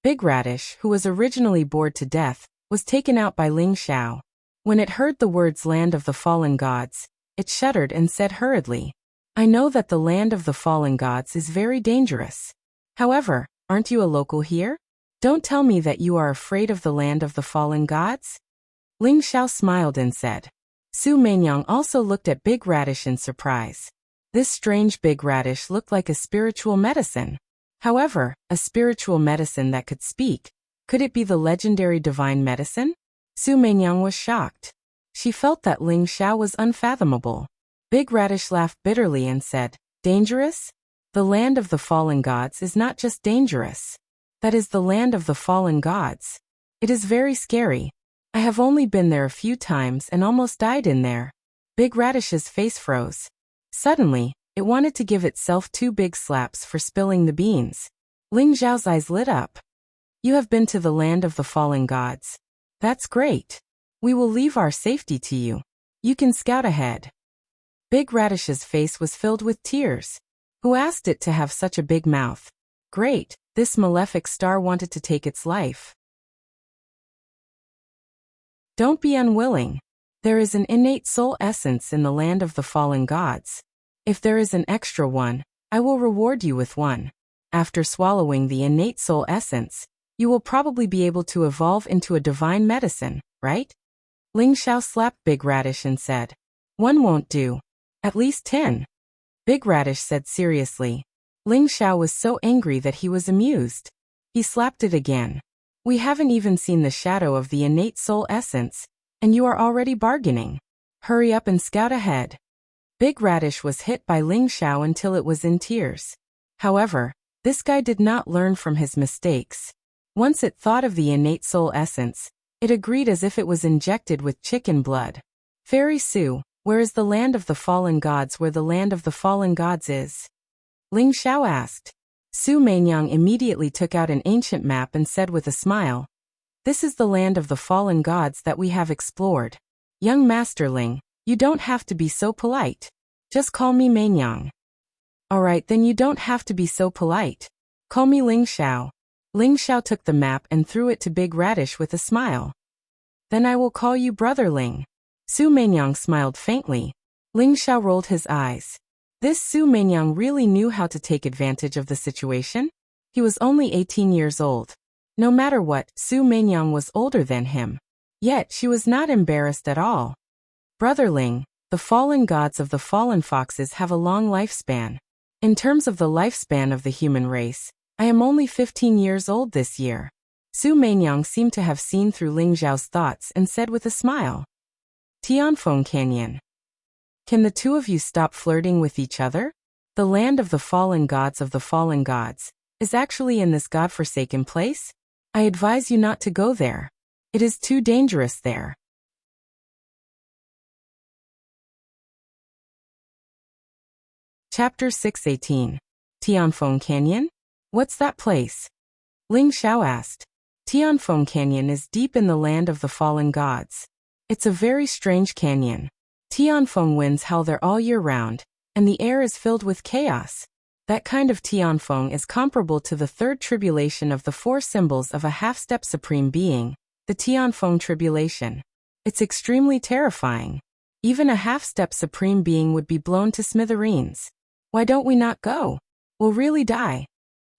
Big Radish, who was originally bored to death, was taken out by Ling Xiao. When it heard the words Land of the Fallen Gods, it shuddered and said hurriedly, I know that the Land of the Fallen Gods is very dangerous. However, aren't you a local here? Don't tell me that you are afraid of the Land of the Fallen Gods? Ling Xiao smiled and said. Su Meinyang also looked at Big Radish in surprise. This strange Big Radish looked like a spiritual medicine. However, a spiritual medicine that could speak. Could it be the legendary divine medicine? Su Meinyang was shocked. She felt that Ling Xiao was unfathomable. Big Radish laughed bitterly and said, Dangerous? The Land of the Fallen Gods is not just dangerous. That is the Land of the Fallen Gods. It is very scary. I have only been there a few times and almost died in there. Big Radish's face froze. Suddenly, it wanted to give itself 2 big slaps for spilling the beans. Ling Xiao's eyes lit up. You have been to the Land of the Fallen Gods. That's great. We will leave our safety to you. You can scout ahead. Big Radish's face was filled with tears. Who asked it to have such a big mouth? Great, this malefic star wanted to take its life. Don't be unwilling. There is an innate soul essence in the Land of the Fallen Gods. If there is an extra one, I will reward you with one. After swallowing the innate soul essence, you will probably be able to evolve into a divine medicine, right? Ling Xiao slapped Big Radish and said, One won't do. At least 10. Big Radish said seriously. Ling Xiao was so angry that he was amused. He slapped it again. We haven't even seen the shadow of the innate soul essence, and you are already bargaining. Hurry up and scout ahead. Big Radish was hit by Ling Xiao until it was in tears. However, this guy did not learn from his mistakes. Once it thought of the innate soul essence, it agreed as if it was injected with chicken blood. Fairy Su, where is the Land of the Fallen Gods where the Land of the Fallen Gods is? Ling Xiao asked. Su Meinyang immediately took out an ancient map and said with a smile, This is the Land of the Fallen Gods that we have explored. Young Master Ling, you don't have to be so polite. Just call me Meinyang. Alright, then you don't have to be so polite. Call me Ling Xiao. Ling Xiao took the map and threw it to Big Radish with a smile. Then I will call you Brother Ling. Su Meinyang smiled faintly. Ling Xiao rolled his eyes. This Su Meinyang really knew how to take advantage of the situation. He was only 18 years old. No matter what, Su Meinyang was older than him. Yet she was not embarrassed at all. Brother Ling, The fallen gods of the fallen foxes have a long lifespan. In terms of the lifespan of the human race, I am only 15 years old this year. Su Meinyang seemed to have seen through Ling Zhao's thoughts and said with a smile, Tianfeng Canyon. Can the two of you stop flirting with each other? The land of the fallen gods is actually in this godforsaken place? I advise you not to go there. It is too dangerous there. Chapter 6:18. Tianfeng Canyon? What's that place? Ling Xiao asked. Tianfeng Canyon is deep in the land of the fallen gods. It's a very strange canyon. Tianfeng winds howl there all year round, and the air is filled with chaos. That kind of Tianfeng is comparable to the third tribulation of the four symbols of a half-step supreme being, the Tianfeng tribulation. It's extremely terrifying. Even a half-step supreme being would be blown to smithereens. Why don't we not go? We'll really die.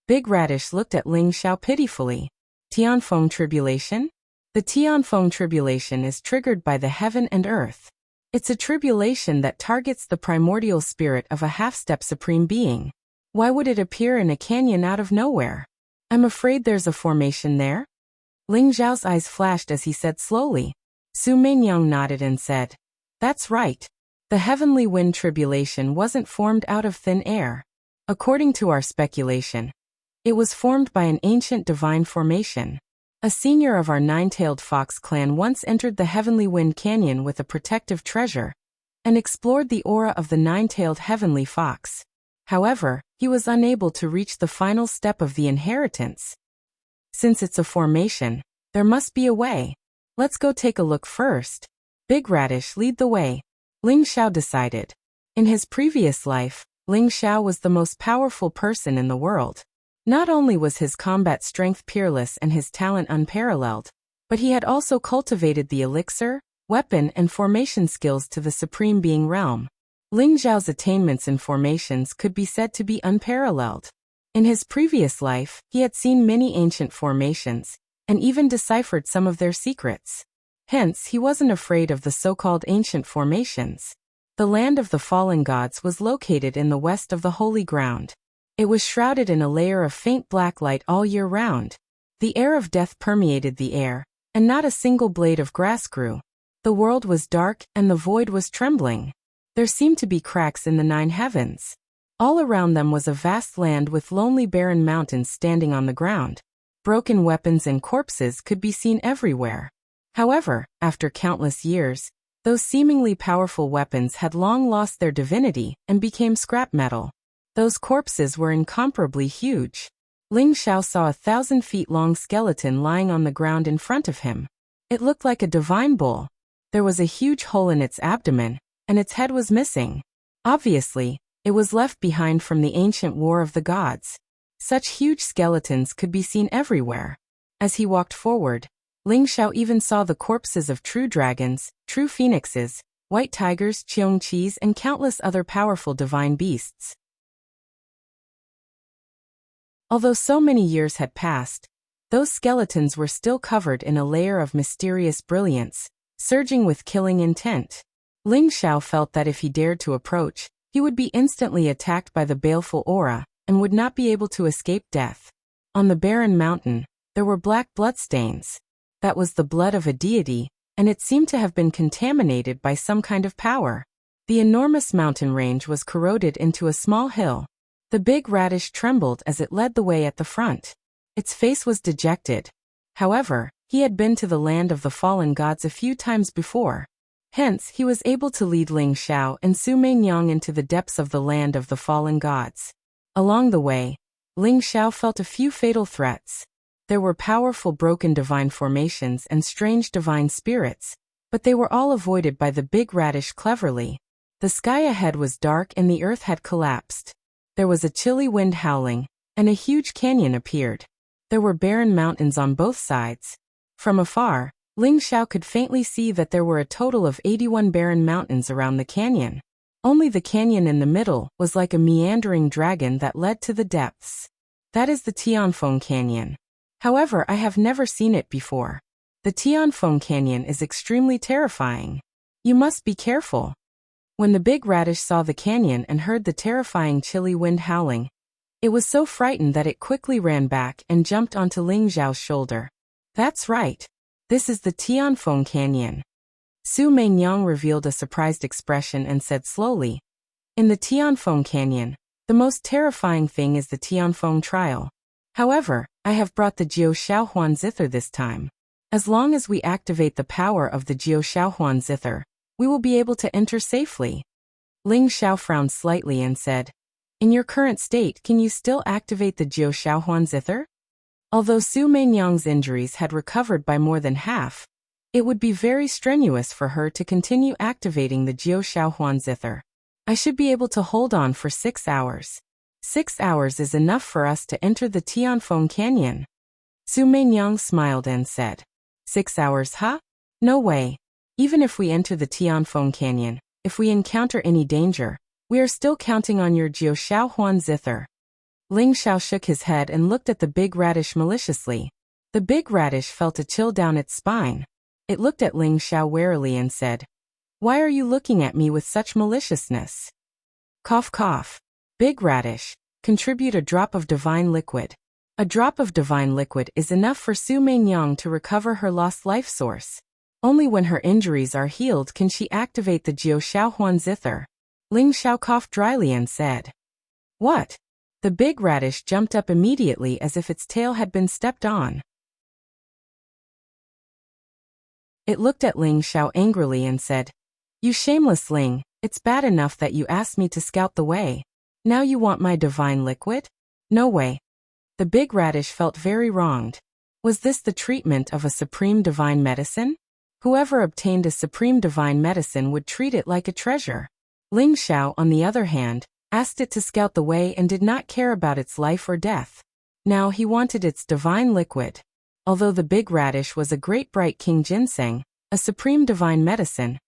Big Radish looked at Ling Xiao pitifully. Tianfeng tribulation? The Tianfeng tribulation is triggered by the heaven and earth. It's a tribulation that targets the primordial spirit of a half-step supreme being. Why would it appear in a canyon out of nowhere? I'm afraid there's a formation there. Ling Zhao's eyes flashed as he said slowly. Su Meinyang nodded and said, That's right. The heavenly wind tribulation wasn't formed out of thin air. According to our speculation, it was formed by an ancient divine formation. A senior of our nine-tailed fox clan once entered the heavenly wind canyon with a protective treasure and explored the aura of the nine-tailed heavenly fox. However, he was unable to reach the final step of the inheritance. Since it's a formation, there must be a way. Let's go take a look first. Big Radish, lead the way. Ling Xiao decided. In his previous life, Ling Xiao was the most powerful person in the world. Not only was his combat strength peerless and his talent unparalleled, but he had also cultivated the elixir, weapon and formation skills to the supreme being realm. Ling Xiao's attainments in formations could be said to be unparalleled. In his previous life, he had seen many ancient formations, and even deciphered some of their secrets. Hence, he wasn't afraid of the so-called ancient formations. The land of the fallen gods was located in the west of the holy ground. It was shrouded in a layer of faint black light all year round. The air of death permeated the air, and not a single blade of grass grew. The world was dark, and the void was trembling. There seemed to be cracks in the nine heavens. All around them was a vast land with lonely barren mountains standing on the ground. Broken weapons and corpses could be seen everywhere. However, after countless years, those seemingly powerful weapons had long lost their divinity and became scrap metal. Those corpses were incomparably huge. Ling Xiao saw a 1,000-feet-long skeleton lying on the ground in front of him. It looked like a divine bull. There was a huge hole in its abdomen, and its head was missing. Obviously, it was left behind from the ancient war of the gods. Such huge skeletons could be seen everywhere. As he walked forward, Ling Xiao even saw the corpses of true dragons, true phoenixes, white tigers, cheongqis, and countless other powerful divine beasts. Although so many years had passed, those skeletons were still covered in a layer of mysterious brilliance, surging with killing intent. Ling Xiao felt that if he dared to approach, he would be instantly attacked by the baleful aura, and would not be able to escape death. On the barren mountain, there were black bloodstains. That was the blood of a deity, and it seemed to have been contaminated by some kind of power. The enormous mountain range was corroded into a small hill. The big radish trembled as it led the way at the front. Its face was dejected. However, he had been to the land of the fallen gods a few times before. Hence, he was able to lead Ling Xiao and Su Meinyang into the depths of the land of the fallen gods. Along the way, Ling Xiao felt a few fatal threats. There were powerful broken divine formations and strange divine spirits, but they were all avoided by the big radish cleverly. The sky ahead was dark and the earth had collapsed. There was a chilly wind howling, and a huge canyon appeared. There were barren mountains on both sides. From afar, Ling Xiao could faintly see that there were a total of 81 barren mountains around the canyon. Only the canyon in the middle was like a meandering dragon that led to the depths. That is the Tianfeng Canyon. However, I have never seen it before. The Tianfeng Canyon is extremely terrifying. You must be careful. When the big radish saw the canyon and heard the terrifying chilly wind howling, it was so frightened that it quickly ran back and jumped onto Ling Xiao's shoulder. That's right. This is the Tianfeng Canyon. Su Meinyang revealed a surprised expression and said slowly, in the Tianfeng Canyon, the most terrifying thing is the Tianfeng trial. However, I have brought the Jiu Shaohuan Zither this time. As long as we activate the power of the Jiu Shaohuan Zither, we will be able to enter safely. Ling Xiao frowned slightly and said, in your current state, can you still activate the Jiu Shaohuan Zither? Although Su Meinyang's injuries had recovered by more than half, it would be very strenuous for her to continue activating the Jiu Shaohuan Zither. I should be able to hold on for 6 hours. 6 hours is enough for us to enter the Tianfeng Canyon. Su Meinyang smiled and said, 6 hours, huh? No way. Even if we enter the Tianfeng Canyon, if we encounter any danger, we are still counting on your Jiu Shaohuan Zither. Ling Xiao shook his head and looked at the big radish maliciously. The big radish felt a chill down its spine. It looked at Ling Xiao warily and said, why are you looking at me with such maliciousness? Cough cough. Big radish, contribute a drop of divine liquid. A drop of divine liquid is enough for Su Meinyang to recover her lost life source. Only when her injuries are healed can she activate the Jiu Shaohuan Zither. Ling Xiao coughed dryly and said, what? The big radish jumped up immediately as if its tail had been stepped on. It looked at Ling Xiao angrily and said, you shameless Ling, it's bad enough that you asked me to scout the way. Now you want my divine liquid? No way. The big radish felt very wronged. Was this the treatment of a supreme divine medicine? Whoever obtained a supreme divine medicine would treat it like a treasure. Ling Xiao, on the other hand, asked it to scout the way and did not care about its life or death. Now he wanted its divine liquid. Although the big radish was a great bright king ginseng, a supreme divine medicine,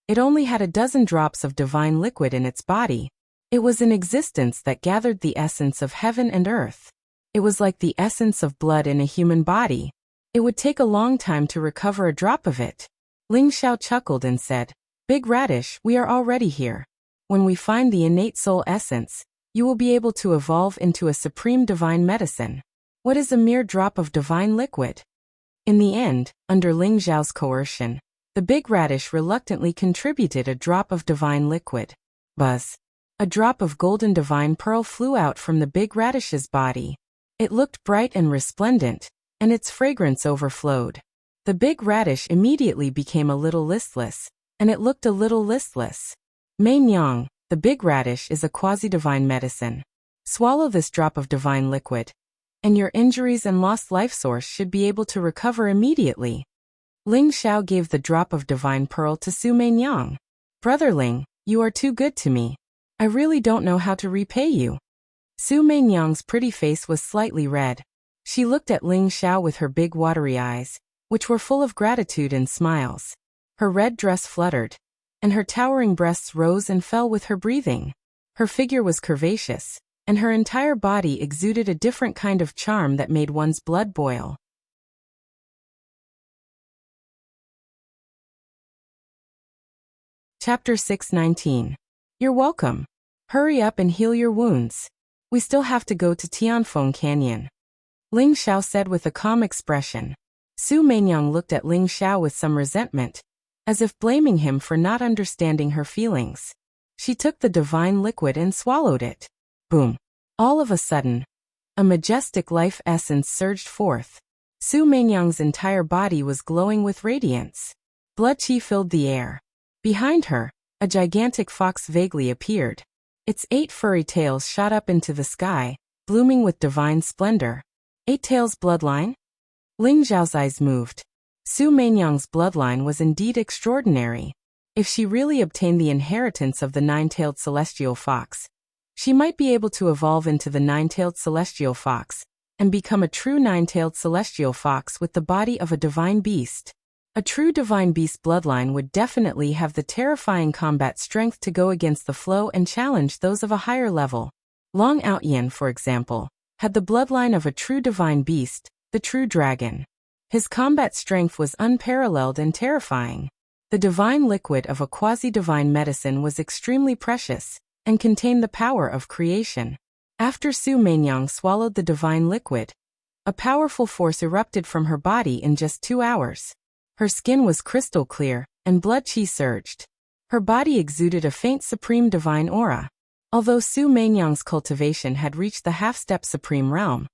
it only had a dozen drops of divine liquid in its body. It was an existence that gathered the essence of heaven and earth. It was like the essence of blood in a human body. It would take a long time to recover a drop of it. Ling Xiao chuckled and said, big radish, we are already here. When we find the innate soul essence, you will be able to evolve into a supreme divine medicine. What is a mere drop of divine liquid? In the end, under Ling Xiao's coercion, the big radish reluctantly contributed a drop of divine liquid. Buzz. A drop of golden divine pearl flew out from the big radish's body. It looked bright and resplendent, and its fragrance overflowed. The big radish immediately became a little listless, and it looked a little listless. Meinyang, the big radish is a quasi-divine medicine. Swallow this drop of divine liquid, and your injuries and lost life source should be able to recover immediately. Ling Xiao gave the drop of divine pearl to Su Meinyang. Brother Ling, you are too good to me. I really don't know how to repay you. Su Meinyang's pretty face was slightly red. She looked at Ling Xiao with her big watery eyes, which were full of gratitude and smiles. Her red dress fluttered, and her towering breasts rose and fell with her breathing. Her figure was curvaceous, and her entire body exuded a different kind of charm that made one's blood boil. Chapter 619. You're welcome. Hurry up and heal your wounds. We still have to go to Tianfeng Canyon. Ling Xiao said with a calm expression. Su Meinyang looked at Ling Xiao with some resentment, as if blaming him for not understanding her feelings. She took the divine liquid and swallowed it. Boom. All of a sudden, a majestic life essence surged forth. Su Meinyang's entire body was glowing with radiance. Blood qi filled the air. Behind her, a gigantic fox vaguely appeared. Its 8 furry tails shot up into the sky, blooming with divine splendor. 8 tails bloodline? Ling Xiao's eyes moved. Su Meinyang's bloodline was indeed extraordinary. If she really obtained the inheritance of the 9-tailed celestial fox, she might be able to evolve into the 9-tailed celestial fox, and become a true 9-tailed celestial fox with the body of a divine beast. A true divine beast bloodline would definitely have the terrifying combat strength to go against the flow and challenge those of a higher level. Long Outyan, for example, had the bloodline of a true divine beast, the true dragon. His combat strength was unparalleled and terrifying. The divine liquid of a quasi-divine medicine was extremely precious and contained the power of creation. After Su Mainyang swallowed the divine liquid, a powerful force erupted from her body in just 2 hours. Her skin was crystal clear, and blood qi surged. Her body exuded a faint supreme divine aura. Although Su Mainyang's cultivation had reached the half-step supreme realm,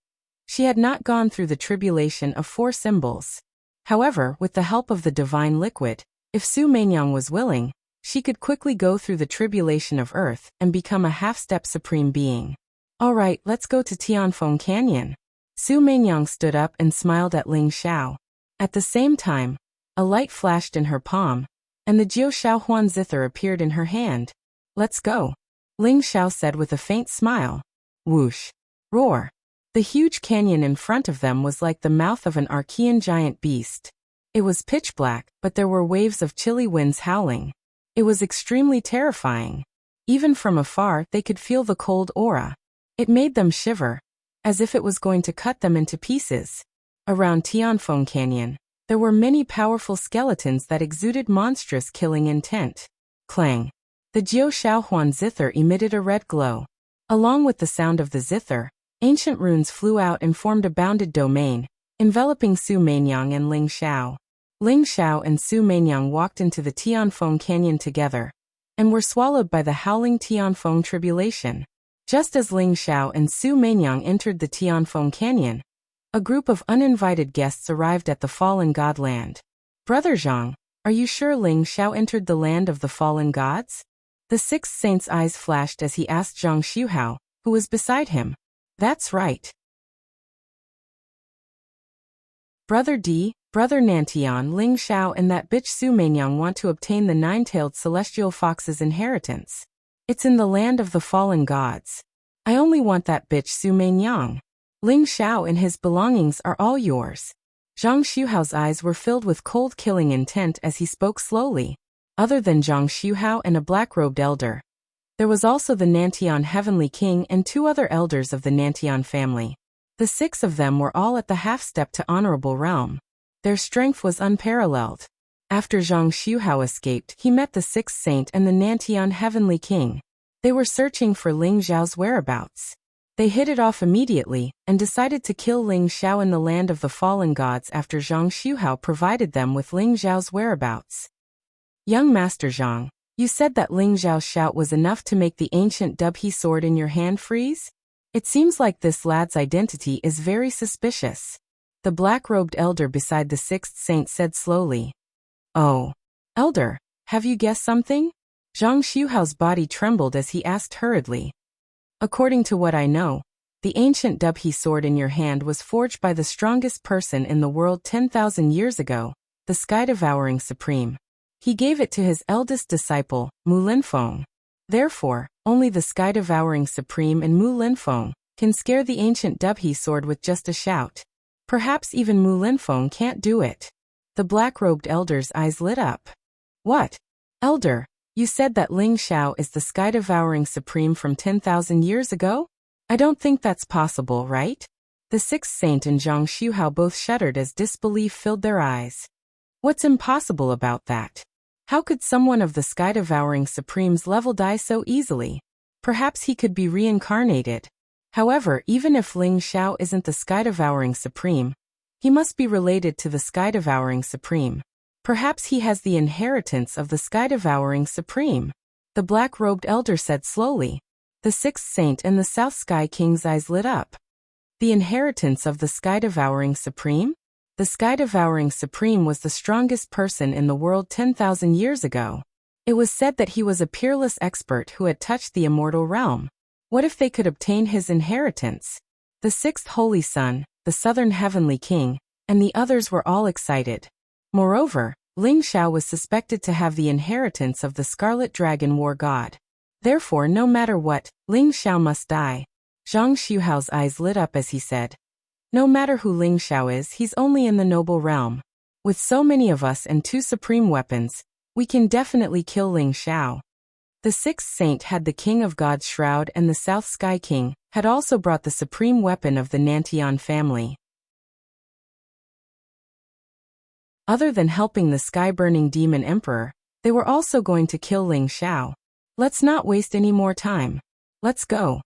she had not gone through the tribulation of 4 symbols. However, with the help of the divine liquid, if Su Mainyang was willing, she could quickly go through the tribulation of earth and become a half-step supreme being. Alright, let's go to Tianfeng Canyon. Su Mainyang stood up and smiled at Ling Xiao. At the same time, a light flashed in her palm, and the Jiu Shaohuan zither appeared in her hand. Let's go, Ling Xiao said with a faint smile. Whoosh! Roar! The huge canyon in front of them was like the mouth of an Archean giant beast. It was pitch black, but there were waves of chilly winds howling. It was extremely terrifying. Even from afar, they could feel the cold aura. It made them shiver, as if it was going to cut them into pieces. Around Tianfeng Canyon, there were many powerful skeletons that exuded monstrous killing intent. Clang! The Jiu Shaohuan zither emitted a red glow. Along with the sound of the zither, ancient runes flew out and formed a bounded domain, enveloping Su Mainyang and Ling Xiao. Ling Xiao and Su Mainyang walked into the Tianfeng Canyon together, and were swallowed by the howling Tianfeng tribulation. Just as Ling Xiao and Su Mainyang entered the Tianfeng Canyon, a group of uninvited guests arrived at the fallen god land. Brother Zhang, are you sure Ling Xiao entered the land of the fallen gods? The sixth saint's eyes flashed as he asked Zhang Xiuhao, who was beside him. That's right. Brother D, Brother Nantian, Ling Xiao and that bitch Su Mainyang want to obtain the nine-tailed celestial fox's inheritance. It's in the land of the fallen gods. I only want that bitch Su Mainyang. Ling Xiao and his belongings are all yours. Zhang Xiuhao's eyes were filled with cold killing intent as he spoke slowly. Other than Zhang Xiuhao and a black-robed elder, there was also the Nantian Heavenly King and 2 other elders of the Nantian family. The 6 of them were all at the half-step to honorable realm. Their strength was unparalleled. After Zhang Xiuhao escaped, he met the 6th saint and the Nantian Heavenly King. They were searching for Ling Xiao's whereabouts. They hit it off immediately, and decided to kill Ling Xiao in the land of the fallen gods after Zhang Xiuhao provided them with Ling Xiao's whereabouts. Young Master Zhang, you said that Ling Xiao's shout was enough to make the ancient Dubhe sword in your hand freeze? It seems like this lad's identity is very suspicious. The black-robed elder beside the 6th saint said slowly. Oh, elder, have you guessed something? Zhang Xiuhao's body trembled as he asked hurriedly. According to what I know, the ancient Dubhe sword in your hand was forged by the strongest person in the world 10,000 years ago, the sky-devouring supreme. He gave it to his eldest disciple, Mu Linfeng. Therefore, only the sky-devouring supreme and Mu Linfeng can scare the ancient Dubhe sword with just a shout. Perhaps even Mu Linfeng can't do it. The black-robed elder's eyes lit up. What? Elder, you said that Ling Xiao is the sky-devouring supreme from 10,000 years ago? I don't think that's possible, right? The 6th saint and Zhang Xiuhao both shuddered as disbelief filled their eyes. What's impossible about that? How could someone of the sky-devouring supreme's level die so easily? Perhaps he could be reincarnated. However, even if Ling Xiao isn't the sky-devouring supreme, he must be related to the sky-devouring supreme. Perhaps he has the inheritance of the sky-devouring supreme. The black-robed elder said slowly. The 6th saint and the South Sky King's eyes lit up. The inheritance of the sky-devouring supreme? The sky-devouring supreme was the strongest person in the world 10,000 years ago. It was said that he was a peerless expert who had touched the immortal realm. What if they could obtain his inheritance? The 6th Holy Son, the Southern Heavenly King, and the others were all excited. Moreover, Ling Xiao was suspected to have the inheritance of the Scarlet Dragon War God. Therefore, no matter what, Ling Xiao must die. Zhang Xiuhao's eyes lit up as he said. No matter who Ling Xiao is, he's only in the noble realm. With so many of us and 2 supreme weapons, we can definitely kill Ling Xiao. The 6th saint had the King of God's Shroud and the South Sky King had also brought the supreme weapon of the Nantian family. Other than helping the sky-burning demon emperor, they were also going to kill Ling Xiao. Let's not waste any more time. Let's go.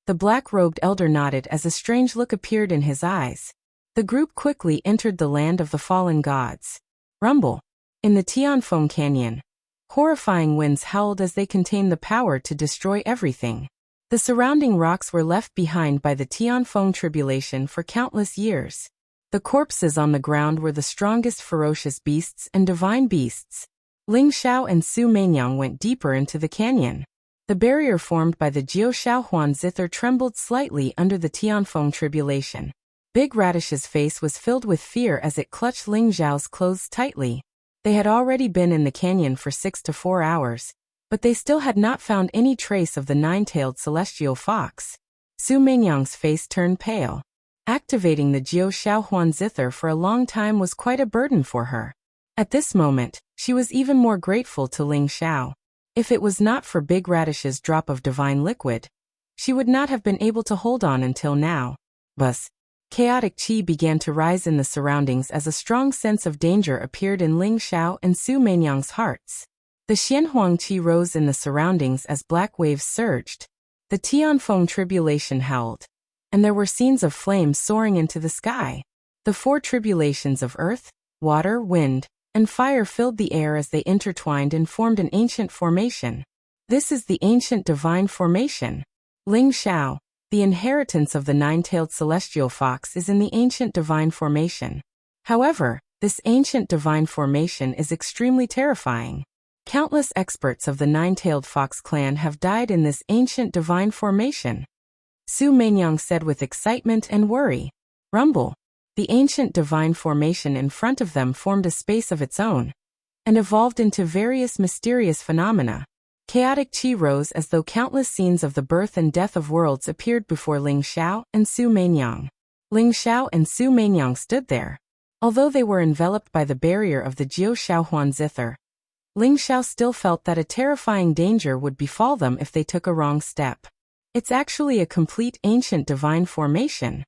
The black-robed elder nodded as a strange look appeared in his eyes. The group quickly entered the land of the fallen gods. Rumble. In the Tianfeng Canyon, horrifying winds howled as they contained the power to destroy everything. The surrounding rocks were left behind by the Tianfeng tribulation for countless years. The corpses on the ground were the strongest ferocious beasts and divine beasts. Ling Xiao and Su Meinyang went deeper into the canyon. The barrier formed by the Jiu Shaohuan zither trembled slightly under the Tianfeng tribulation. Big Radish's face was filled with fear as it clutched Ling Xiao's clothes tightly. They had already been in the canyon for 6 to 4 hours, but they still had not found any trace of the nine-tailed celestial fox. Su Meinyang's face turned pale. Activating the Jiu Shaohuan zither for a long time was quite a burden for her. At this moment, she was even more grateful to Ling Xiao. If it was not for Big Radish's drop of divine liquid, she would not have been able to hold on until now. Buzz. Chaotic qi began to rise in the surroundings as a strong sense of danger appeared in Ling Xiao and Su Meinyang's hearts. The Xianhuang qi rose in the surroundings as black waves surged. The Tianfeng tribulation howled, and there were scenes of flames soaring into the sky. The 4 tribulations of earth, water, wind, and fire filled the air as they intertwined and formed an ancient formation. This is the ancient divine formation. Ling Xiao, the inheritance of the nine-tailed celestial fox, is in the ancient divine formation. However, this ancient divine formation is extremely terrifying. Countless experts of the nine-tailed fox clan have died in this ancient divine formation. Su Meinyang said with excitement and worry. Rumble. The ancient divine formation in front of them formed a space of its own and evolved into various mysterious phenomena. Chaotic qi rose as though countless scenes of the birth and death of worlds appeared before Ling Xiao and Su Meinyang. Ling Xiao and Su Meinyang stood there. Although they were enveloped by the barrier of the Jiu Shaohuan zither, Ling Xiao still felt that a terrifying danger would befall them if they took a wrong step. It's actually a complete ancient divine formation.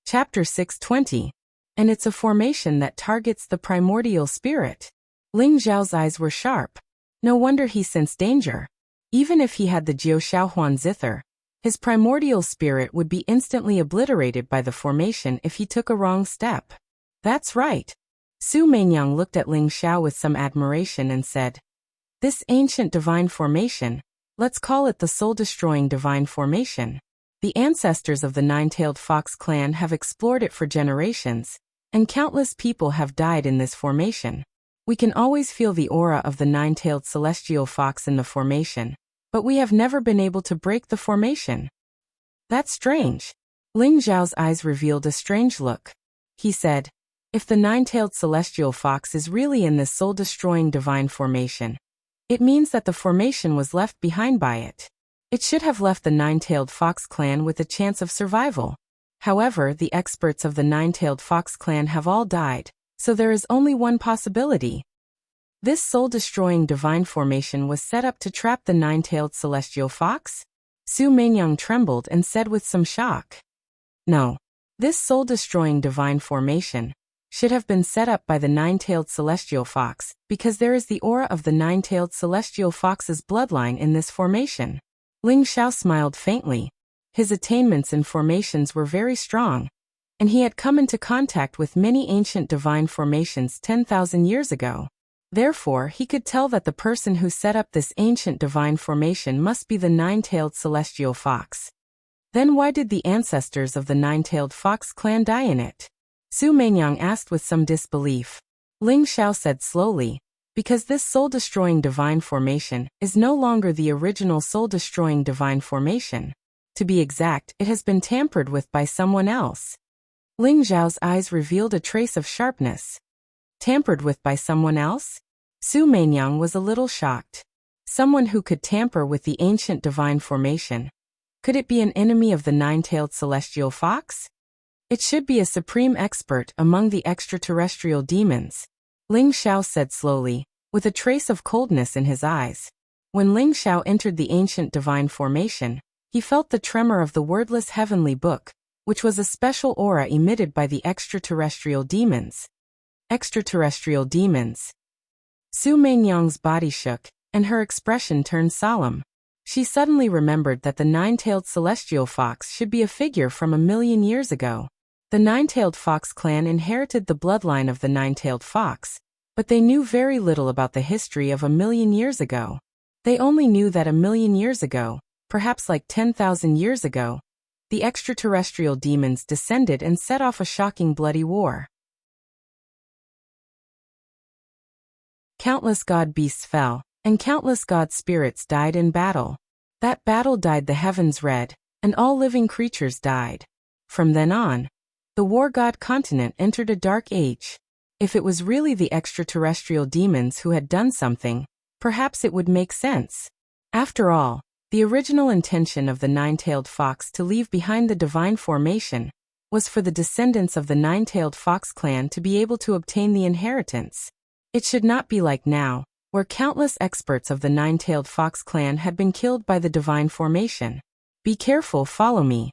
Chapter 620. And it's a formation that targets the primordial spirit. Ling Xiao's eyes were sharp. No wonder he sensed danger. Even if he had the Jiu Shaohuan zither, his primordial spirit would be instantly obliterated by the formation if he took a wrong step. That's right. Su Meinyang looked at Ling Xiao with some admiration and said, "This ancient divine formation, let's call it the soul-destroying divine formation. The ancestors of the nine-tailed fox clan have explored it for generations, and countless people have died in this formation. We can always feel the aura of the nine-tailed celestial fox in the formation, but we have never been able to break the formation." That's strange. Ling Xiao's eyes revealed a strange look. He said, "If the nine-tailed celestial fox is really in this soul-destroying divine formation, it means that the formation was left behind by it. It should have left the nine-tailed fox clan with a chance of survival. However, the experts of the nine-tailed fox clan have all died, so there is only one possibility. This soul-destroying divine formation was set up to trap the nine-tailed celestial fox?" Su Meinyang trembled and said with some shock. "No. This soul-destroying divine formation should have been set up by the nine-tailed celestial fox, because there is the aura of the nine-tailed celestial fox's bloodline in this formation." Ling Xiao smiled faintly. His attainments in formations were very strong, and he had come into contact with many ancient divine formations 10,000 years ago. Therefore, he could tell that the person who set up this ancient divine formation must be the nine-tailed celestial fox. Then why did the ancestors of the nine-tailed fox clan die in it? Su Meinyang asked with some disbelief. Ling Xiao said slowly, "Because this soul-destroying divine formation is no longer the original soul-destroying divine formation. To be exact, it has been tampered with by someone else." Ling Xiao's eyes revealed a trace of sharpness. Tampered with by someone else? Su Meinyang was a little shocked. Someone who could tamper with the ancient divine formation. Could it be an enemy of the nine-tailed celestial fox? It should be a supreme expert among the extraterrestrial demons. Ling Xiao said slowly, with a trace of coldness in his eyes. When Ling Xiao entered the ancient divine formation, He felt the tremor of the wordless heavenly book, which was a special aura emitted by the extraterrestrial demons. Extraterrestrial demons. Su Meinyang's body shook, and her expression turned solemn. She suddenly remembered that the nine-tailed celestial fox should be a figure from 1,000,000 years ago. The nine-tailed fox clan inherited the bloodline of the nine-tailed fox, but they knew very little about the history of 1,000,000 years ago. They only knew that 1,000,000 years ago, perhaps like 10,000 years ago, the extraterrestrial demons descended and set off a shocking bloody war. Countless god beasts fell, and countless god spirits died in battle. That battle dyed the heavens red, and all living creatures died. From then on, the war god continent entered a dark age. If it was really the extraterrestrial demons who had done something, perhaps it would make sense. After all, the original intention of the nine-tailed fox to leave behind the divine formation was for the descendants of the nine-tailed fox clan to be able to obtain the inheritance. It should not be like now, where countless experts of the nine-tailed fox clan had been killed by the divine formation. Be careful, follow me.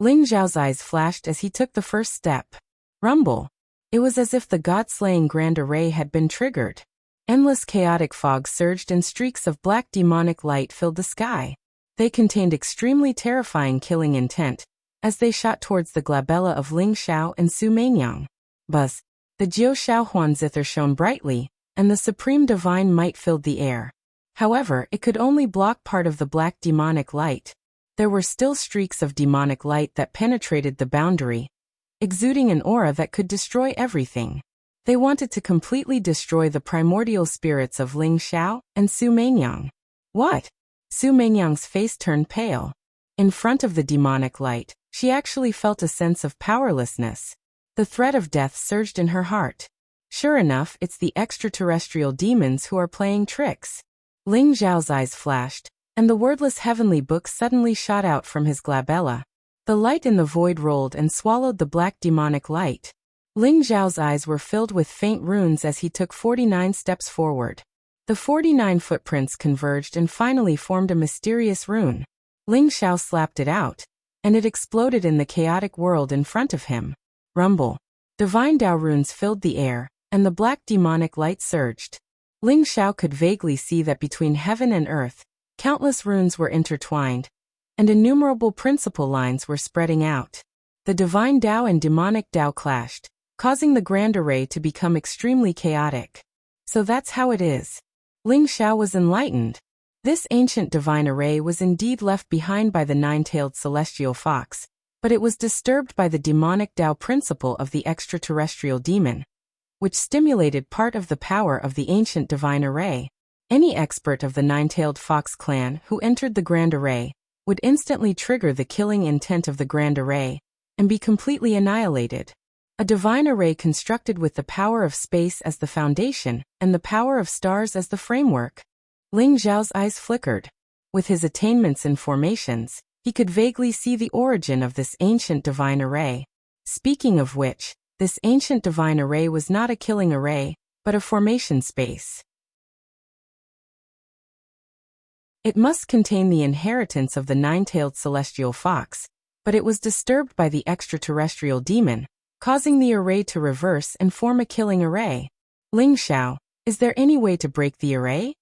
Ling Zhao's eyes flashed as he took the first step. Rumble. It was as if the god-slaying grand array had been triggered. Endless chaotic fog surged and streaks of black demonic light filled the sky. They contained extremely terrifying killing intent, as they shot towards the glabella of Ling Xiao and Su Meinyang. Buzz. The Jiu Shaohuan zither shone brightly, and the supreme divine might filled the air. However, it could only block part of the black demonic light. There were still streaks of demonic light that penetrated the boundary, exuding an aura that could destroy everything. They wanted to completely destroy the primordial spirits of Ling Xiao and Su Meinyang. What? Su Meinyang's face turned pale. In front of the demonic light, she actually felt a sense of powerlessness. The threat of death surged in her heart. Sure enough, it's the extraterrestrial demons who are playing tricks. Ling Zhao's eyes flashed, and the wordless heavenly book suddenly shot out from his glabella. The light in the void rolled and swallowed the black demonic light. Ling Zhao's eyes were filled with faint runes as he took 49 steps forward. The 49 footprints converged and finally formed a mysterious rune. Ling Xiao slapped it out, and it exploded in the chaotic world in front of him. Rumble. Divine Dao runes filled the air, and the black demonic light surged. Ling Xiao could vaguely see that between heaven and earth, countless runes were intertwined, and innumerable principal lines were spreading out. The divine Dao and demonic Dao clashed, causing the grand array to become extremely chaotic. So that's how it is. Ling Xiao was enlightened. This ancient divine array was indeed left behind by the nine-tailed celestial fox, but it was disturbed by the demonic Dao principle of the extraterrestrial demon, which stimulated part of the power of the ancient divine array. Any expert of the nine-tailed fox clan who entered the grand array would instantly trigger the killing intent of the grand array and be completely annihilated. A divine array constructed with the power of space as the foundation and the power of stars as the framework. Ling Zhao's eyes flickered. With his attainments in formations, he could vaguely see the origin of this ancient divine array. Speaking of which, this ancient divine array was not a killing array, but a formation space. It must contain the inheritance of the nine-tailed celestial fox, but it was disturbed by the extraterrestrial demon, causing the array to reverse and form a killing array. Ling Xiao, is there any way to break the array?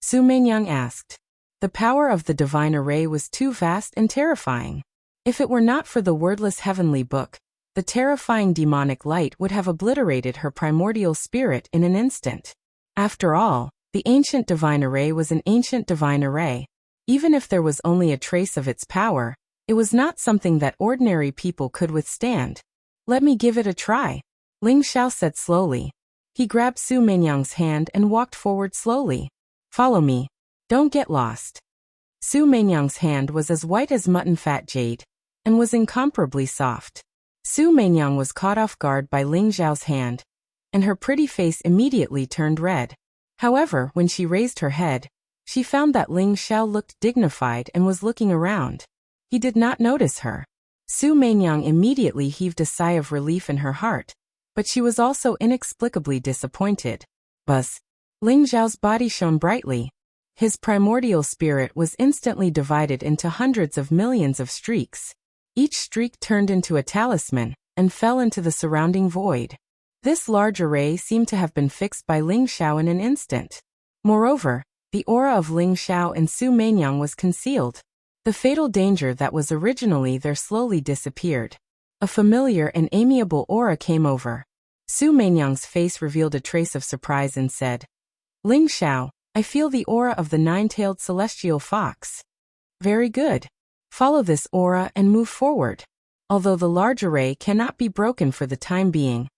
Su Meinyang asked. The power of the divine array was too vast and terrifying. If it were not for the wordless heavenly book, the terrifying demonic light would have obliterated her primordial spirit in an instant. After all, the ancient divine array was an ancient divine array. Even if there was only a trace of its power, it was not something that ordinary people could withstand. Let me give it a try, Ling Xiao said slowly. He grabbed Su Meinyang's hand and walked forward slowly. Follow me. Don't get lost. Su Meinyang's hand was as white as mutton fat jade, and was incomparably soft. Su Meinyang was caught off guard by Ling Zhao's hand, and her pretty face immediately turned red. However, when she raised her head, she found that Ling Xiao looked dignified and was looking around. He did not notice her. Su Meinyang immediately heaved a sigh of relief in her heart, but she was also inexplicably disappointed. Buzz. Ling Zhao's body shone brightly. His primordial spirit was instantly divided into hundreds of millions of streaks. Each streak turned into a talisman and fell into the surrounding void. This large array seemed to have been fixed by Ling Xiao in an instant. Moreover, the aura of Ling Xiao and Su Meinyang was concealed. The fatal danger that was originally there slowly disappeared. A familiar and amiable aura came over. Su Meinyang's face revealed a trace of surprise and said, "Ling Xiao, I feel the aura of the nine-tailed celestial fox." "Very good. Follow this aura and move forward. Although the large array cannot be broken for the time being,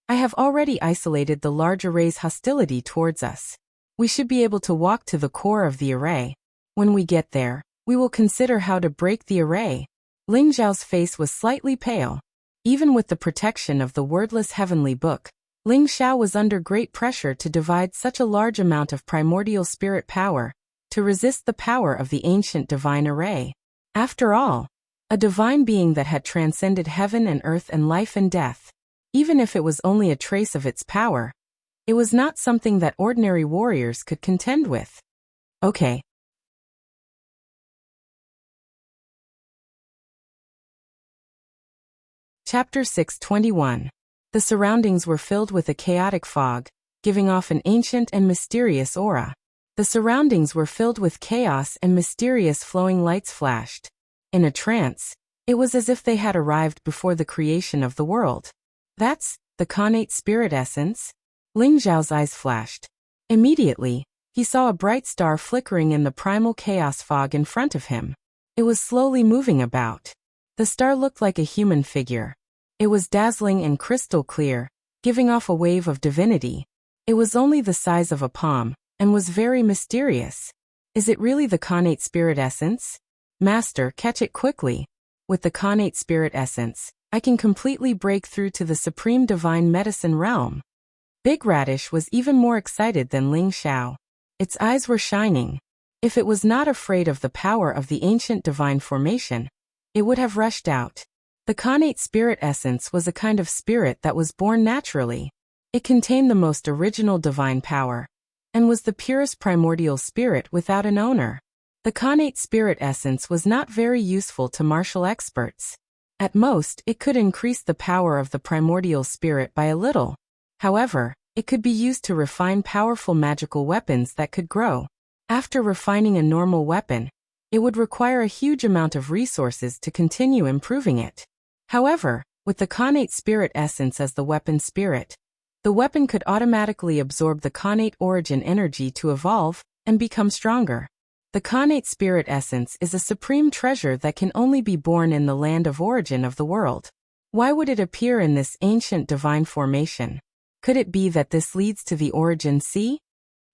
I have already isolated the large array's hostility towards us. We should be able to walk to the core of the array. When we get there, we will consider how to break the array." Ling Xiao's face was slightly pale. Even with the protection of the wordless heavenly book, Ling Xiao was under great pressure to divide such a large amount of primordial spirit power, to resist the power of the ancient divine array. After all, a divine being that had transcended heaven and earth and life and death, even if it was only a trace of its power, it was not something that ordinary warriors could contend with. Okay. Chapter 621. The surroundings were filled with a chaotic fog, giving off an ancient and mysterious aura. The surroundings were filled with chaos and mysterious flowing lights flashed. In a trance, it was as if they had arrived before the creation of the world. "That's the connate spirit essence?" Ling Xiao's eyes flashed. Immediately, he saw a bright star flickering in the primal chaos fog in front of him. It was slowly moving about. The star looked like a human figure. It was dazzling and crystal clear, giving off a wave of divinity. It was only the size of a palm, and was very mysterious. "Is it really the connate spirit essence? Master, catch it quickly. With the connate spirit essence, I can completely break through to the supreme divine medicine realm." Big Radish was even more excited than Ling Xiao. Its eyes were shining. If it was not afraid of the power of the ancient divine formation, it would have rushed out. The connate spirit essence was a kind of spirit that was born naturally. It contained the most original divine power, and was the purest primordial spirit without an owner. The connate spirit essence was not very useful to martial experts. At most, it could increase the power of the primordial spirit by a little. However, it could be used to refine powerful magical weapons that could grow. After refining a normal weapon, it would require a huge amount of resources to continue improving it. However, with the connate spirit essence as the weapon spirit, the weapon could automatically absorb the connate origin energy to evolve and become stronger. The connate spirit essence is a supreme treasure that can only be born in the land of origin of the world. Why would it appear in this ancient divine formation? Could it be that this leads to the origin sea?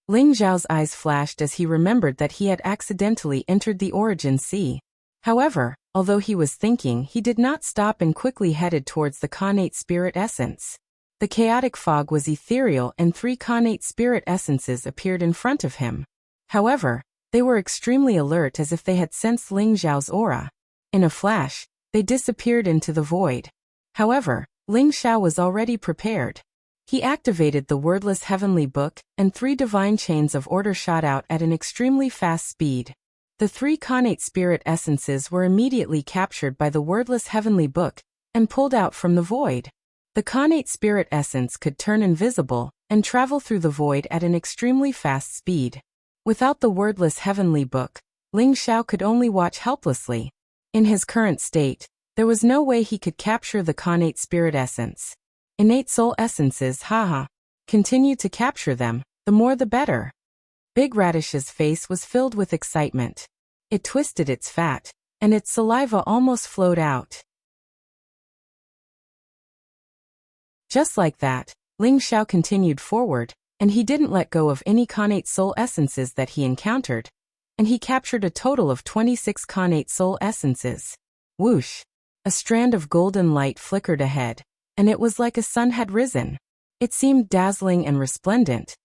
Ling Xiao's eyes flashed as he remembered that he had accidentally entered the origin sea. However, although he was thinking, he did not stop and quickly headed towards the connate spirit essence. The chaotic fog was ethereal and 3 connate spirit essences appeared in front of him. However, they were extremely alert as if they had sensed Ling Xiao's aura. In a flash, they disappeared into the void. However, Ling Xiao was already prepared. He activated the wordless heavenly book, and 3 divine chains of order shot out at an extremely fast speed. The 3 connate spirit essences were immediately captured by the wordless heavenly book, and pulled out from the void. The connate spirit essence could turn invisible, and travel through the void at an extremely fast speed. Without the wordless heavenly book, Ling Xiao could only watch helplessly. In his current state, there was no way he could capture the connate spirit essence. Innate soul essences, haha. Continue to capture them, the more the better. Big Radish's face was filled with excitement. It twisted its fat, and its saliva almost flowed out. Just like that, Ling Xiao continued forward, and he didn't let go of any connate soul essences that he encountered, and he captured a total of 26 connate soul essences. Whoosh! A strand of golden light flickered ahead, and it was like a sun had risen. It seemed dazzling and resplendent,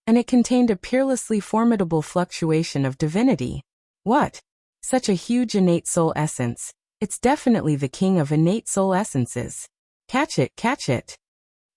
and it contained a peerlessly formidable fluctuation of divinity. What? Such a huge innate soul essence. It's definitely the king of innate soul essences. Catch it, catch it.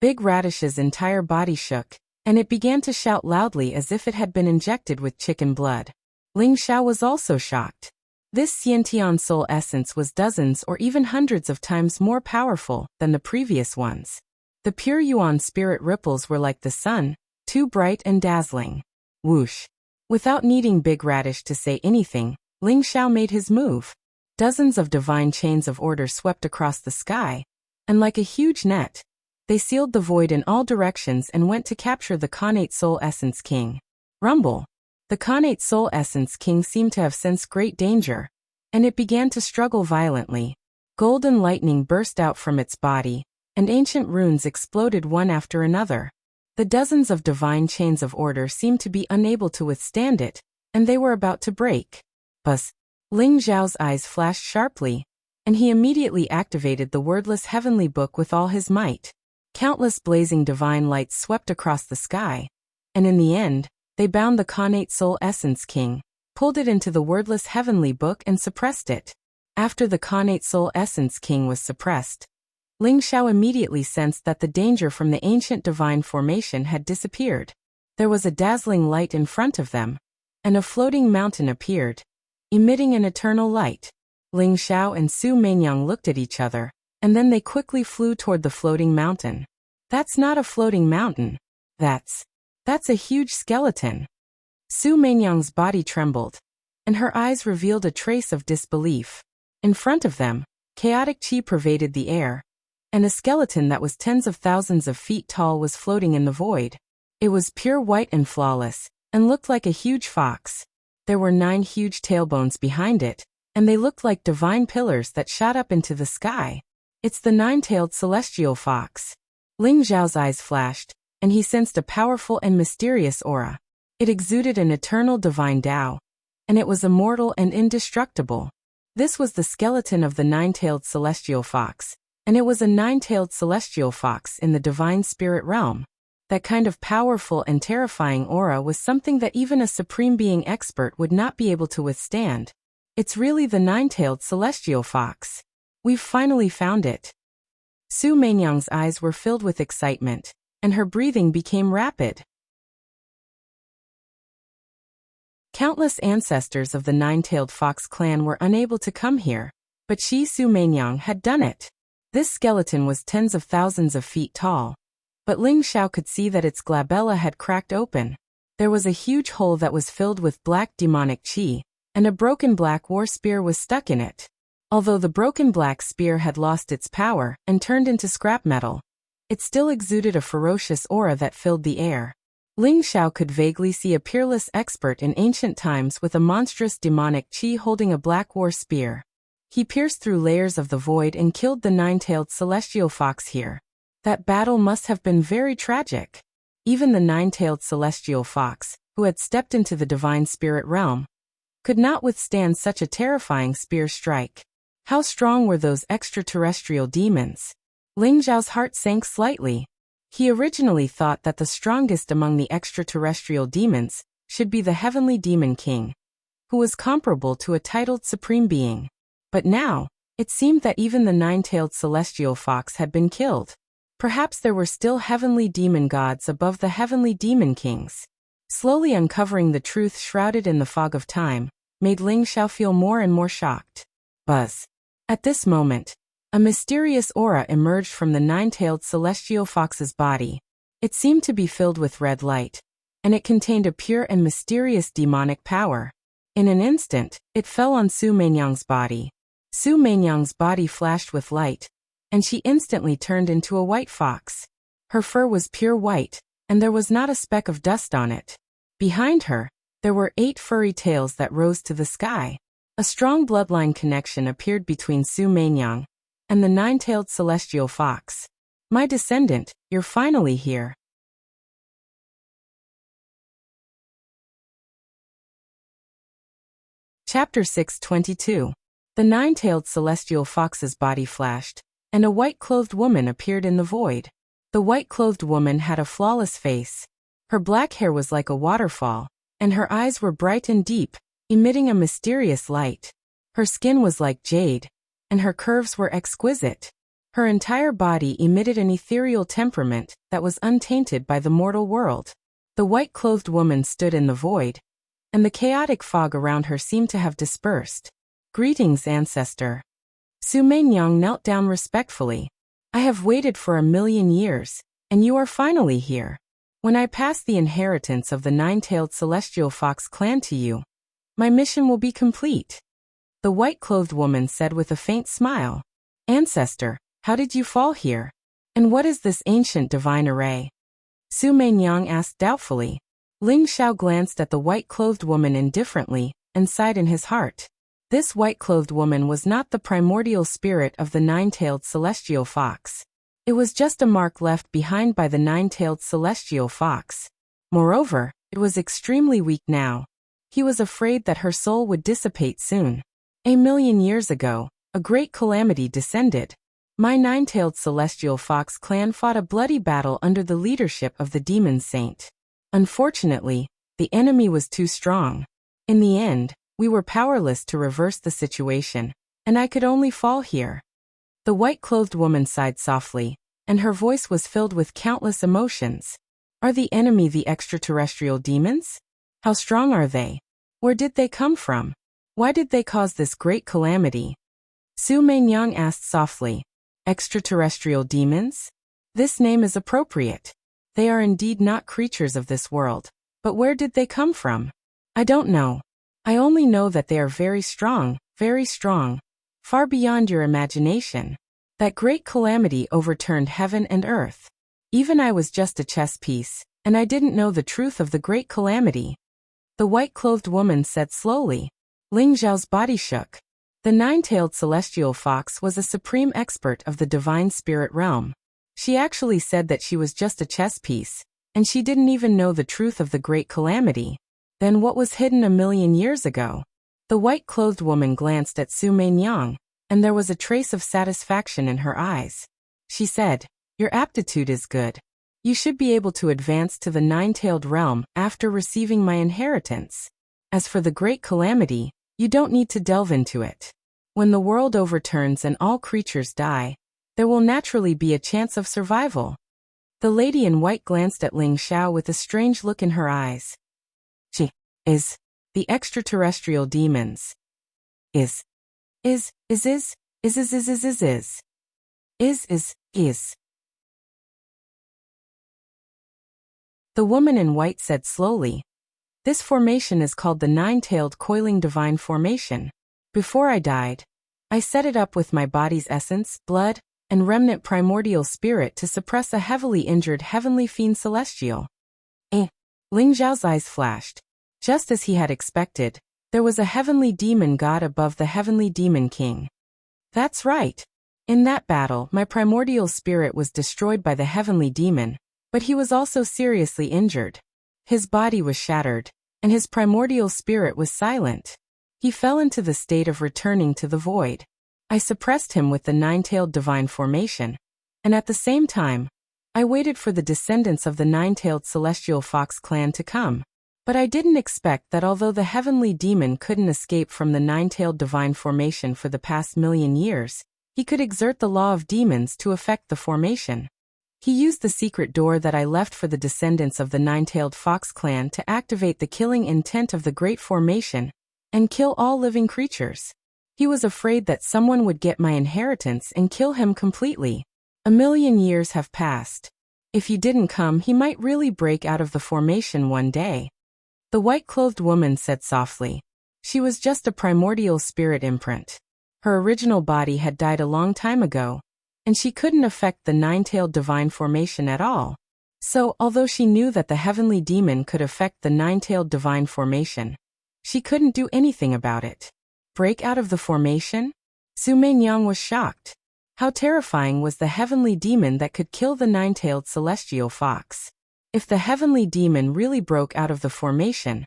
Big Radish's entire body shook, and it began to shout loudly as if it had been injected with chicken blood. Ling Xiao was also shocked. This Xiantian soul essence was dozens or even hundreds of times more powerful than the previous ones. The pure Yuan spirit ripples were like the sun, too bright and dazzling. Whoosh! Without needing Big Radish to say anything, Ling Xiao made his move. Dozens of divine chains of order swept across the sky, and like a huge net, they sealed the void in all directions and went to capture the Khanate Soul Essence King. Rumble! The Khanate Soul Essence King seemed to have sensed great danger, and it began to struggle violently. Golden lightning burst out from its body, and ancient runes exploded one after another. The dozens of divine chains of order seemed to be unable to withstand it, and they were about to break. Buzz! Ling Xiao's eyes flashed sharply, and he immediately activated the wordless heavenly book with all his might. Countless blazing divine lights swept across the sky, and in the end, they bound the Khanate Soul Essence King, pulled it into the wordless heavenly book and suppressed it. After the Khanate Soul Essence King was suppressed, Ling Xiao immediately sensed that the danger from the ancient divine formation had disappeared. There was a dazzling light in front of them, and a floating mountain appeared, emitting an eternal light. Ling Xiao and Su Meinyang looked at each other, and then they quickly flew toward the floating mountain. That's not a floating mountain. That's a huge skeleton. Su Meinyang's body trembled, and her eyes revealed a trace of disbelief. In front of them, chaotic qi pervaded the air, and a skeleton that was tens of thousands of feet tall was floating in the void. It was pure white and flawless, and looked like a huge fox. There were 9 huge tailbones behind it, and they looked like divine pillars that shot up into the sky. It's the 9-tailed celestial fox. Ling Xiao's eyes flashed, and he sensed a powerful and mysterious aura. It exuded an eternal divine Tao, and it was immortal and indestructible. This was the skeleton of the 9-tailed celestial fox, and it was a 9-tailed celestial fox in the divine spirit realm. That kind of powerful and terrifying aura was something that even a supreme being expert would not be able to withstand. It's really the 9-tailed celestial fox. We've finally found it. Su Meinyang's eyes were filled with excitement, and her breathing became rapid. Countless ancestors of the 9-tailed fox clan were unable to come here, but Su Meinyang had done it. This skeleton was tens of thousands of feet tall, but Ling Xiao could see that its glabella had cracked open. There was a huge hole that was filled with black demonic qi, and a broken black war spear was stuck in it. Although the broken black spear had lost its power and turned into scrap metal, it still exuded a ferocious aura that filled the air. Ling Xiao could vaguely see a peerless expert in ancient times with a monstrous demonic qi holding a black war spear. He pierced through layers of the void and killed the 9-tailed celestial fox here. That battle must have been very tragic. Even the 9-tailed celestial fox, who had stepped into the divine spirit realm, could not withstand such a terrifying spear strike. How strong were those extraterrestrial demons? Ling Xiao's heart sank slightly. He originally thought that the strongest among the extraterrestrial demons should be the Heavenly Demon King, who was comparable to a titled supreme being. But now, it seemed that even the 9-tailed celestial fox had been killed. Perhaps there were still heavenly demon gods above the heavenly demon kings. Slowly uncovering the truth shrouded in the fog of time, made Ling Xiao feel more and more shocked. Buzz. At this moment, a mysterious aura emerged from the 9-tailed celestial fox's body. It seemed to be filled with red light, and it contained a pure and mysterious demonic power. In an instant, it fell on Su Meinyang's body. Su Meinyang's body flashed with light, and she instantly turned into a white fox. Her fur was pure white, and there was not a speck of dust on it. Behind her, there were 8 furry tails that rose to the sky. A strong bloodline connection appeared between Su Meinyang and the 9-tailed celestial fox. My descendant, you're finally here. Chapter 622. The 9-tailed celestial fox's body flashed, and a white-clothed woman appeared in the void. The white-clothed woman had a flawless face. Her black hair was like a waterfall, and her eyes were bright and deep, emitting a mysterious light. Her skin was like jade, and her curves were exquisite. Her entire body emitted an ethereal temperament that was untainted by the mortal world. The white-clothed woman stood in the void, and the chaotic fog around her seemed to have dispersed. "Greetings, ancestor." Su Meinyang knelt down respectfully. "I have waited for 1,000,000 years, and you are finally here. When I pass the inheritance of the nine-tailed celestial fox clan to you, my mission will be complete." The white-clothed woman said with a faint smile. "Ancestor, how did you fall here? And what is this ancient divine array?" Su Meinyang asked doubtfully. Ling Xiao glanced at the white-clothed woman indifferently and sighed in his heart. This white-clothed woman was not the primordial spirit of the nine-tailed celestial fox. It was just a mark left behind by the nine-tailed celestial fox. Moreover, it was extremely weak now. He was afraid that her soul would dissipate soon. 1,000,000 years ago, a great calamity descended. My nine-tailed celestial fox clan fought a bloody battle under the leadership of the demon saint. Unfortunately, the enemy was too strong. In the end, we were powerless to reverse the situation, and I could only fall here. The white-clothed woman sighed softly, and her voice was filled with countless emotions. Are the enemy the extraterrestrial demons? How strong are they? Where did they come from? Why did they cause this great calamity? Su Meinyang asked softly. Extraterrestrial demons? This name is appropriate. They are indeed not creatures of this world. But where did they come from? I don't know. I only know that they are very strong, far beyond your imagination. That great calamity overturned heaven and earth. Even I was just a chess piece, and I didn't know the truth of the great calamity. The white-clothed woman said slowly. Ling Zhao's body shook. The nine-tailed celestial fox was a supreme expert of the divine spirit realm. She actually said that she was just a chess piece, and she didn't even know the truth of the great calamity. Then what was hidden 1,000,000 years ago? The white-clothed woman glanced at Su Meinyang, and there was a trace of satisfaction in her eyes. She said, Your aptitude is good. You should be able to advance to the nine-tailed realm after receiving my inheritance. As for the great calamity, you don't need to delve into it. When the world overturns and all creatures die, there will naturally be a chance of survival. The lady in white glanced at Ling Xiao with a strange look in her eyes. She is the extraterrestrial demons. Is. The woman in white said slowly. This formation is called the nine-tailed coiling divine formation. Before I died, I set it up with my body's essence, blood, and remnant primordial spirit to suppress a heavily injured heavenly fiend celestial. Ling Zhao's eyes flashed. Just as he had expected, there was a heavenly demon god above the heavenly demon king. That's right. In that battle, my primordial spirit was destroyed by the heavenly demon, but he was also seriously injured. His body was shattered, and his primordial spirit was silent. He fell into the state of returning to the void. I suppressed him with the nine-tailed divine formation, and at the same time, I waited for the descendants of the nine-tailed celestial fox clan to come. But I didn't expect that although the heavenly demon couldn't escape from the nine-tailed divine formation for the past 1,000,000 years, he could exert the law of demons to affect the formation. He used the secret door that I left for the descendants of the nine-tailed fox clan to activate the killing intent of the great formation and kill all living creatures. He was afraid that someone would get my inheritance and kill him completely. 1,000,000 years have passed. If you didn't come, he might really break out of the formation one day. The white-clothed woman said softly. She was just a primordial spirit imprint. Her original body had died a long time ago, and she couldn't affect the nine-tailed divine formation at all. So, although she knew that the heavenly demon could affect the nine-tailed divine formation, she couldn't do anything about it. Break out of the formation? Su Meinyang was shocked. How terrifying was the heavenly demon that could kill the nine-tailed celestial fox? If the heavenly demon really broke out of the formation,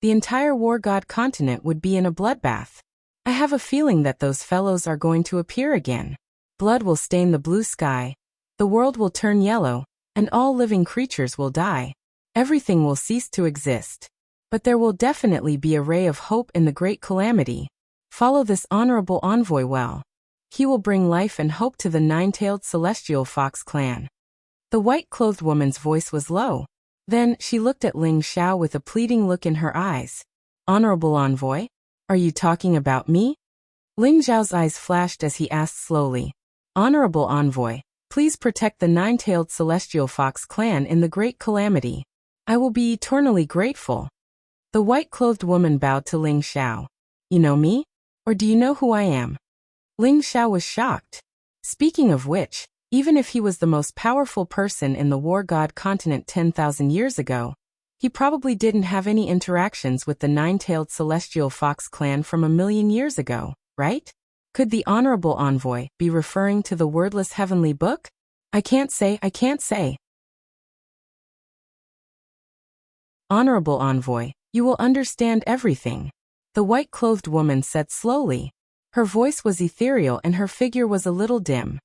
the entire war god continent would be in a bloodbath. I have a feeling that those fellows are going to appear again. Blood will stain the blue sky, the world will turn yellow, and all living creatures will die. Everything will cease to exist. But there will definitely be a ray of hope in the great calamity. Follow this honorable envoy well. He will bring life and hope to the nine-tailed celestial fox clan. The white-clothed woman's voice was low. Then she looked at Ling Xiao with a pleading look in her eyes. Honorable Envoy? Are you talking about me? Ling Zhao's eyes flashed as he asked slowly. Honorable Envoy, please protect the nine-tailed celestial fox clan in the great calamity. I will be eternally grateful. The white-clothed woman bowed to Ling Xiao. You know me? Or do you know who I am? Ling Xiao was shocked. Speaking of which, even if he was the most powerful person in the war god continent 10,000 years ago, he probably didn't have any interactions with the nine-tailed celestial fox clan from 1,000,000 years ago, right? Could the Honorable Envoy be referring to the wordless heavenly book? I can't say. Honorable Envoy, you will understand everything, the white-clothed woman said slowly. Her voice was ethereal and her figure was a little dim.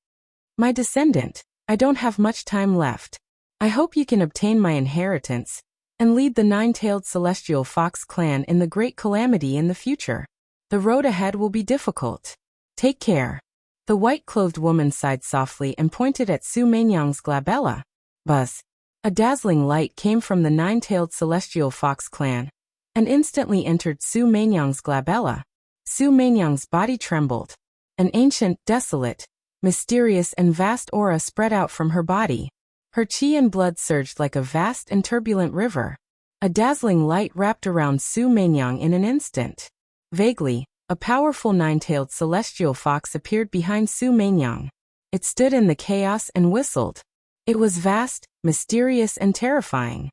My descendant, I don't have much time left. I hope you can obtain my inheritance and lead the nine-tailed celestial fox clan in the great calamity in the future. The road ahead will be difficult. Take care. The white-clothed woman sighed softly and pointed at Su Meinyang's glabella. Buzz. A dazzling light came from the nine-tailed celestial fox clan and instantly entered Su Meinyang's glabella. Su Meinyang's body trembled. An ancient, desolate, mysterious and vast aura spread out from her body. Her qi and blood surged like a vast and turbulent river. A dazzling light wrapped around Su Meinyang in an instant. Vaguely, a powerful nine-tailed celestial fox appeared behind Su Meinyang. It stood in the chaos and whistled. It was vast, mysterious and terrifying.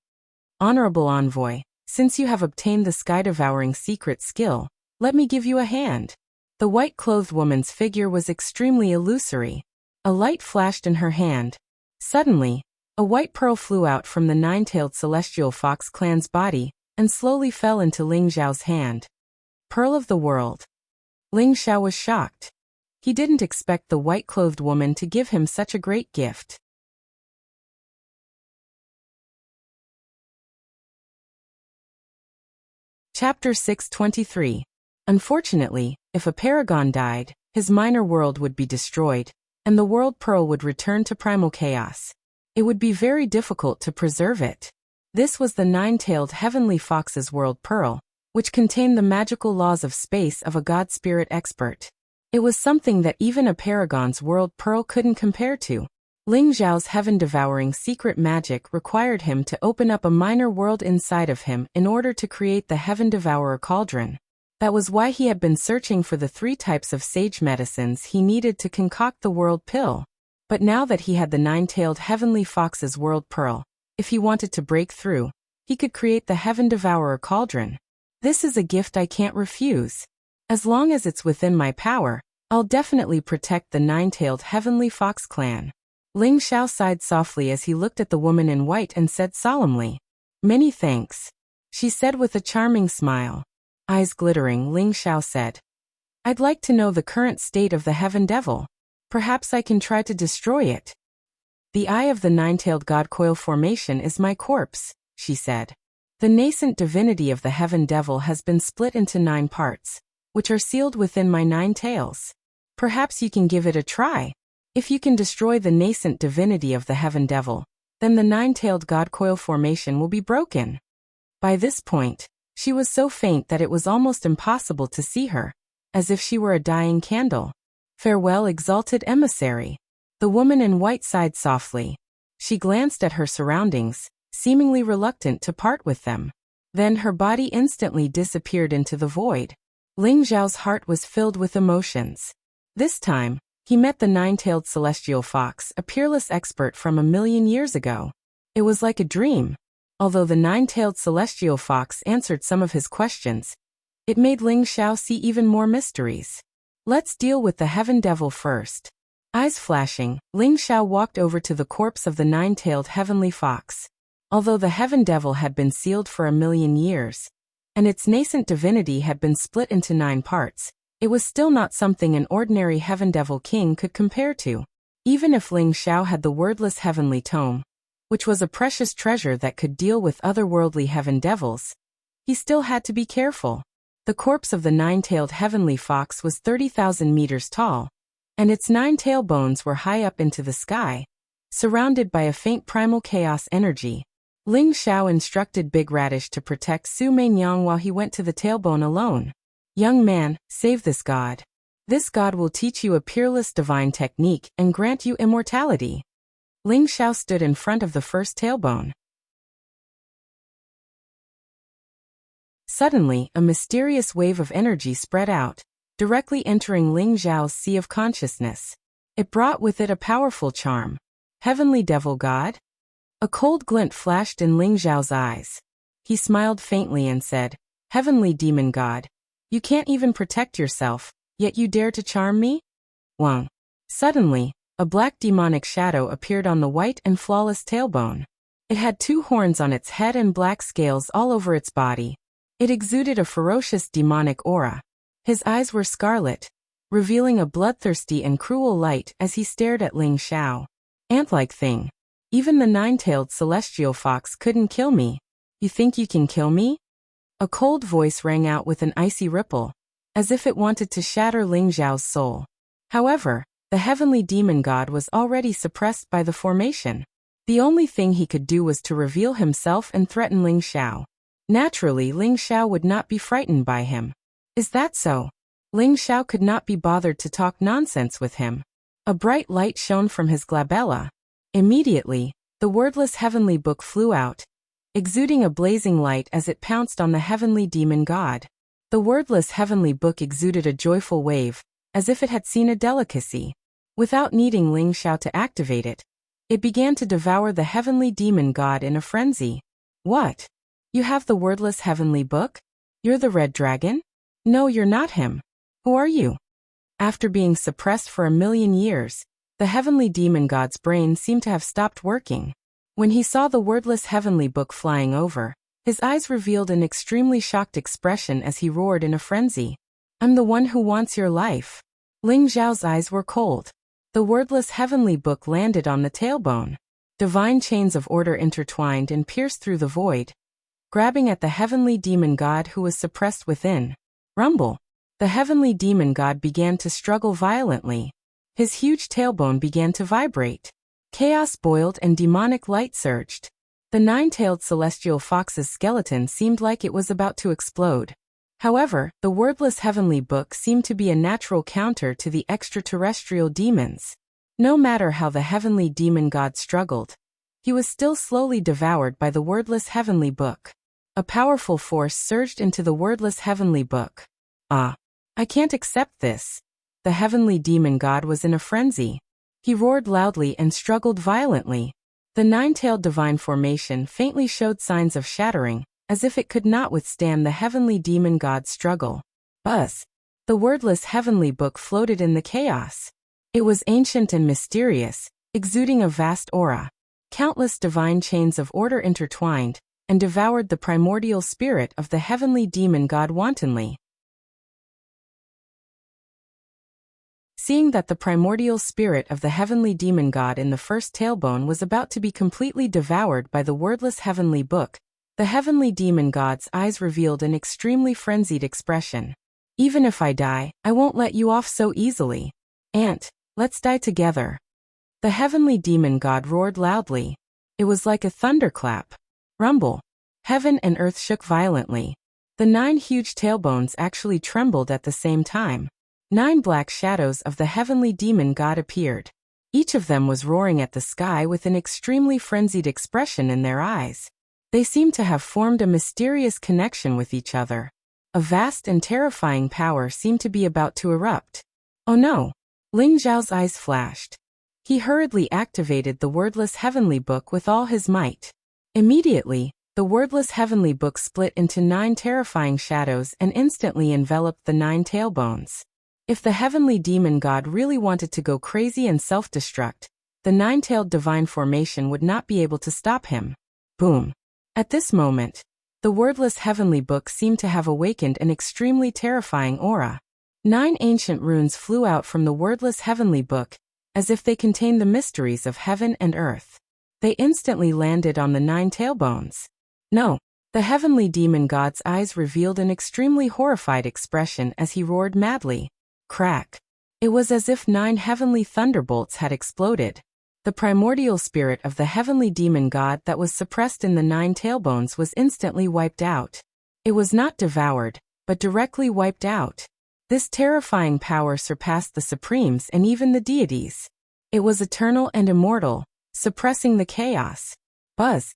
Honorable Envoy, since you have obtained the sky-devouring secret skill, let me give you a hand. The white-clothed woman's figure was extremely illusory. A light flashed in her hand. Suddenly, a white pearl flew out from the nine-tailed celestial fox clan's body and slowly fell into Ling Zhao's hand. Pearl of the world. Ling Xiao was shocked. He didn't expect the white-clothed woman to give him such a great gift. Chapter 623. Unfortunately, if a paragon died, his minor world would be destroyed, and the world pearl would return to primal chaos. It would be very difficult to preserve it. This was the nine-tailed heavenly fox's world pearl, which contained the magical laws of space of a god-spirit expert. It was something that even a paragon's world pearl couldn't compare to. Ling Zhao's heaven-devouring secret magic required him to open up a minor world inside of him in order to create the heaven-devourer cauldron. That was why he had been searching for the 3 types of sage medicines he needed to concoct the world pill. But now that he had the nine-tailed heavenly fox's world pearl, if he wanted to break through, he could create the heaven-devourer cauldron. This is a gift I can't refuse. As long as it's within my power, I'll definitely protect the nine-tailed heavenly fox clan. Ling Xiao sighed softly as he looked at the woman in white and said solemnly, Many thanks, she said with a charming smile. Eyes glittering, Ling Xiao said, I'd like to know the current state of the heaven devil. Perhaps I can try to destroy it. The eye of the nine-tailed god coil formation is my corpse, she said. The nascent divinity of the heaven devil has been split into 9 parts, which are sealed within my 9 tails. Perhaps you can give it a try. If you can destroy the nascent divinity of the heaven devil, then the nine-tailed god coil formation will be broken. By this point, she was so faint that it was almost impossible to see her, as if she were a dying candle. Farewell, exalted emissary. The woman in white sighed softly. She glanced at her surroundings, seemingly reluctant to part with them. Then her body instantly disappeared into the void. Ling Zhao's heart was filled with emotions. This time, he met the nine-tailed celestial fox, a peerless expert from 1,000,000 years ago. It was like a dream. Although the nine-tailed celestial fox answered some of his questions, it made Ling Xiao see even more mysteries. Let's deal with the heaven devil first. Eyes flashing, Ling Xiao walked over to the corpse of the nine-tailed heavenly fox. Although the heaven devil had been sealed for 1,000,000 years, and its nascent divinity had been split into 9 parts, it was still not something an ordinary heaven devil king could compare to. Even if Ling Xiao had the wordless heavenly tome, which was a precious treasure that could deal with otherworldly heaven devils, he still had to be careful. The corpse of the nine-tailed heavenly fox was 30,000 meters tall, and its 9 tailbones were high up into the sky, surrounded by a faint primal chaos energy. Ling Xiao instructed Big Radish to protect Su Meinyang while he went to the tailbone alone. Young man, save this god. This god will teach you a peerless divine technique and grant you immortality. Ling Xiao stood in front of the first tailbone. Suddenly, a mysterious wave of energy spread out, directly entering Ling Xiao's sea of consciousness. It brought with it a powerful charm. Heavenly Devil God? A cold glint flashed in Ling Xiao's eyes. He smiled faintly and said, Heavenly Demon God, you can't even protect yourself, yet you dare to charm me? Wang. Suddenly, a black demonic shadow appeared on the white and flawless tailbone. It had 2 horns on its head and black scales all over its body. It exuded a ferocious demonic aura. His eyes were scarlet, revealing a bloodthirsty and cruel light as he stared at Ling Xiao. Ant-like thing. Even the 9-tailed celestial fox couldn't kill me. You think you can kill me? A cold voice rang out with an icy ripple, as if it wanted to shatter Ling Xiao's soul. However, the heavenly demon god was already suppressed by the formation. The only thing he could do was to reveal himself and threaten Ling Xiao. Naturally, Ling Xiao would not be frightened by him. Is that so? Ling Xiao could not be bothered to talk nonsense with him. A bright light shone from his glabella. Immediately, the wordless heavenly book flew out, exuding a blazing light as it pounced on the heavenly demon god. The wordless heavenly book exuded a joyful wave, as if it had seen a delicacy. Without needing Ling Xiao to activate it, it began to devour the heavenly demon god in a frenzy. What? You have the wordless heavenly book? You're the red dragon? No, you're not him. Who are you? After being suppressed for 1,000,000 years, the heavenly demon god's brain seemed to have stopped working. When he saw the wordless heavenly book flying over, his eyes revealed an extremely shocked expression as he roared in a frenzy. I'm the one who wants your life. Ling Xiao's eyes were cold. The wordless heavenly book landed on the tailbone. Divine chains of order intertwined and pierced through the void, grabbing at the heavenly demon god who was suppressed within. Rumble. The heavenly demon god began to struggle violently. His huge tailbone began to vibrate. Chaos boiled and demonic light surged. The 9-tailed celestial fox's skeleton seemed like it was about to explode. However, the wordless heavenly book seemed to be a natural counter to the extraterrestrial demons. No matter how the heavenly demon god struggled, he was still slowly devoured by the wordless heavenly book. A powerful force surged into the wordless heavenly book. I can't accept this. The heavenly demon god was in a frenzy. He roared loudly and struggled violently. The 9-tailed divine formation faintly showed signs of shattering, as if it could not withstand the heavenly demon god's struggle. Buzz. The wordless heavenly book floated in the chaos. It was ancient and mysterious, exuding a vast aura. Countless divine chains of order intertwined and devoured the primordial spirit of the heavenly demon god wantonly. Seeing that the primordial spirit of the heavenly demon god in the first tailbone was about to be completely devoured by the wordless heavenly book, the heavenly demon god's eyes revealed an extremely frenzied expression. Even if I die, I won't let you off so easily. Ant, let's die together. The heavenly demon god roared loudly. It was like a thunderclap. Rumble. Heaven and earth shook violently. The 9 huge tailbones actually trembled at the same time. 9 black shadows of the heavenly demon god appeared. Each of them was roaring at the sky with an extremely frenzied expression in their eyes. They seemed to have formed a mysterious connection with each other. A vast and terrifying power seemed to be about to erupt. Oh no! Ling Xiao's eyes flashed. He hurriedly activated the wordless heavenly book with all his might. Immediately, the wordless heavenly book split into 9 terrifying shadows and instantly enveloped the 9 tailbones. If the heavenly demon god really wanted to go crazy and self-destruct, the 9-tailed divine formation would not be able to stop him. Boom. At this moment, the wordless heavenly book seemed to have awakened an extremely terrifying aura. 9 ancient runes flew out from the wordless heavenly book, as if they contained the mysteries of heaven and earth. They instantly landed on the 9 tailbones. No. The heavenly demon god's eyes revealed an extremely horrified expression as he roared madly. Crack. It was as if 9 heavenly thunderbolts had exploded. The primordial spirit of the heavenly demon god that was suppressed in the 9 tailbones was instantly wiped out. It was not devoured, but directly wiped out. This terrifying power surpassed the supremes and even the deities. It was eternal and immortal, suppressing the chaos. Buzz.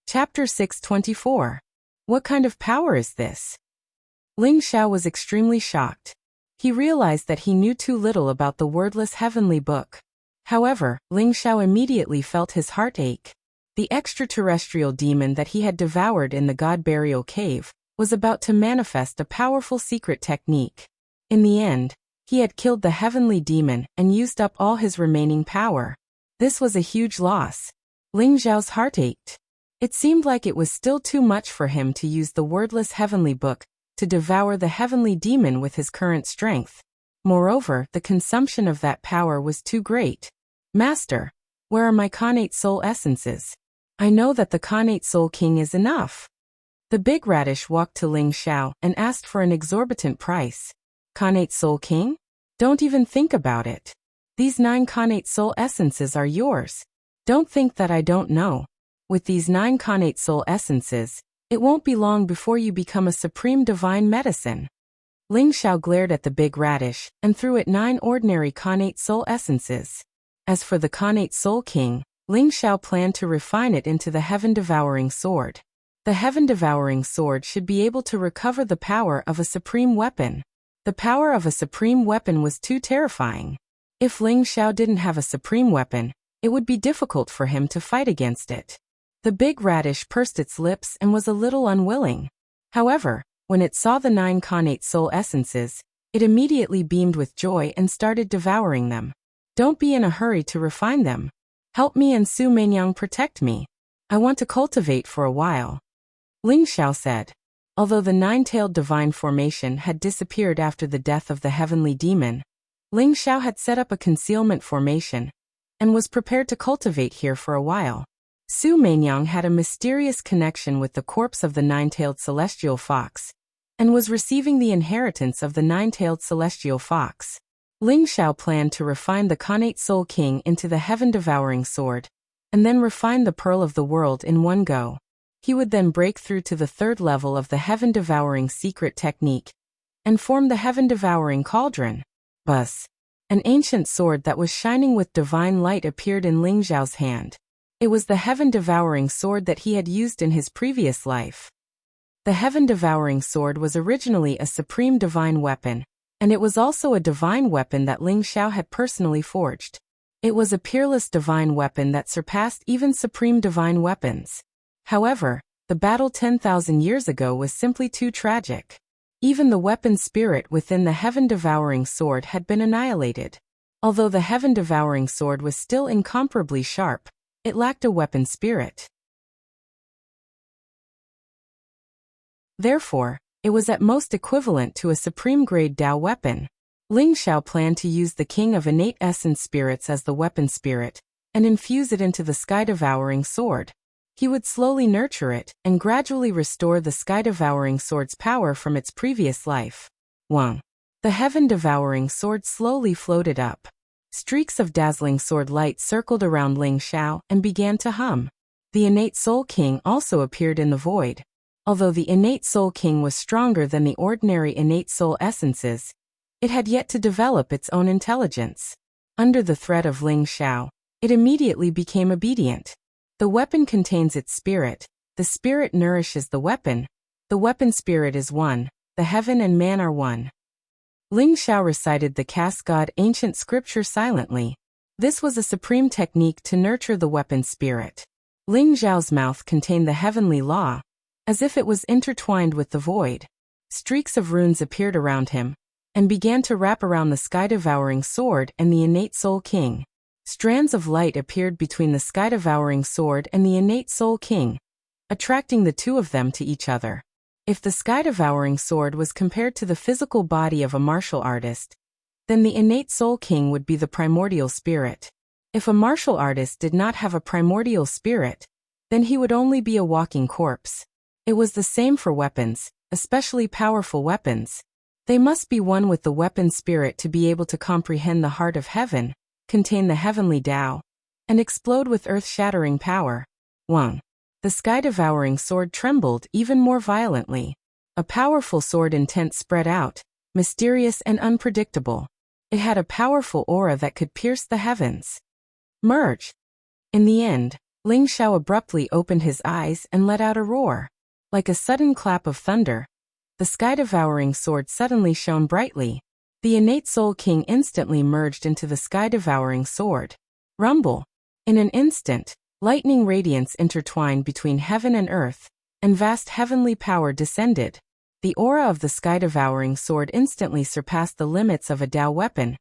Chapter 624. What kind of power is this? Ling Xiao was extremely shocked. He realized that he knew too little about the wordless heavenly book. However, Ling Xiao immediately felt his heart ache. The extraterrestrial demon that he had devoured in the God Burial Cave was about to manifest a powerful secret technique. In the end, he had killed the heavenly demon and used up all his remaining power. This was a huge loss. Ling Xiao's heart ached. It seemed like it was still too much for him to use the wordless heavenly book to devour the heavenly demon with his current strength. Moreover, the consumption of that power was too great. Master, where are my Khanate soul essences? I know that the Khanate soul king is enough. The big radish walked to Ling Xiao and asked for an exorbitant price. Khanate soul king? Don't even think about it. These 9 Khanate soul essences are yours. Don't think that I don't know. With these 9 Khanate soul essences, it won't be long before you become a supreme divine medicine. Ling Xiao glared at the big radish and threw it 9 ordinary Khanate soul essences. As for the Khanate soul king, Ling Xiao planned to refine it into the heaven-devouring sword. The heaven-devouring sword should be able to recover the power of a supreme weapon. The power of a supreme weapon was too terrifying. If Ling Xiao didn't have a supreme weapon, it would be difficult for him to fight against it. The big radish pursed its lips and was a little unwilling. However, when it saw the 9 Khanate soul essences, it immediately beamed with joy and started devouring them. Don't be in a hurry to refine them. Help me and Su Meinyang protect me. I want to cultivate for a while. Ling Xiao said. Although the 9-tailed divine formation had disappeared after the death of the heavenly demon, Ling Xiao had set up a concealment formation and was prepared to cultivate here for a while. Su Meinyang had a mysterious connection with the corpse of the 9-tailed celestial fox and was receiving the inheritance of the 9-tailed celestial fox. Ling Xiao planned to refine the Khanate Soul King into the heaven-devouring sword and then refine the Pearl of the World in one go. He would then break through to the 3rd level of the heaven-devouring secret technique and form the heaven-devouring cauldron. Buzz. An ancient sword that was shining with divine light appeared in Ling Xiao's hand. It was the heaven-devouring sword that he had used in his previous life. The heaven-devouring sword was originally a supreme divine weapon, and it was also a divine weapon that Ling Xiao had personally forged. It was a peerless divine weapon that surpassed even supreme divine weapons. However, the battle 10,000 years ago was simply too tragic. Even the weapon spirit within the heaven-devouring sword had been annihilated. Although the heaven-devouring sword was still incomparably sharp, it lacked a weapon spirit. Therefore, it was at most equivalent to a supreme-grade Dao weapon. Ling Xiao planned to use the King of Innate Essence Spirits as the weapon spirit and infuse it into the sky-devouring sword. He would slowly nurture it and gradually restore the sky-devouring sword's power from its previous life. 1. The heaven-devouring sword slowly floated up. Streaks of dazzling sword light circled around Ling Xiao and began to hum. The Innate Soul King also appeared in the void. Although the Innate Soul King was stronger than the ordinary Innate Soul Essences, it had yet to develop its own intelligence. Under the threat of Ling Xiao, it immediately became obedient. The weapon contains its spirit, the spirit nourishes the weapon spirit is one, the heaven and man are one. Ling Xiao recited the Cascade ancient scripture silently. This was a supreme technique to nurture the weapon spirit. Ling Xiao's mouth contained the heavenly law, as if it was intertwined with the void. Streaks of runes appeared around him and began to wrap around the sky-devouring sword and the Innate Soul King. Strands of light appeared between the sky-devouring sword and the Innate Soul King, attracting the two of them to each other. If the sky-devouring sword was compared to the physical body of a martial artist, then the Innate Soul King would be the primordial spirit. If a martial artist did not have a primordial spirit, then he would only be a walking corpse. It was the same for weapons, especially powerful weapons. They must be one with the weapon spirit to be able to comprehend the heart of heaven, contain the heavenly Tao, and explode with earth-shattering power. 1. The sky-devouring sword trembled even more violently. A powerful sword intent spread out, mysterious and unpredictable. It had a powerful aura that could pierce the heavens. Merge. In the end, Ling Xiao abruptly opened his eyes and let out a roar. Like a sudden clap of thunder, the sky-devouring sword suddenly shone brightly. The innate Soul King instantly merged into the sky-devouring sword. Rumble. In an instant, lightning radiance intertwined between heaven and earth, and vast heavenly power descended. The aura of the sky-devouring sword instantly surpassed the limits of a Tao weapon,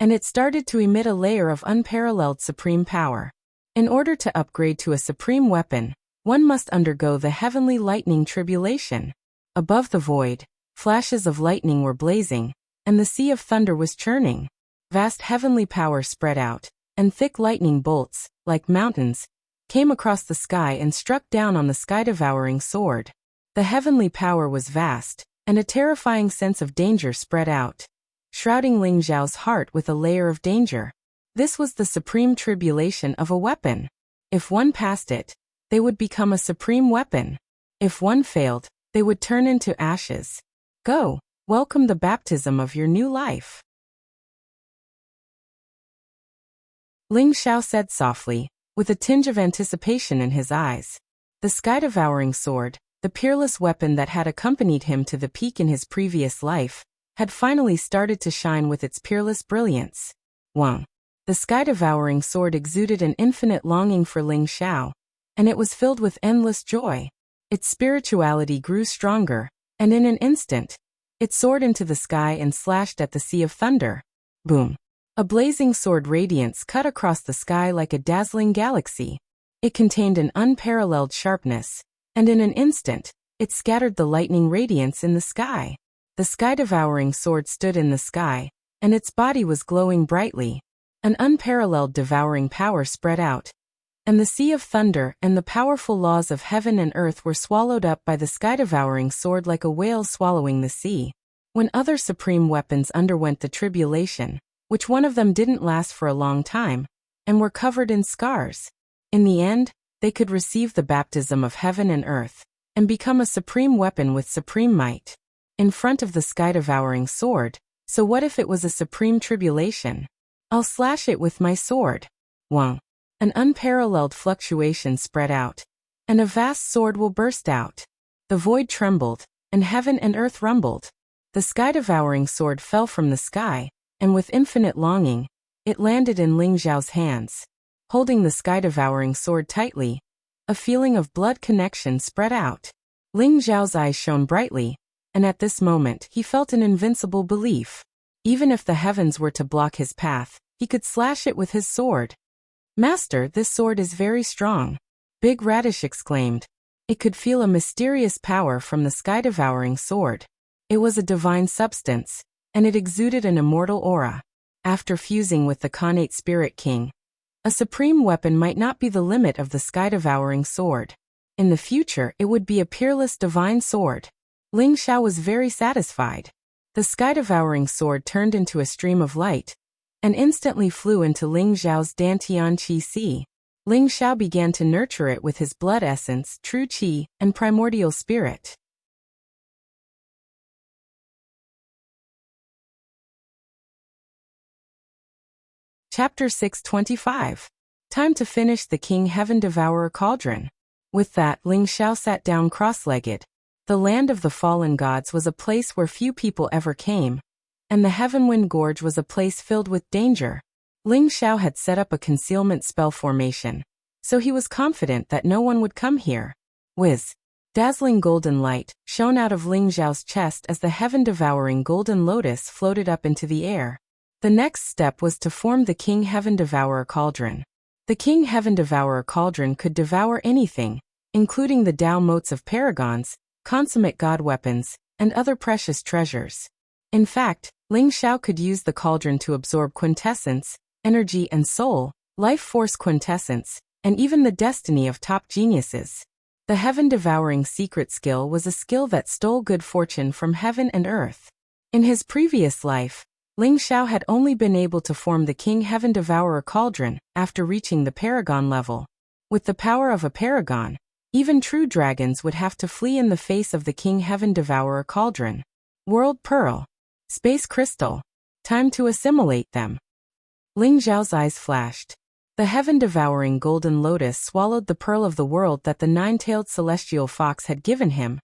and it started to emit a layer of unparalleled supreme power. In order to upgrade to a supreme weapon, one must undergo the heavenly lightning tribulation. Above the void, flashes of lightning were blazing, and the sea of thunder was churning. Vast heavenly power spread out, and thick lightning bolts, like mountains, came across the sky and struck down on the sky-devouring sword. The heavenly power was vast, and a terrifying sense of danger spread out, shrouding Ling Xiao's heart with a layer of danger. This was the supreme tribulation of a weapon. If one passed it, they would become a supreme weapon. If one failed, they would turn into ashes. Go, welcome the baptism of your new life. Ling Xiao said softly, with a tinge of anticipation in his eyes. The sky-devouring sword, the peerless weapon that had accompanied him to the peak in his previous life, had finally started to shine with its peerless brilliance. 1. The sky-devouring sword exuded an infinite longing for Ling Xiao, and it was filled with endless joy. Its spirituality grew stronger, and in an instant, it soared into the sky and slashed at the sea of thunder. Boom! A blazing sword radiance cut across the sky like a dazzling galaxy. It contained an unparalleled sharpness, and in an instant, it scattered the lightning radiance in the sky. The sky-devouring sword stood in the sky, and its body was glowing brightly. An unparalleled devouring power spread out, and the sea of thunder and the powerful laws of heaven and earth were swallowed up by the sky-devouring sword like a whale swallowing the sea. When other supreme weapons underwent the tribulation, which one of them didn't last for a long time, and were covered in scars, in the end, they could receive the baptism of heaven and earth, and become a supreme weapon with supreme might. In front of the sky-devouring sword, so what if it was a supreme tribulation? I'll slash it with my sword. 1. An unparalleled fluctuation spread out, and a vast sword will burst out. The void trembled, and heaven and earth rumbled. The sky-devouring sword fell from the sky, and with infinite longing, it landed in Ling Xiao's hands. Holding the sky-devouring sword tightly, a feeling of blood connection spread out. Ling Xiao's eyes shone brightly, and at this moment he felt an invincible belief. Even if the heavens were to block his path, he could slash it with his sword. Master, this sword is very strong. Big Radish exclaimed. It could feel a mysterious power from the sky-devouring sword. It was a divine substance, and it exuded an immortal aura. After fusing with the Khanate Spirit King, a supreme weapon might not be the limit of the sky-devouring sword. In the future, it would be a peerless divine sword. Ling Xiao was very satisfied. The sky-devouring sword turned into a stream of light, and instantly flew into Ling Xiao's Dantian Qi Sea. Ling Xiao began to nurture it with his blood essence, true qi, and primordial spirit. Chapter 625. Time to finish the King Heaven Devourer Cauldron. With that, Ling Xiao sat down cross-legged. The land of the fallen gods was a place where few people ever came, and the Heavenwind Gorge was a place filled with danger. Ling Xiao had set up a concealment spell formation, so he was confident that no one would come here. Whiz! Dazzling golden light shone out of Ling Xiao's chest as the heaven-devouring golden lotus floated up into the air. The next step was to form the King Heaven Devourer Cauldron. The King Heaven Devourer Cauldron could devour anything, including the Tao motes of paragons, consummate god weapons, and other precious treasures. In fact, Ling Xiao could use the cauldron to absorb quintessence, energy and soul, life force quintessence, and even the destiny of top geniuses. The heaven-devouring secret skill was a skill that stole good fortune from heaven and earth. In his previous life, Ling Xiao had only been able to form the King Heaven Devourer cauldron after reaching the paragon level. With the power of a paragon, even true dragons would have to flee in the face of the King Heaven Devourer cauldron. World Pearl. Space Crystal. Time to assimilate them. Ling Xiao's eyes flashed. The heaven-devouring golden lotus swallowed the pearl of the world that the nine-tailed celestial fox had given him,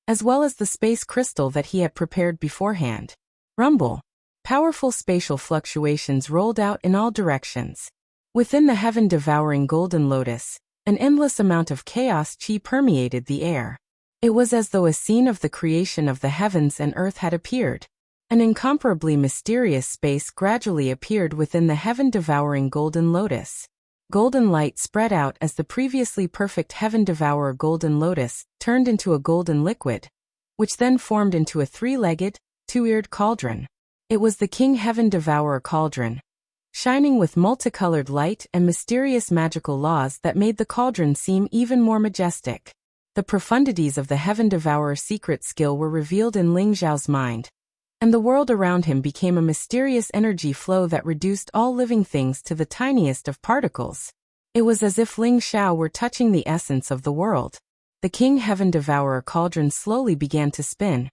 as well as the space crystal that he had prepared beforehand. Rumble. Powerful spatial fluctuations rolled out in all directions. Within the heaven-devouring golden lotus, an endless amount of chaos chi permeated the air. It was as though a scene of the creation of the heavens and earth had appeared. An incomparably mysterious space gradually appeared within the heaven-devouring golden lotus. Golden light spread out as the previously perfect heaven-devourer golden lotus turned into a golden liquid, which then formed into a three-legged, two-eared cauldron. It was the King Heaven-Devourer cauldron, shining with multicolored light and mysterious magical laws that made the cauldron seem even more majestic. The profundities of the Heaven-Devourer secret skill were revealed in Ling Xiao's mind, and the world around him became a mysterious energy flow that reduced all living things to the tiniest of particles. It was as if Ling Xiao were touching the essence of the world. The King Heaven Devourer cauldron slowly began to spin,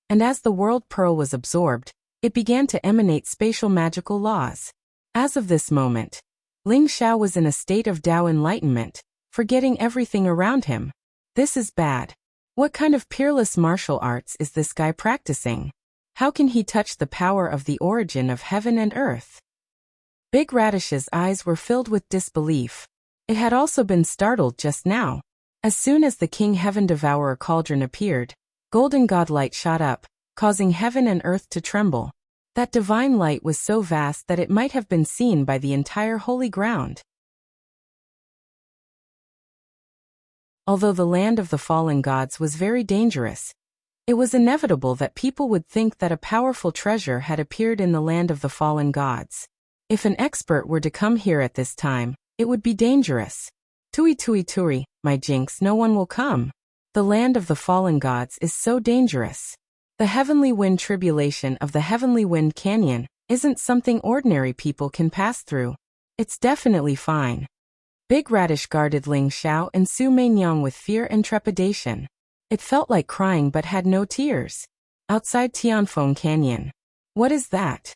and as the world pearl was absorbed, it began to emanate spatial magical laws. As of this moment, Ling Xiao was in a state of Tao enlightenment, forgetting everything around him. This is bad. What kind of peerless martial arts is this guy practicing? How can he touch the power of the origin of heaven and earth? Big Radish's eyes were filled with disbelief. It had also been startled just now. As soon as the King Heaven Devourer cauldron appeared, golden godlight shot up, causing heaven and earth to tremble. That divine light was so vast that it might have been seen by the entire holy ground. Although the land of the fallen gods was very dangerous, it was inevitable that people would think that a powerful treasure had appeared in the land of the fallen gods. If an expert were to come here at this time, it would be dangerous. Tui, my jinx, no one will come. The land of the fallen gods is so dangerous. The heavenly wind tribulation of the heavenly wind canyon isn't something ordinary people can pass through. It's definitely fine. Big Radish guarded Ling Xiao and Su Meinyang with fear and trepidation. It felt like crying but had no tears. Outside Tianfeng Canyon. What is that?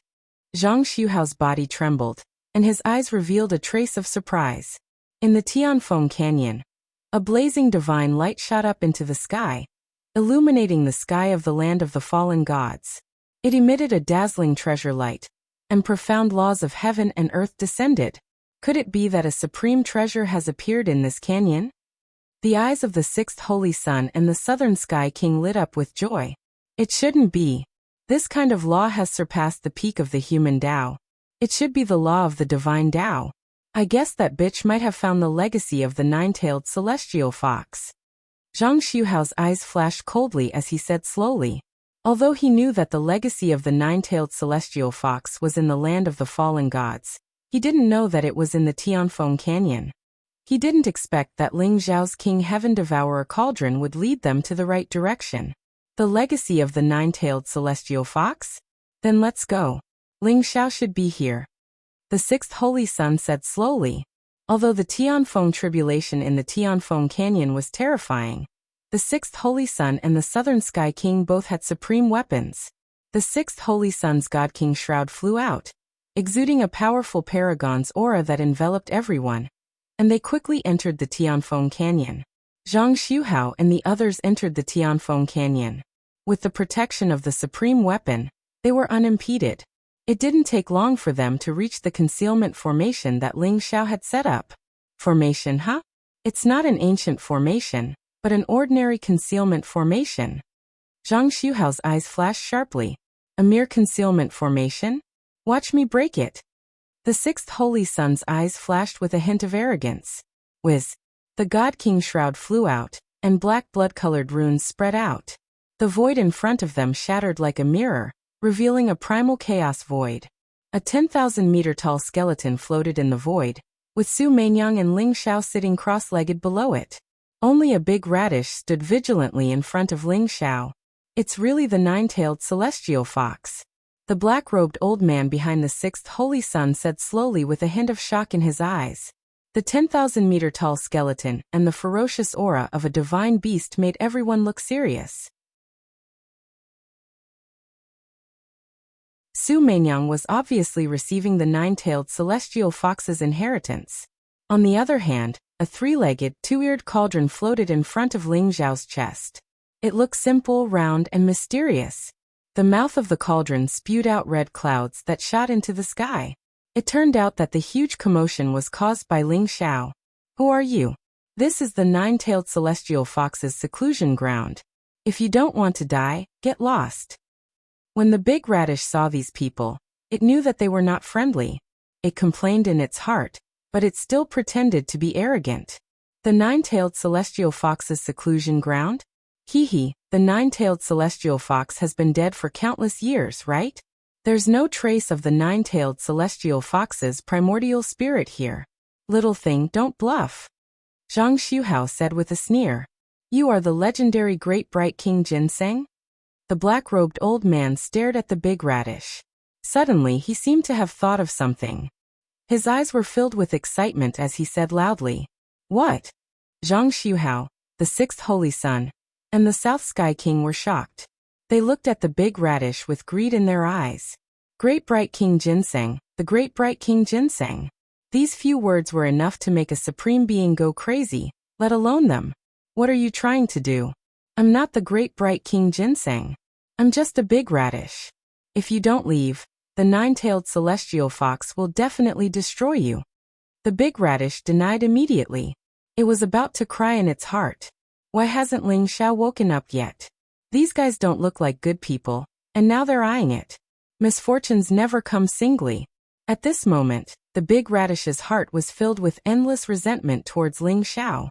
Zhang Xuhao's body trembled, and his eyes revealed a trace of surprise. In the Tianfeng Canyon, a blazing divine light shot up into the sky, illuminating the sky of the land of the fallen gods. It emitted a dazzling treasure light, and profound laws of heaven and earth descended. Could it be that a supreme treasure has appeared in this canyon? The eyes of the sixth holy sun and the southern sky king lit up with joy. It shouldn't be. This kind of law has surpassed the peak of the human Tao. It should be the law of the divine Tao. I guess that bitch might have found the legacy of the nine-tailed celestial fox. Zhang Xuhao's eyes flashed coldly as he said slowly. Although he knew that the legacy of the nine-tailed celestial fox was in the land of the fallen gods, he didn't know that it was in the Tianfeng Canyon. He didn't expect that Ling Xiao's King Heaven Devourer cauldron would lead them to the right direction. The legacy of the nine-tailed celestial fox? Then let's go. Ling Xiao should be here. The sixth holy sun said slowly. Although the Tianfeng tribulation in the Tianfeng Canyon was terrifying, the sixth holy sun and the southern sky king both had supreme weapons. The sixth holy sun's god king shroud flew out, exuding a powerful paragon's aura that enveloped everyone, and they quickly entered the Tianfeng Canyon. Zhang Xuhao and the others entered the Tianfeng Canyon. With the protection of the supreme weapon, they were unimpeded. It didn't take long for them to reach the concealment formation that Ling Xiao had set up. Formation, huh? It's not an ancient formation, but an ordinary concealment formation. Zhang Xuhao's eyes flashed sharply. A mere concealment formation? Watch me break it. The sixth holy sun's eyes flashed with a hint of arrogance. Whiz. The God King shroud flew out, and black blood-colored runes spread out. The void in front of them shattered like a mirror, revealing a primal chaos void. A 10,000-meter-tall skeleton floated in the void, with Su Meinyang and Ling Xiao sitting cross-legged below it. Only a big radish stood vigilantly in front of Ling Xiao. It's really the nine-tailed celestial fox. The black-robed old man behind the sixth holy sun said slowly with a hint of shock in his eyes. The 10,000-meter-tall skeleton and the ferocious aura of a divine beast made everyone look serious. Su Meinyang was obviously receiving the nine-tailed celestial fox's inheritance. On the other hand, a three-legged, two-eared cauldron floated in front of Ling Xiao's chest. It looked simple, round, and mysterious. The mouth of the cauldron spewed out red clouds that shot into the sky. It turned out that the huge commotion was caused by Ling Xiao. Who are you? This is the nine-tailed celestial fox's seclusion ground. If you don't want to die, get lost. When the big radish saw these people, it knew that they were not friendly. It complained in its heart, but it still pretended to be arrogant. The nine-tailed celestial fox's seclusion ground? Hee, the nine-tailed celestial fox has been dead for countless years, right? There's no trace of the nine-tailed celestial fox's primordial spirit here. Little thing, don't bluff. Zhang Xuhao said with a sneer. You are the legendary Great Bright King Ginseng? The black-robed old man stared at the big radish. Suddenly he seemed to have thought of something. His eyes were filled with excitement as he said loudly. What? Zhang Xuhao, the sixth holy sun, and the South Sky King were shocked. They looked at the big radish with greed in their eyes. Great Bright King Ginseng, the Great Bright King Ginseng. These few words were enough to make a supreme being go crazy, let alone them. What are you trying to do? I'm not the Great Bright King Ginseng. I'm just a big radish. If you don't leave, the nine-tailed celestial fox will definitely destroy you. The big radish denied immediately. It was about to cry in its heart. Why hasn't Ling Xiao woken up yet? These guys don't look like good people, and now they're eyeing it. Misfortunes never come singly. At this moment, the big radish's heart was filled with endless resentment towards Ling Xiao.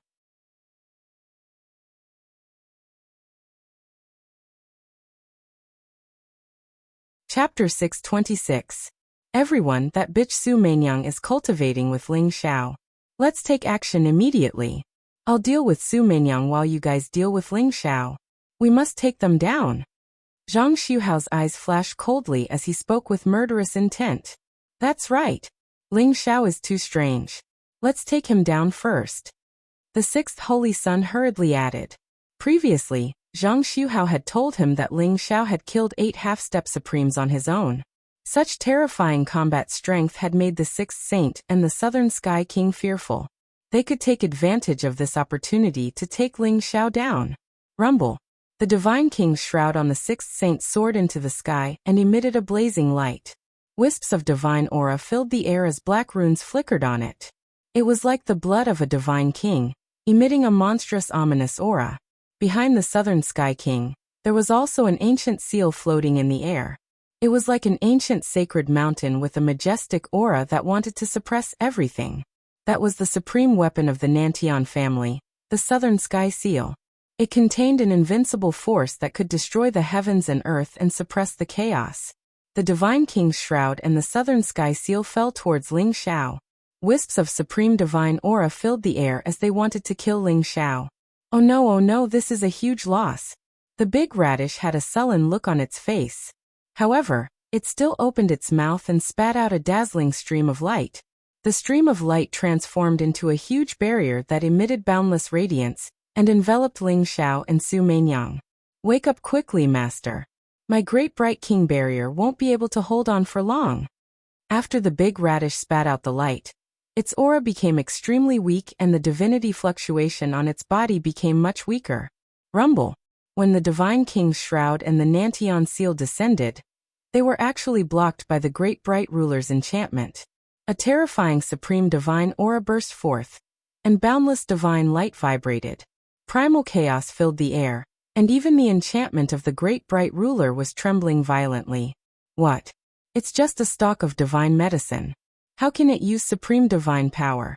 Chapter 626. Everyone, that bitch Su Meinyang is cultivating with Ling Xiao. Let's take action immediately. I'll deal with Su Meinyang while you guys deal with Ling Xiao. We must take them down. Zhang Xuhao's eyes flashed coldly as he spoke with murderous intent. That's right. Ling Xiao is too strange. Let's take him down first. The sixth holy sun hurriedly added. Previously, Zhang Xuhao had told him that Ling Xiao had killed 8 half-step supremes on his own. Such terrifying combat strength had made the sixth saint and the southern sky king fearful. They could take advantage of this opportunity to take Ling Xiao down. Rumble. The divine king's shroud on the sixth saint soared into the sky and emitted a blazing light. Wisps of divine aura filled the air as black runes flickered on it. It was like the blood of a divine king, emitting a monstrous ominous aura. Behind the southern sky king, there was also an ancient seal floating in the air. It was like an ancient sacred mountain with a majestic aura that wanted to suppress everything. That was the supreme weapon of the Nantian family, the Southern Sky Seal. It contained an invincible force that could destroy the heavens and earth and suppress the chaos. The Divine King's shroud and the Southern Sky Seal fell towards Ling Xiao. Wisps of supreme divine aura filled the air as they wanted to kill Ling Xiao. Oh no, this is a huge loss. The big radish had a sullen look on its face. However, it still opened its mouth and spat out a dazzling stream of light. The stream of light transformed into a huge barrier that emitted boundless radiance and enveloped Ling Xiao and Su Meinyang. Wake up quickly, master. My great bright king barrier won't be able to hold on for long. After the big radish spat out the light, its aura became extremely weak and the divinity fluctuation on its body became much weaker. Rumble. When the divine king's shroud and the Nantian seal descended, they were actually blocked by the great bright ruler's enchantment. A terrifying supreme divine aura burst forth, and boundless divine light vibrated. Primal chaos filled the air, and even the enchantment of the great bright ruler was trembling violently. What? It's just a stalk of divine medicine. How can it use supreme divine power?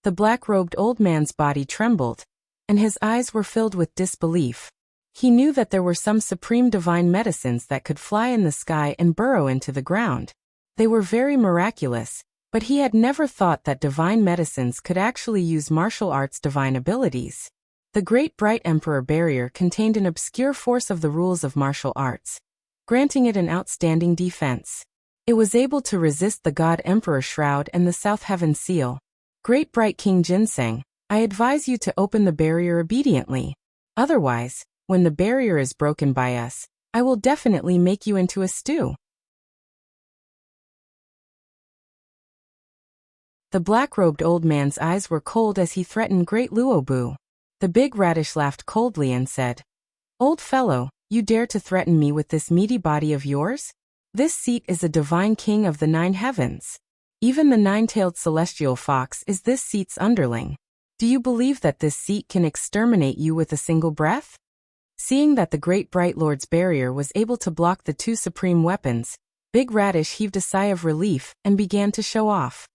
The black-robed old man's body trembled, and his eyes were filled with disbelief. He knew that there were some supreme divine medicines that could fly in the sky and burrow into the ground. They were very miraculous, but he had never thought that divine medicines could actually use martial arts' divine abilities. The great bright Emperor barrier contained an obscure force of the rules of martial arts, granting it an outstanding defense. It was able to resist the God Emperor Shroud and the South Heaven Seal. Great bright King Ginseng, I advise you to open the barrier obediently. Otherwise, when the barrier is broken by us, I will definitely make you into a stew. The black-robed old man's eyes were cold as he threatened Great Luobu. The big radish laughed coldly and said, "Old fellow, you dare to threaten me with this meaty body of yours? This seat is a divine king of the 9 heavens. Even the 9-tailed celestial fox is this seat's underling. Do you believe that this seat can exterminate you with a single breath?" Seeing that the great bright lord's barrier was able to block the 2 supreme weapons, Big Radish heaved a sigh of relief and began to show off.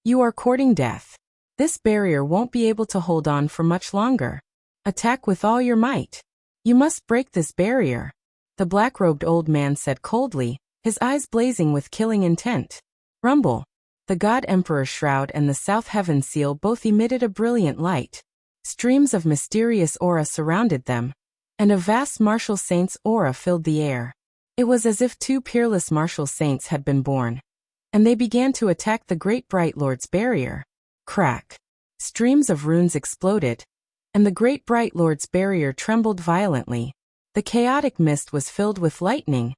"You are courting death. This barrier won't be able to hold on for much longer. Attack with all your might. You must break this barrier," the black-robed old man said coldly, his eyes blazing with killing intent. Rumble. The God Emperor Shroud and the South Heaven Seal both emitted a brilliant light. Streams of mysterious aura surrounded them, and a vast martial saint's aura filled the air. It was as if 2 peerless martial saints had been born, and they began to attack the great bright lord's barrier. Crack. Streams of runes exploded, and the great bright lord's barrier trembled violently. The chaotic mist was filled with lightning,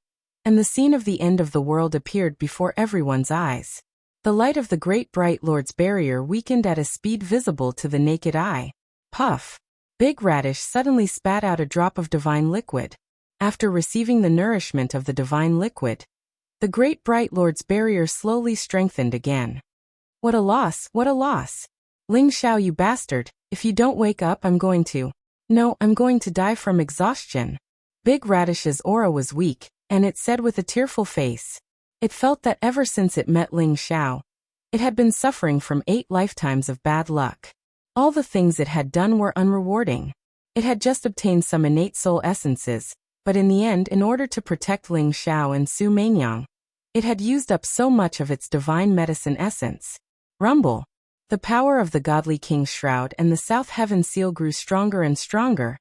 and the scene of the end of the world appeared before everyone's eyes. The light of the great bright lord's barrier weakened at a speed visible to the naked eye. Puff. Big Radish suddenly spat out a drop of divine liquid. After receiving the nourishment of the divine liquid, the great bright lord's barrier slowly strengthened again. What a loss, what a loss. Ling Xiao, you bastard, if you don't wake up I'm going to die from exhaustion. Big Radish's aura was weak, and it said with a tearful face. It felt that ever since it met Ling Xiao, it had been suffering from 8 lifetimes of bad luck. All the things it had done were unrewarding. It had just obtained some innate soul essences, but in the end, in order to protect Ling Xiao and Su Mengyang, it had used up so much of its divine medicine essence. Rumble. The power of the godly King's Shroud and the South Heaven Seal grew stronger and stronger,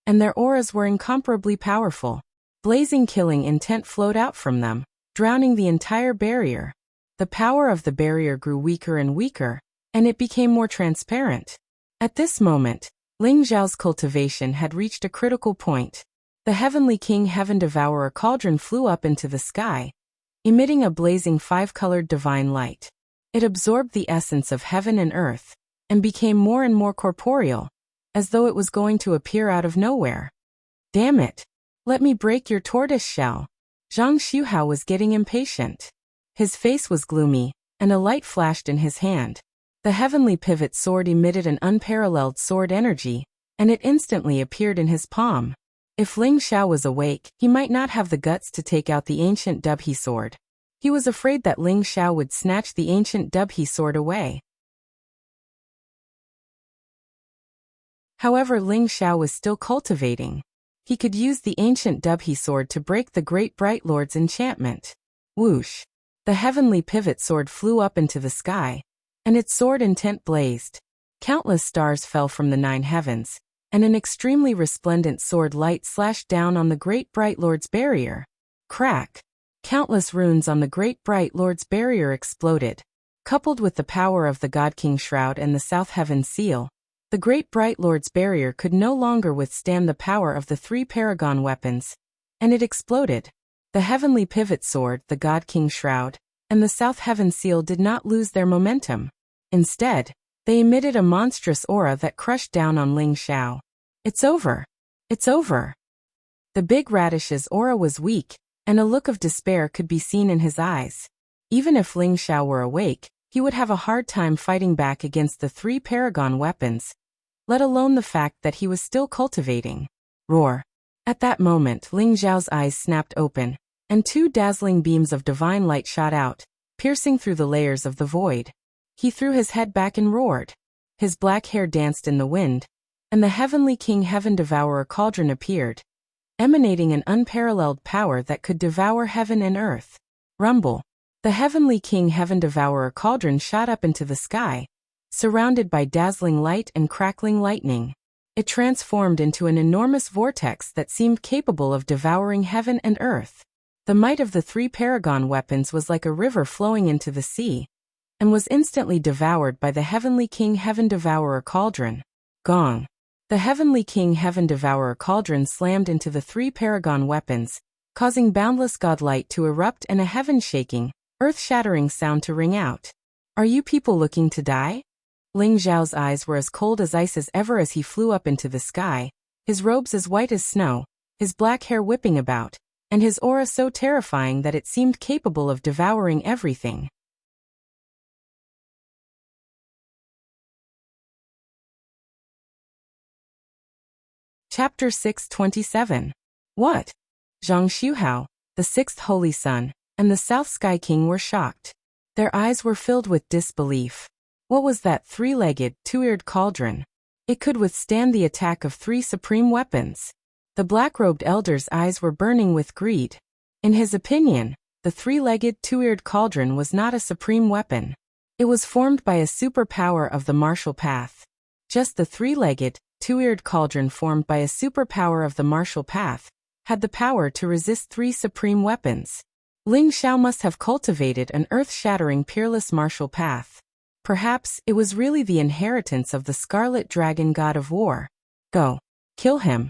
and their auras were incomparably powerful. Blazing killing intent flowed out from them, drowning the entire barrier. The power of the barrier grew weaker and weaker, and it became more transparent. At this moment, Ling Xiao's cultivation had reached a critical point. The Heavenly King Heaven Devourer cauldron flew up into the sky, emitting a blazing 5-colored divine light. It absorbed the essence of heaven and earth, and became more and more corporeal, as though it was going to appear out of nowhere. "Damn it! Let me break your tortoise shell." Zhang Xuhao was getting impatient. His face was gloomy, and a light flashed in his hand. The heavenly pivot sword emitted an unparalleled sword energy, and it instantly appeared in his palm. If Ling Xiao was awake, he might not have the guts to take out the ancient Dubhe sword. He was afraid that Ling Xiao would snatch the ancient Dubhe sword away. However, Ling Xiao was still cultivating. He could use the ancient Dubhe sword to break the great bright lord's enchantment. Whoosh! The heavenly pivot sword flew up into the sky, and its sword intent blazed. Countless stars fell from the 9 heavens, and an extremely resplendent sword light slashed down on the great bright lord's barrier. Crack! Countless runes on the great bright lord's barrier exploded. Coupled with the power of the God King Shroud and the South Heaven Seal, the great bright lord's barrier could no longer withstand the power of the 3 paragon weapons, and it exploded. The heavenly pivot sword, the God King Shroud, and the South Heaven Seal did not lose their momentum. Instead, they emitted a monstrous aura that crushed down on Ling Xiao. "It's over! It's over!" The big radish's aura was weak, and a look of despair could be seen in his eyes. Even if Ling Xiao were awake, he would have a hard time fighting back against the 3 paragon weapons, let alone the fact that he was still cultivating. Roar! At that moment, Ling Xiao's eyes snapped open, and 2 dazzling beams of divine light shot out, piercing through the layers of the void. He threw his head back and roared. His black hair danced in the wind, and the Heavenly King Heaven Devourer cauldron appeared, emanating an unparalleled power that could devour heaven and earth. Rumble! The Heavenly King Heaven Devourer cauldron shot up into the sky, surrounded by dazzling light and crackling lightning. It transformed into an enormous vortex that seemed capable of devouring heaven and earth. The might of the three paragon weapons was like a river flowing into the sea, and was instantly devoured by the Heavenly King Heaven Devourer Cauldron. Gong. The Heavenly King Heaven Devourer Cauldron slammed into the three paragon weapons, causing boundless godlight to erupt and a heaven-shaking, earth-shattering sound to ring out. Are you people looking to die? Ling Xiao's eyes were as cold as ice as ever as he flew up into the sky, his robes as white as snow, his black hair whipping about, and his aura so terrifying that it seemed capable of devouring everything. Chapter 627. What? Zhang Xuhao, the sixth holy son, and the South Sky King were shocked. Their eyes were filled with disbelief. What was that three-legged, two-eared cauldron? It could withstand the attack of three supreme weapons. The black-robed elder's eyes were burning with greed. In his opinion, the three-legged, two-eared cauldron was not a supreme weapon. It was formed by a superpower of the martial path. Just the three-legged, two-eared cauldron formed by a superpower of the martial path had the power to resist three supreme weapons. Ling Xiao must have cultivated an earth-shattering peerless martial path. Perhaps it was really the inheritance of the Scarlet Dragon God of War. Go. Kill him.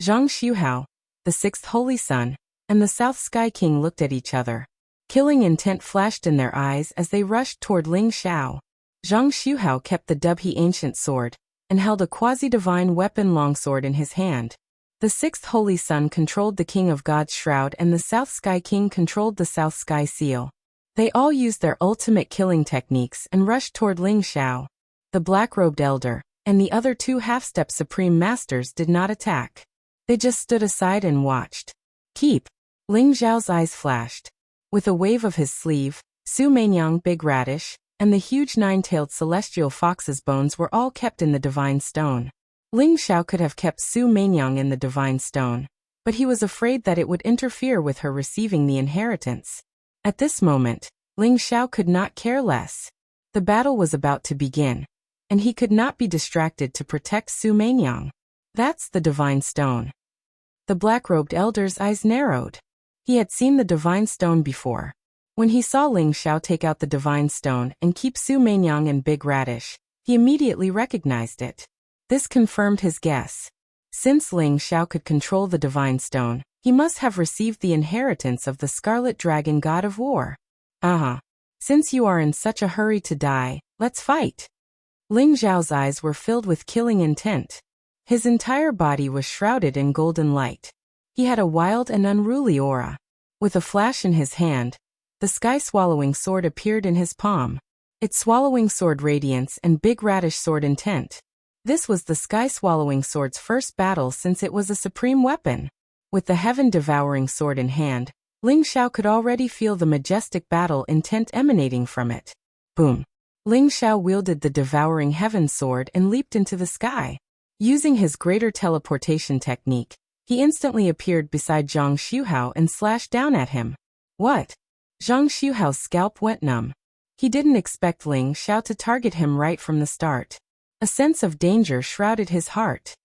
Zhang Xuhao, the sixth holy son, and the South Sky King looked at each other. Killing intent flashed in their eyes as they rushed toward Ling Xiao. Zhang Xuhao kept the Dubhe ancient sword, and held a quasi-divine weapon longsword in his hand. The sixth holy son controlled the King of God's Shroud and the South Sky King controlled the South Sky Seal. They all used their ultimate killing techniques and rushed toward Ling Xiao. The black-robed elder and the other two half-step supreme masters did not attack. They just stood aside and watched. Keep. Ling Xiao's eyes flashed. With a wave of his sleeve, Su Mainyang Big Radish, and the huge nine-tailed celestial fox's bones were all kept in the divine stone. Ling Xiao could have kept Su Mainyang in the divine stone, but he was afraid that it would interfere with her receiving the inheritance. At this moment, Ling Xiao could not care less. The battle was about to begin, and he could not be distracted to protect Su Mainyang. That's the divine stone. The black-robed elder's eyes narrowed. He had seen the divine stone before. When he saw Ling Xiao take out the divine stone and keep Su Mainyang and Big Radish, he immediately recognized it. This confirmed his guess. Since Ling Xiao could control the divine stone, he must have received the inheritance of the Scarlet Dragon God of War. Since you are in such a hurry to die, let's fight. Ling Xiao's eyes were filled with killing intent. His entire body was shrouded in golden light. He had a wild and unruly aura. With a flash in his hand, the sky-swallowing sword appeared in his palm. Its swallowing sword radiance and Big Radish sword intent. This was the sky-swallowing sword's first battle since it was a supreme weapon. With the heaven-devouring sword in hand, Ling Xiao could already feel the majestic battle intent emanating from it. Boom! Ling Xiao wielded the devouring heaven sword and leaped into the sky. Using his greater teleportation technique, he instantly appeared beside Zhang Xuhao and slashed down at him. What? Zhang Xuhao's scalp went numb. He didn't expect Ling Xiao to target him right from the start. A sense of danger shrouded his heart.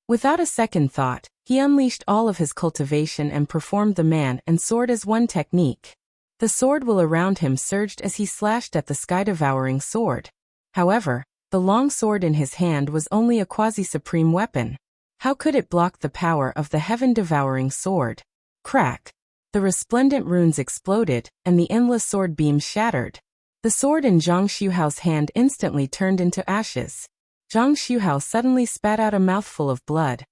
Without a second thought, he unleashed all of his cultivation and performed the man and sword as one technique. The sword will around him surged as he slashed at the sky-devouring sword. However, the long sword in his hand was only a quasi-supreme weapon. How could it block the power of the heaven-devouring sword? Crack! The resplendent runes exploded, and the endless sword beams shattered. The sword in Zhang Xuhao's hand instantly turned into ashes. Zhang Xuhao suddenly spat out a mouthful of blood.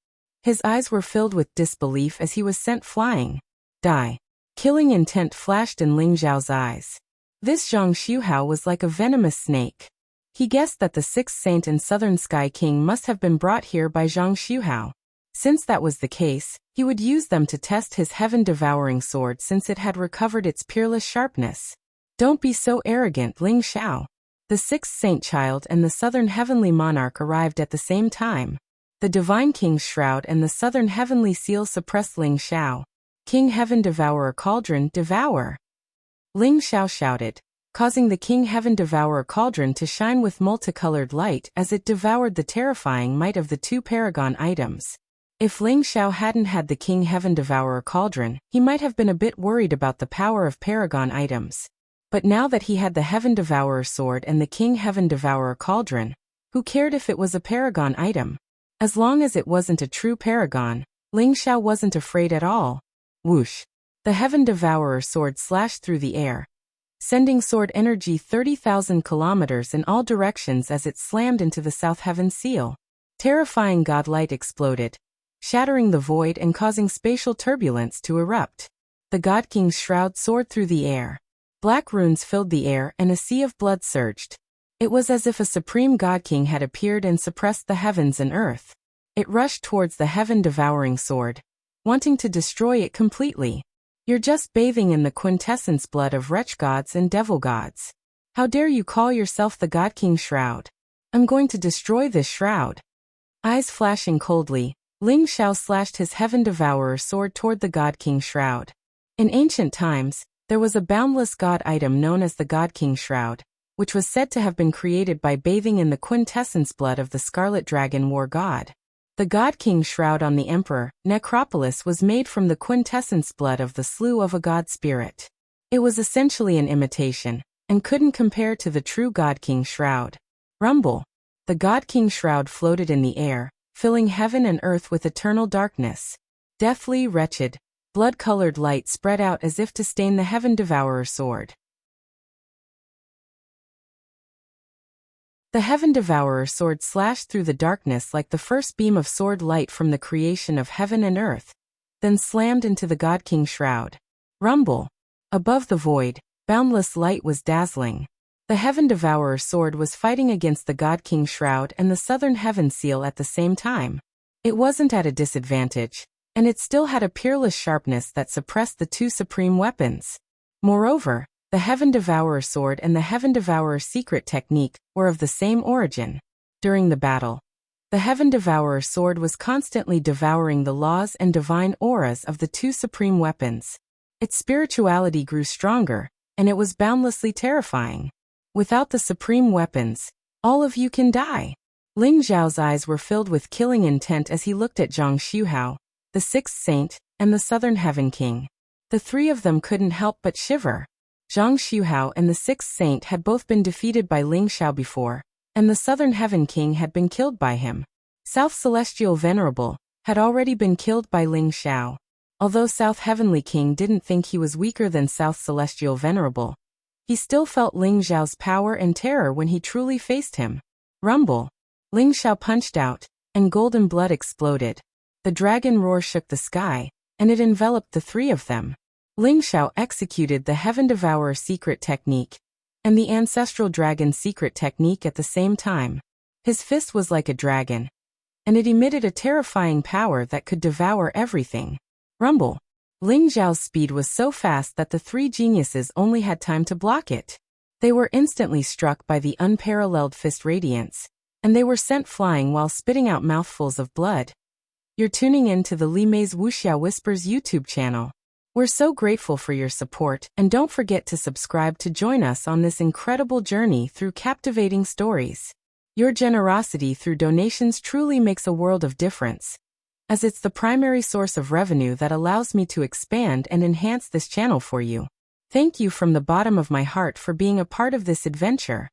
His eyes were filled with disbelief as he was sent flying. Die! Killing intent flashed in Ling Xiao's eyes. This Zhang Xuhao was like a venomous snake. He guessed that the sixth saint and Southern Sky King must have been brought here by Zhang Xuhao. Since that was the case, he would use them to test his heaven-devouring sword since it had recovered its peerless sharpness. Don't be so arrogant, Ling Xiao. The sixth saint child and the southern heavenly monarch arrived at the same time. The divine king's shroud and the southern heavenly seal suppressed Ling Xiao. King Heaven Devourer Cauldron, devour! Ling Xiao shouted. causing the King Heaven Devourer cauldron to shine with multicolored light as it devoured the terrifying might of the two paragon items. If Ling Xiao hadn't had the King Heaven Devourer cauldron, he might have been a bit worried about the power of paragon items. But now that he had the Heaven Devourer sword and the King Heaven Devourer cauldron, who cared if it was a paragon item? As long as it wasn't a true paragon, Ling Xiao wasn't afraid at all. Whoosh! The Heaven Devourer sword slashed through the air, sending sword energy 30,000 kilometers in all directions as it slammed into the South Heaven seal. Terrifying godlight exploded, shattering the void and causing spatial turbulence to erupt. The God King's shroud soared through the air. Black runes filled the air and a sea of blood surged. It was as if a supreme God King had appeared and suppressed the heavens and earth. It rushed towards the heaven-devouring sword, wanting to destroy it completely. You're just bathing in the quintessence blood of wretch gods and devil gods. How dare you call yourself the God King's shroud? I'm going to destroy this shroud. Eyes flashing coldly, Ling Xiao slashed his Heaven Devourer sword toward the God King shroud. In ancient times, there was a boundless god item known as the God King shroud, which was said to have been created by bathing in the quintessence blood of the Scarlet Dragon war god. The God King shroud on the Emperor, Necropolis was made from the quintessence blood of the slew of a god spirit. It was essentially an imitation, and couldn't compare to the true God King shroud. Rumble! The God King shroud floated in the air, filling heaven and earth with eternal darkness. Deathly wretched, blood-colored light spread out as if to stain the Heaven Devourer sword. The Heaven Devourer sword slashed through the darkness like the first beam of sword light from the creation of heaven and earth, then slammed into the God King shroud. Rumble! Above the void, boundless light was dazzling. The Heaven Devourer sword was fighting against the God King shroud and the Southern Heaven seal at the same time. It wasn't at a disadvantage, and it still had a peerless sharpness that suppressed the two supreme weapons. Moreover, the Heaven Devourer sword and the Heaven Devourer secret technique were of the same origin. During the battle, the Heaven Devourer sword was constantly devouring the laws and divine auras of the two supreme weapons. Its spirituality grew stronger, and it was boundlessly terrifying. Without the supreme weapons, all of you can die. Ling Xiao's eyes were filled with killing intent as he looked at Zhang Xuhao, the sixth saint, and the Southern Heaven King. The three of them couldn't help but shiver. Zhang Xuhao and the sixth saint had both been defeated by Ling Xiao before, and the Southern Heaven King had been killed by him. South Celestial Venerable had already been killed by Ling Xiao. Although South Heavenly King didn't think he was weaker than South Celestial Venerable, he still felt Ling Xiao's power and terror when he truly faced him. Rumble! Ling Xiao punched out, and golden blood exploded. The dragon roar shook the sky, and it enveloped the three of them. Ling Xiao executed the Heaven Devourer secret technique and the Ancestral Dragon secret technique at the same time. His fist was like a dragon, and it emitted a terrifying power that could devour everything. Rumble! Ling Xiao's speed was so fast that the three geniuses only had time to block it. They were instantly struck by the unparalleled fist radiance, and they were sent flying while spitting out mouthfuls of blood. You're tuning in to the Li Mei's Wuxia Whispers YouTube channel. We're so grateful for your support, and don't forget to subscribe to join us on this incredible journey through captivating stories. Your generosity through donations truly makes a world of difference, as it's the primary source of revenue that allows me to expand and enhance this channel for you. Thank you from the bottom of my heart for being a part of this adventure.